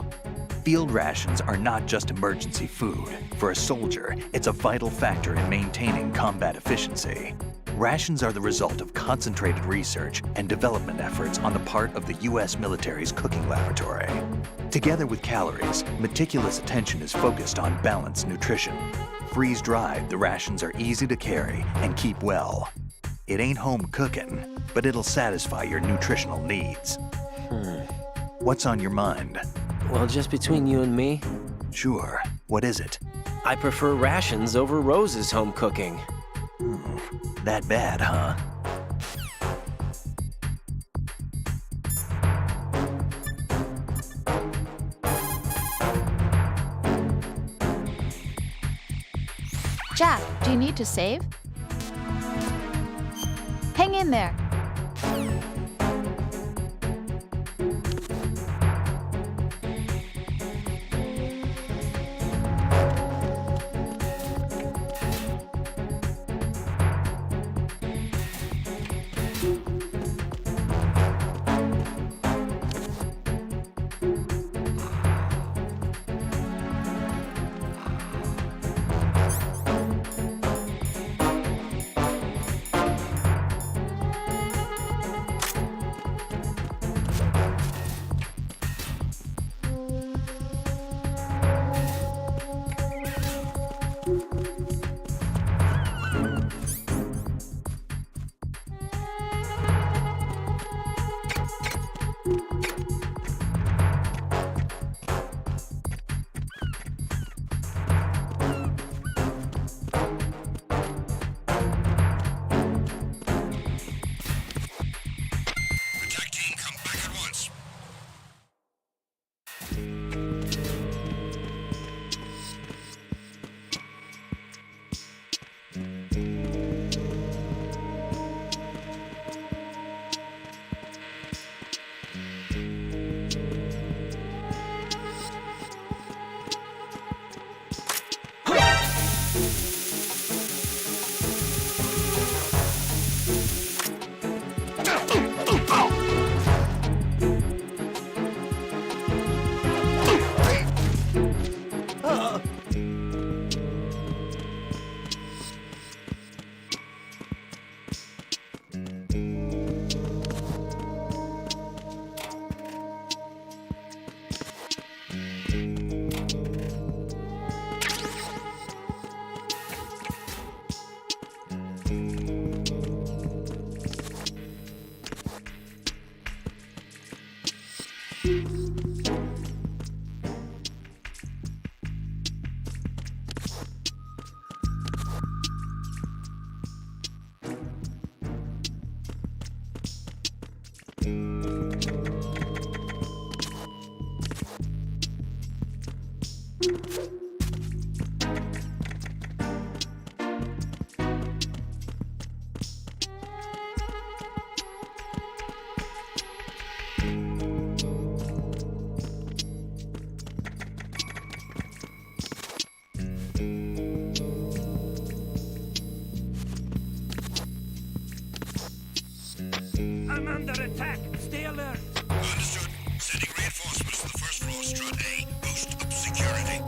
Field rations are not just emergency food. For a soldier, it's a vital factor in maintaining combat efficiency. Rations are the result of concentrated research and development efforts on the part of the U.S. military's cooking laboratory. Together with calories, meticulous attention is focused on balanced nutrition. Freeze-dried, the rations are easy to carry and keep well. It ain't home cooking, but it'll satisfy your nutritional needs. What's on your mind? Well, just between you and me? Sure. What is it? I prefer rations over Rose's home cooking. That bad, huh? Jack, do you need to save? Hang in there. I'm under attack. Stay alert. Understood. Sending reinforcements to the first floor, Strut A. Boost up security.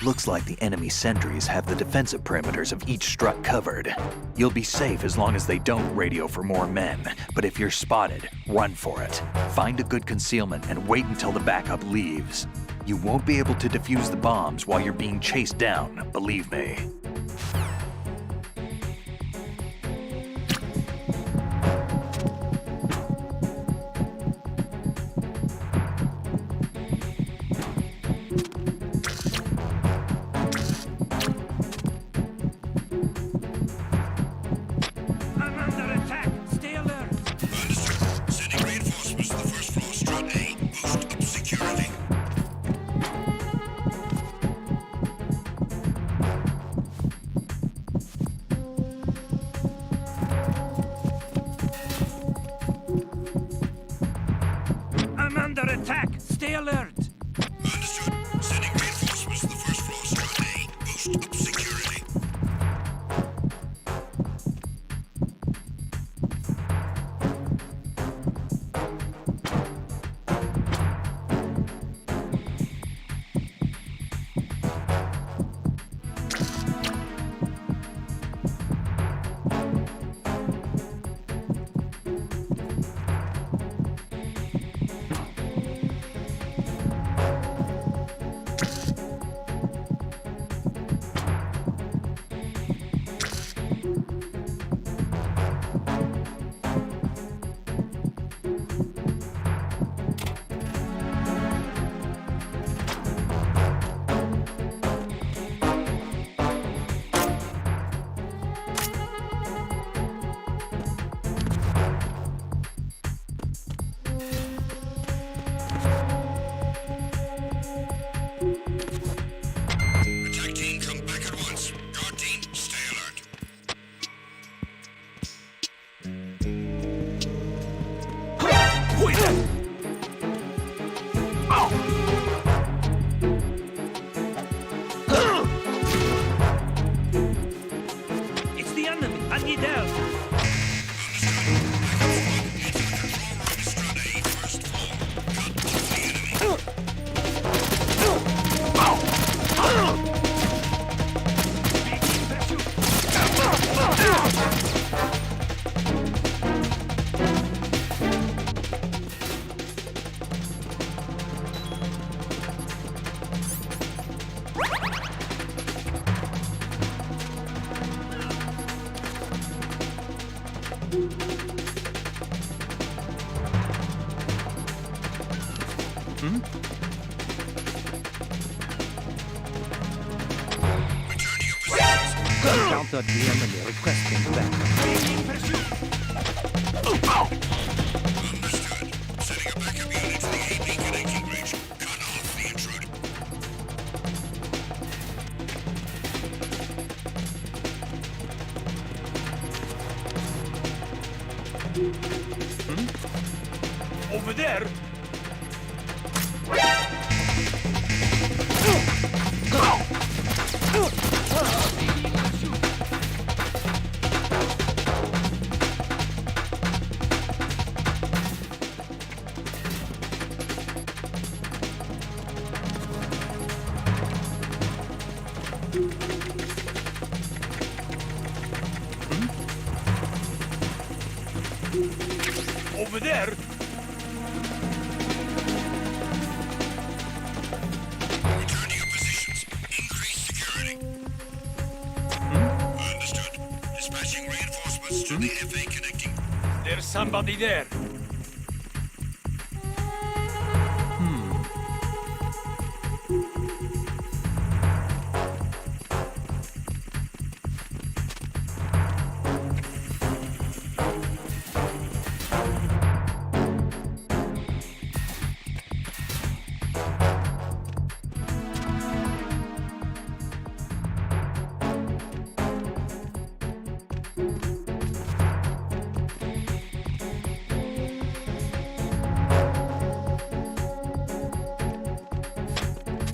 Looks like the enemy sentries have the defensive perimeters of each strut covered. You'll be safe as long as they don't radio for more men, but if you're spotted, run for it. Find a good concealment and wait until the backup leaves. You won't be able to defuse the bombs while you're being chased down, believe me. Encountered the enemy requesting back. Being in pursuit. Understood. Setting a backup unit to the AB connecting bridge. Cut off the intruder. Over there. Over there. Return to your positions. Increase security. Understood. Dispatching reinforcements to the FA connecting. There's somebody there.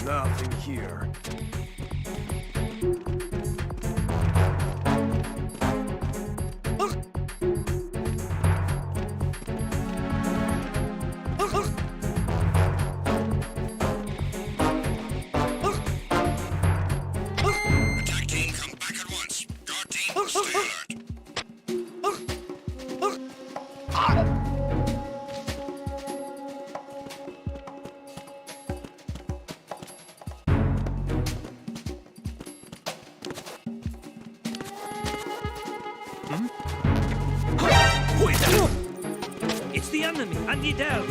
Nothing here. Attack team, come back at once. Guard team, stay alert. Who is that? It's the enemy, Andy Dell.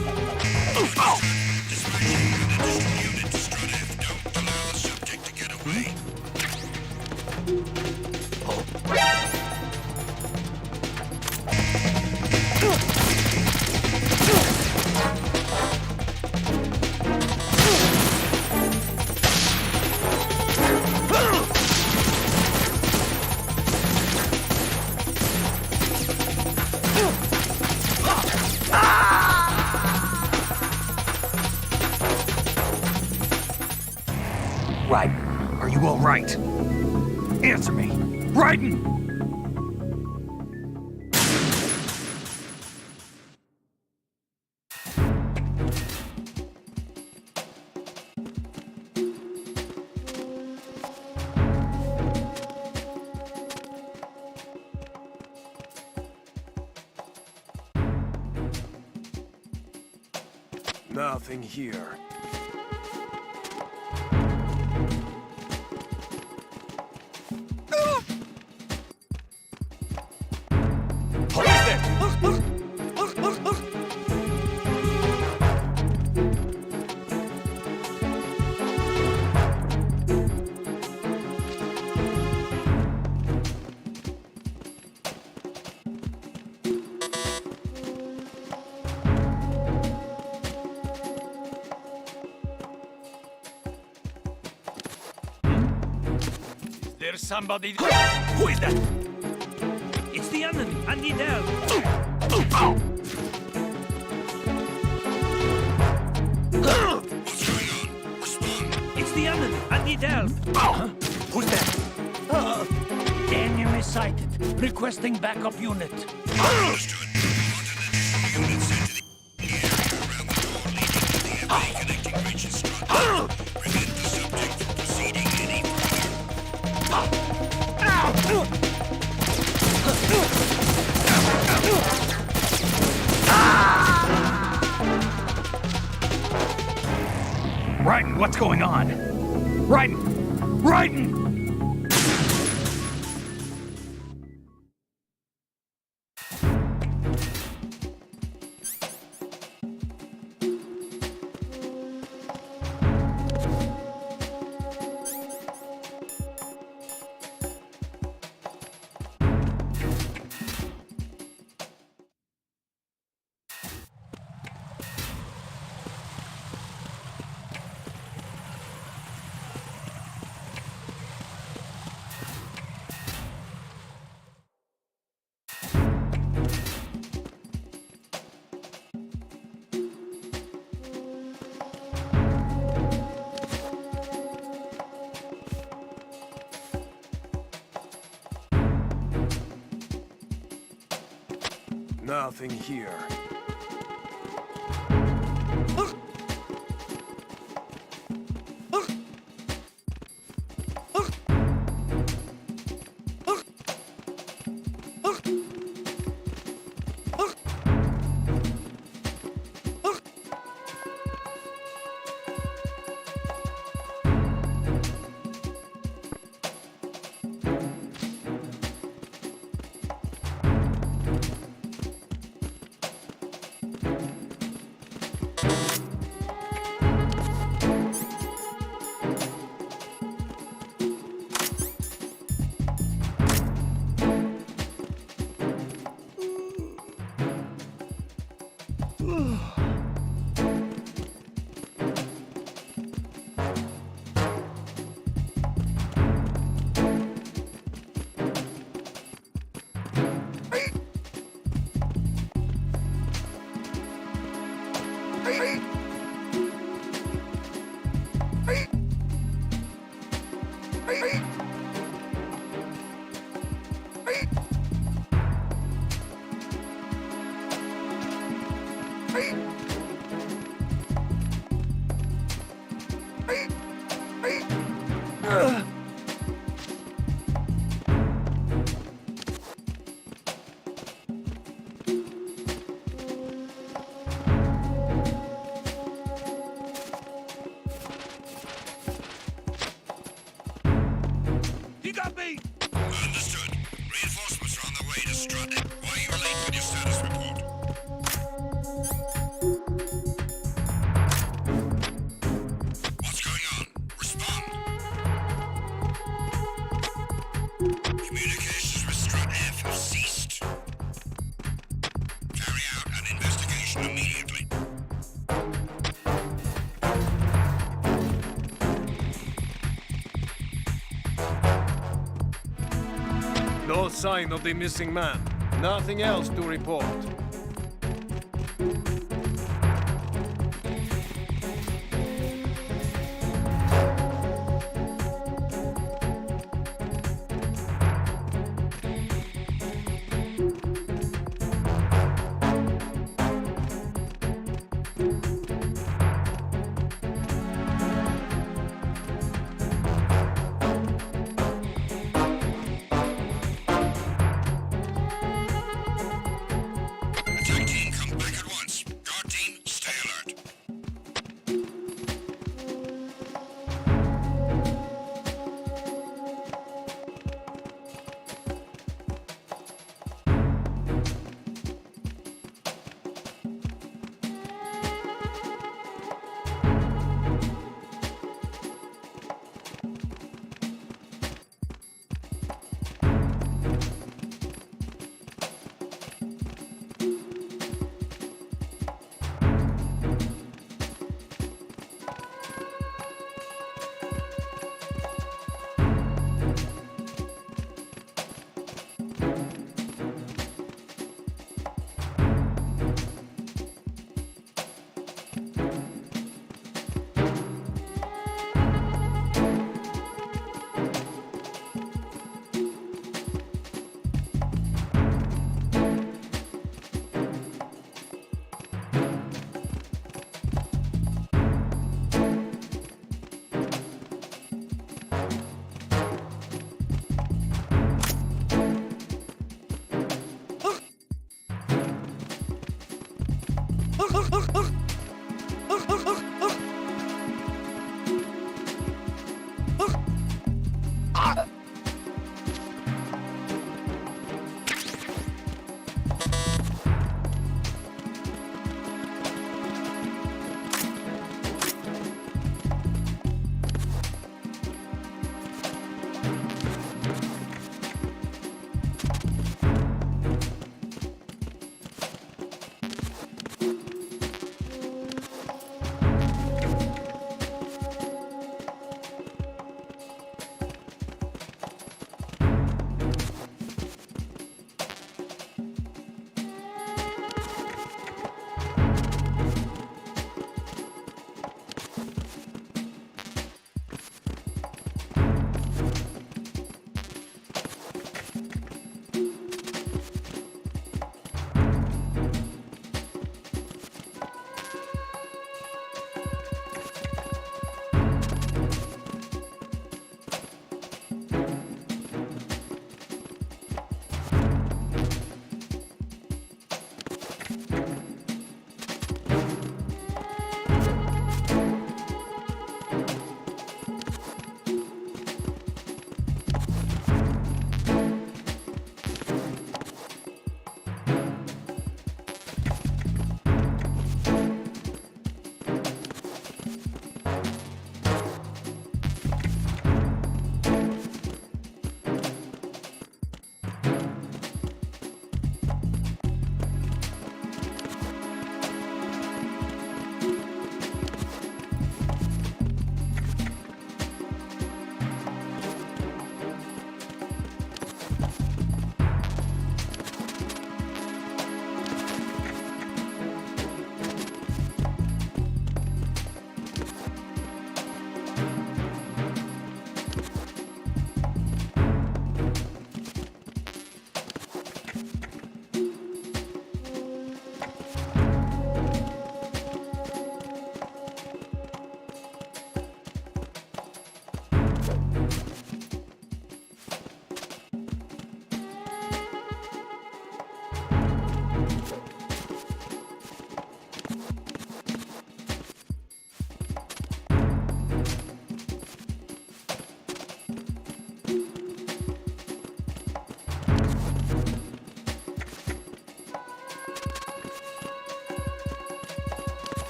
Dispatching an additional unit to Strata. Don't allow the subject to get away. Raiden, are you all right? Answer me. Raiden! Nothing here. There's somebody. Who is that? It's the enemy, Andy Dell. What's going on? Respond. It's the enemy, Andy Dell. Who's that? Enemy sighted. Requesting backup unit. Understood. Want an additional unit sent to the area around the door leading to the FA connecting bridge in Strata. Prevent the subject from proceeding any further. Raiden, what's going on? Raiden! Raiden! Nothing here. You got me! Understood. Reinforcements are on the way to Strut. Why are you late with your status report? What's going on? Respond. Communications with Strut F have ceased. Carry out an investigation immediately. No sign of the missing man. Nothing else to report.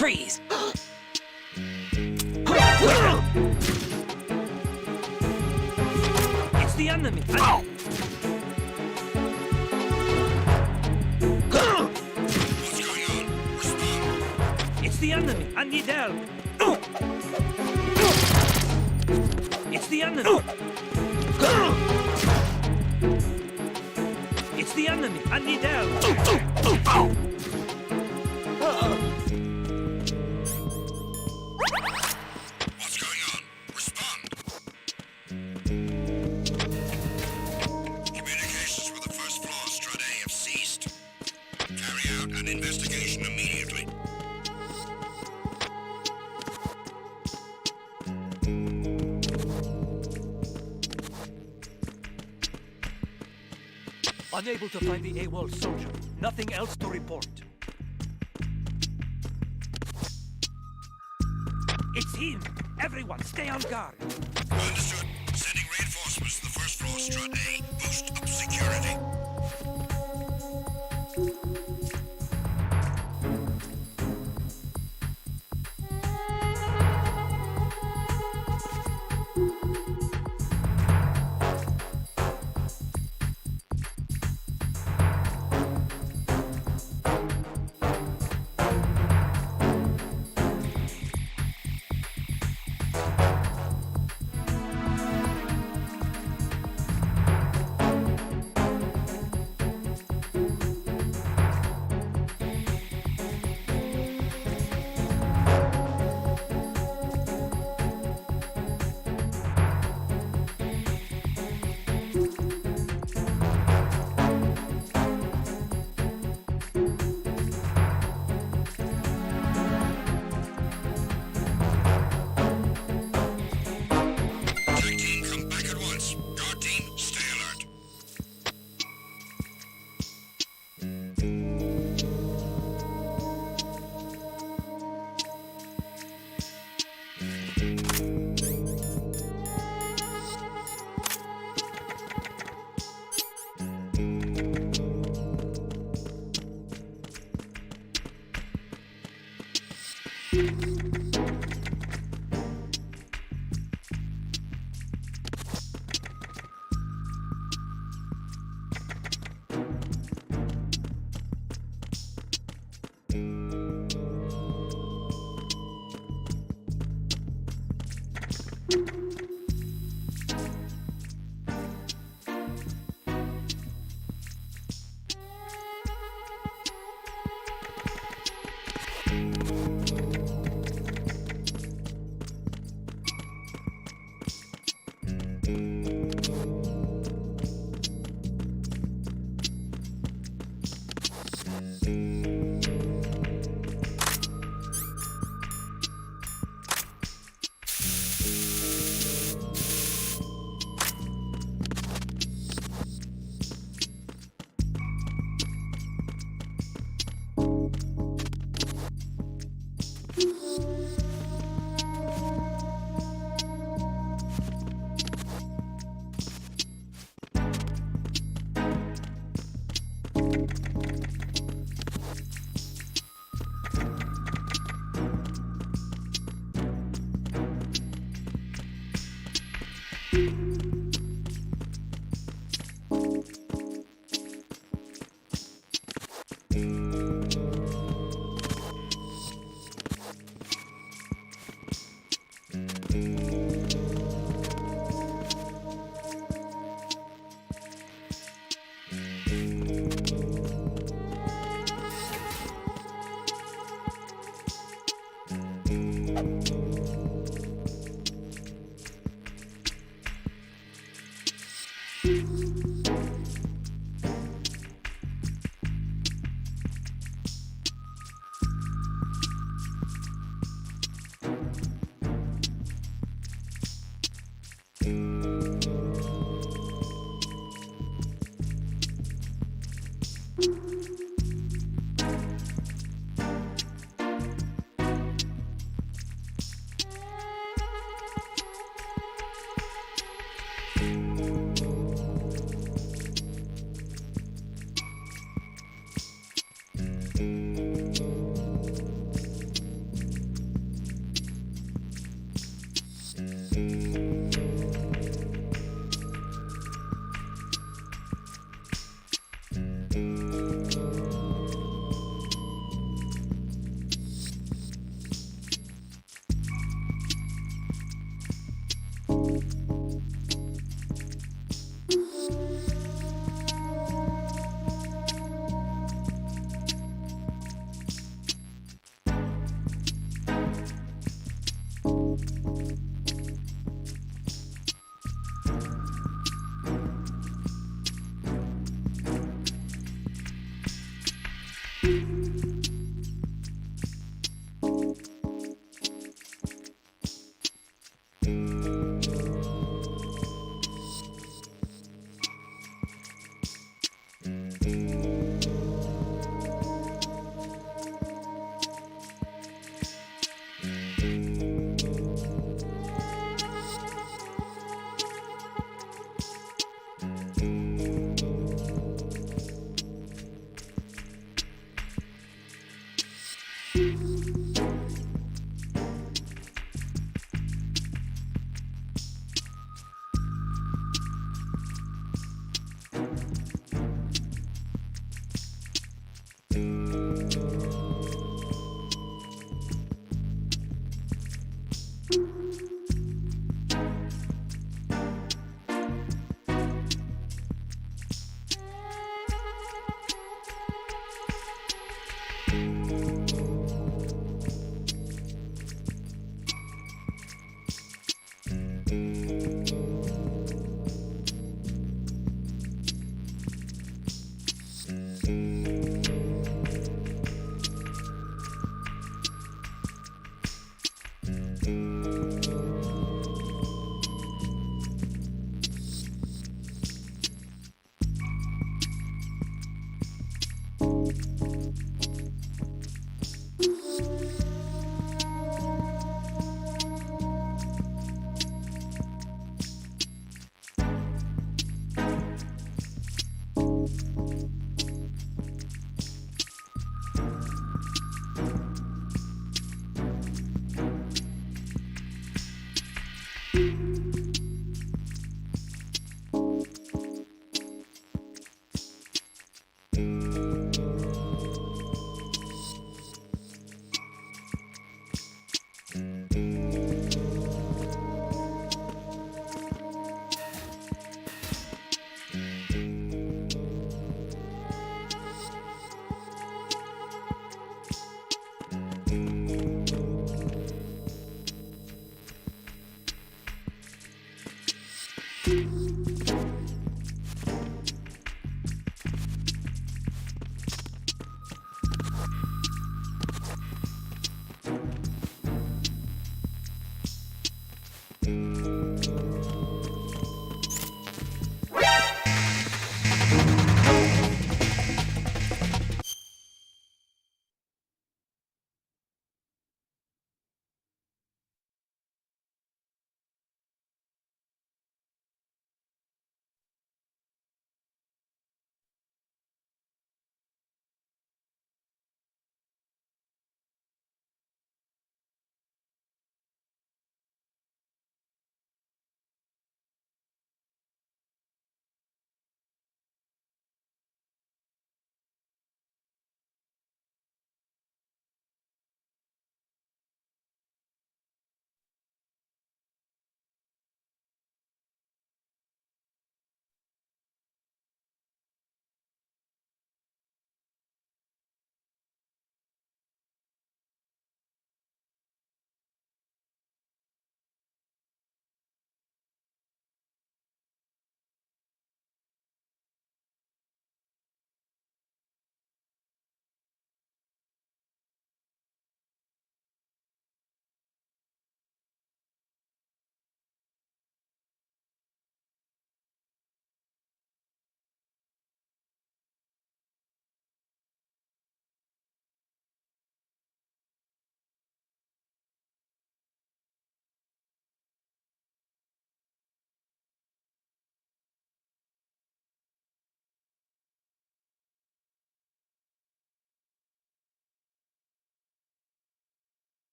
Freeze! It's the enemy. What's going on? Respond. It's the enemy. I need help. It's the enemy. It's the enemy. I need help. What's going on? Respond. Communications with the first floor Strut A have ceased. Carry out an investigation immediately. Unable to find the AWOL soldier. Nothing else to report. It's him! Everyone, stay on guard! Understood. Sending reinforcements to the first floor Strut A. Boost up security.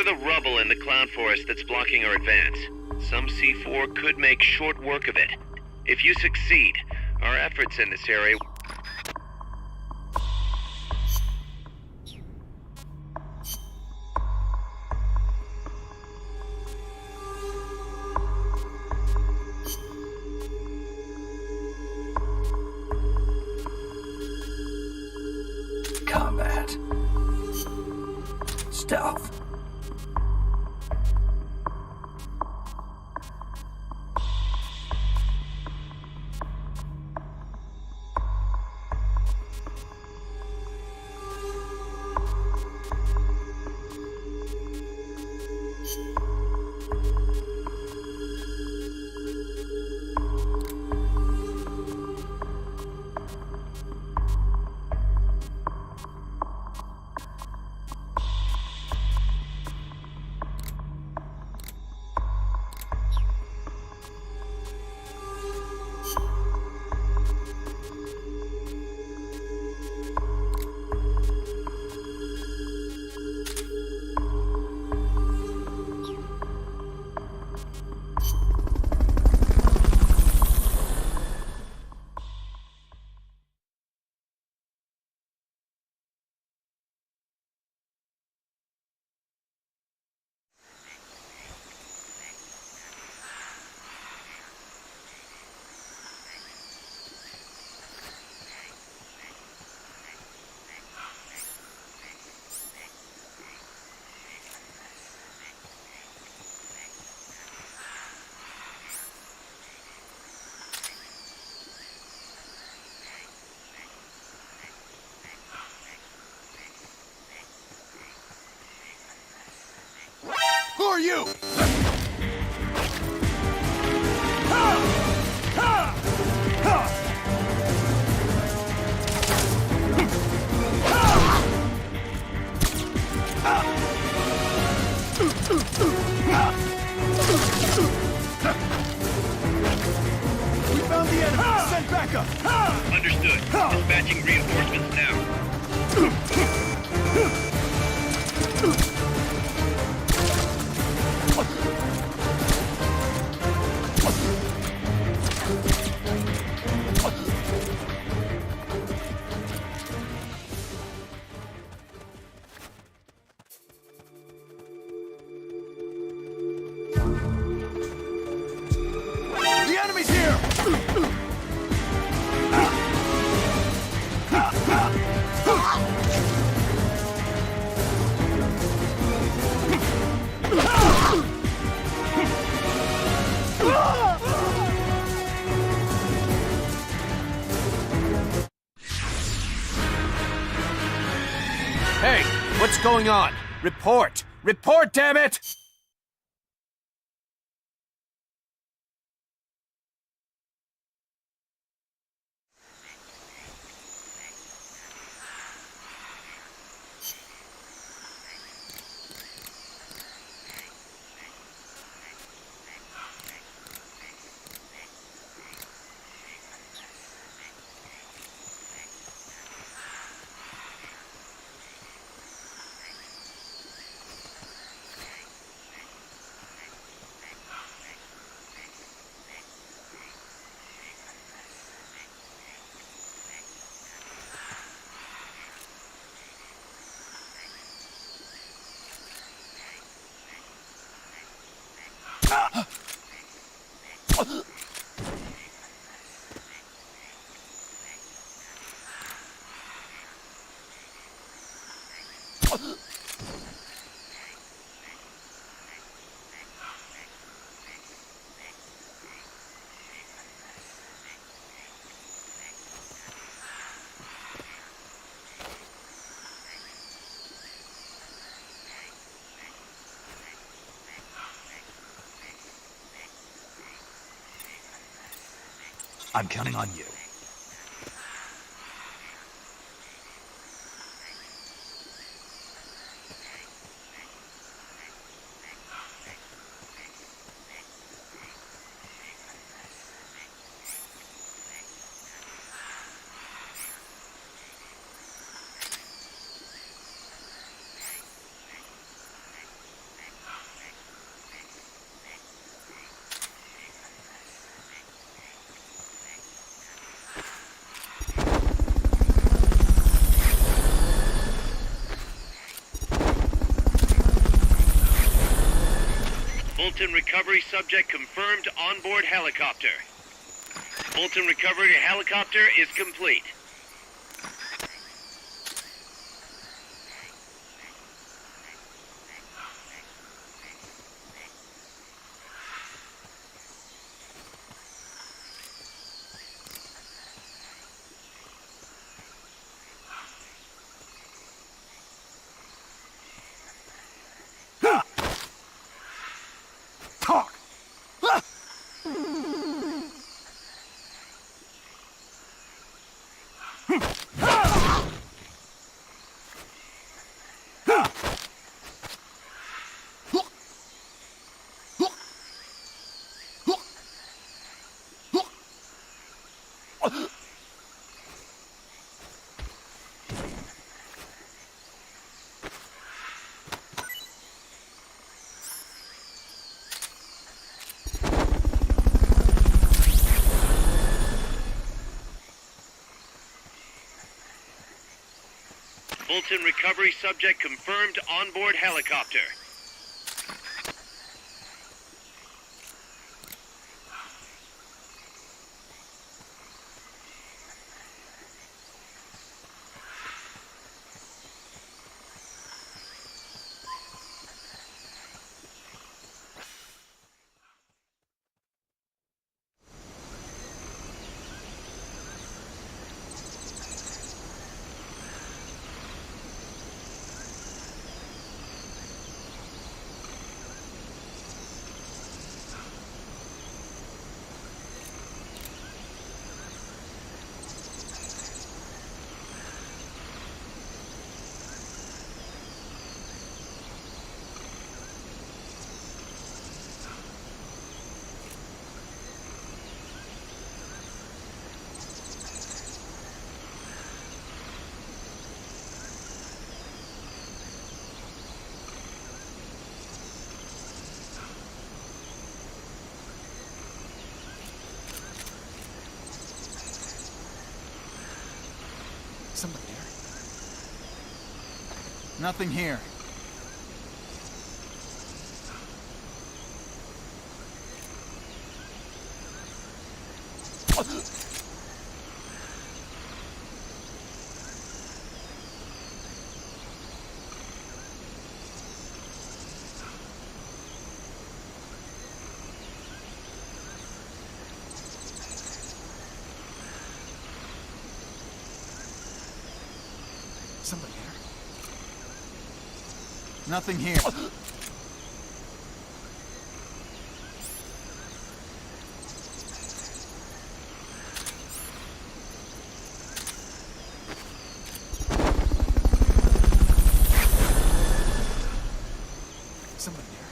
the rubble in the cloud forest that's blocking our advance. Some C4 could make short work of it. If you succeed, our efforts in this area... Combat. Stealth. Who are you? We found the enemy. Send backup. Understood. Dispatching reinforcements now. The enemy's here! Hey, what's going on? Report! Report, damn it! I'm counting on you. Fulton recovery subject confirmed onboard helicopter. Fulton recovery helicopter is complete. Talk! Fulton recovery subject confirmed onboard helicopter. Somebody there? Nothing here. Somebody there? Nothing here. Somebody there?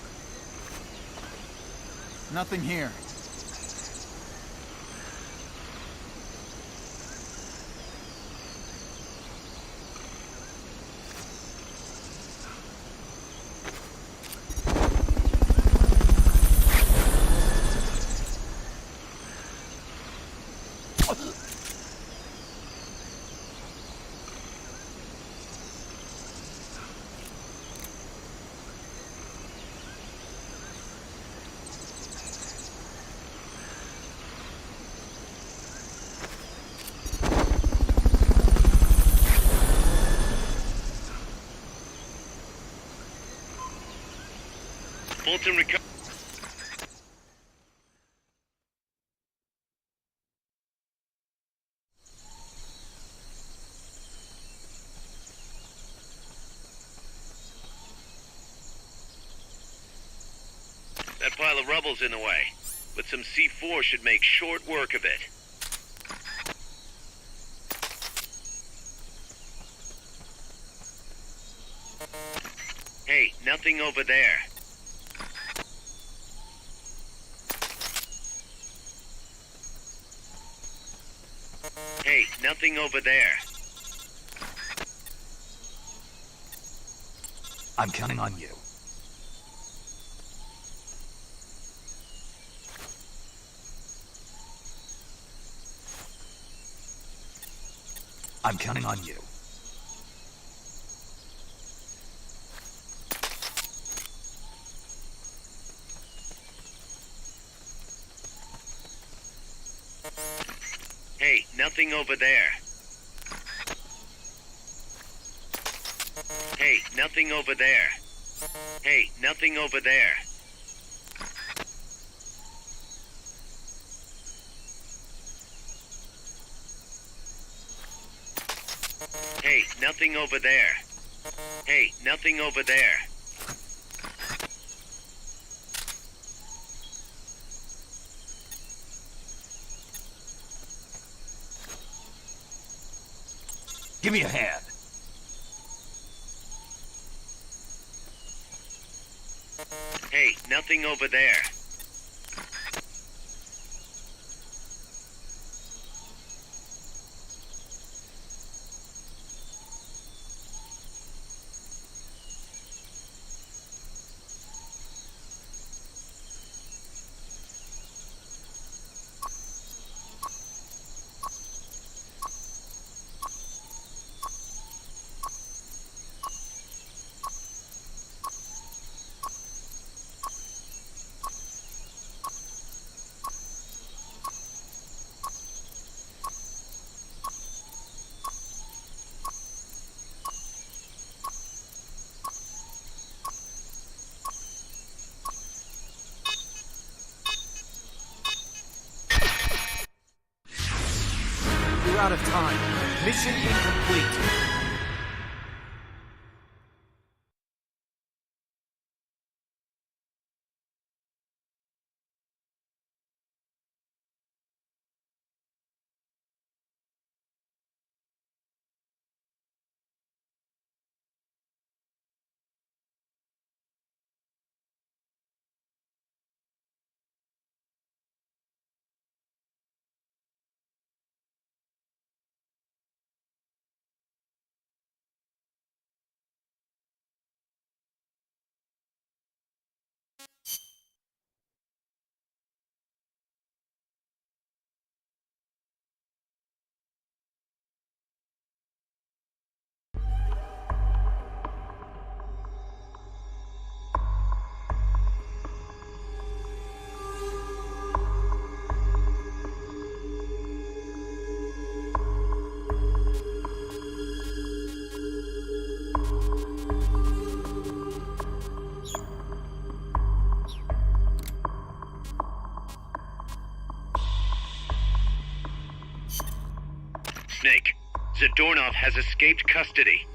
Nothing here. Fulton recovery. That pile of rubble's in the way, but some C4 should make short work of it. Hey, nothing over there. Hey, nothing over there. I'm counting on you. I'm counting on you. Hey, nothing over there. Hey, nothing over there. Hey, nothing over there. Hey, nothing over there. Hey, nothing over there. Give me a hand. Hey, nothing over there. You're out of time. Mission incomplete. Snake, Zadornov has escaped custody.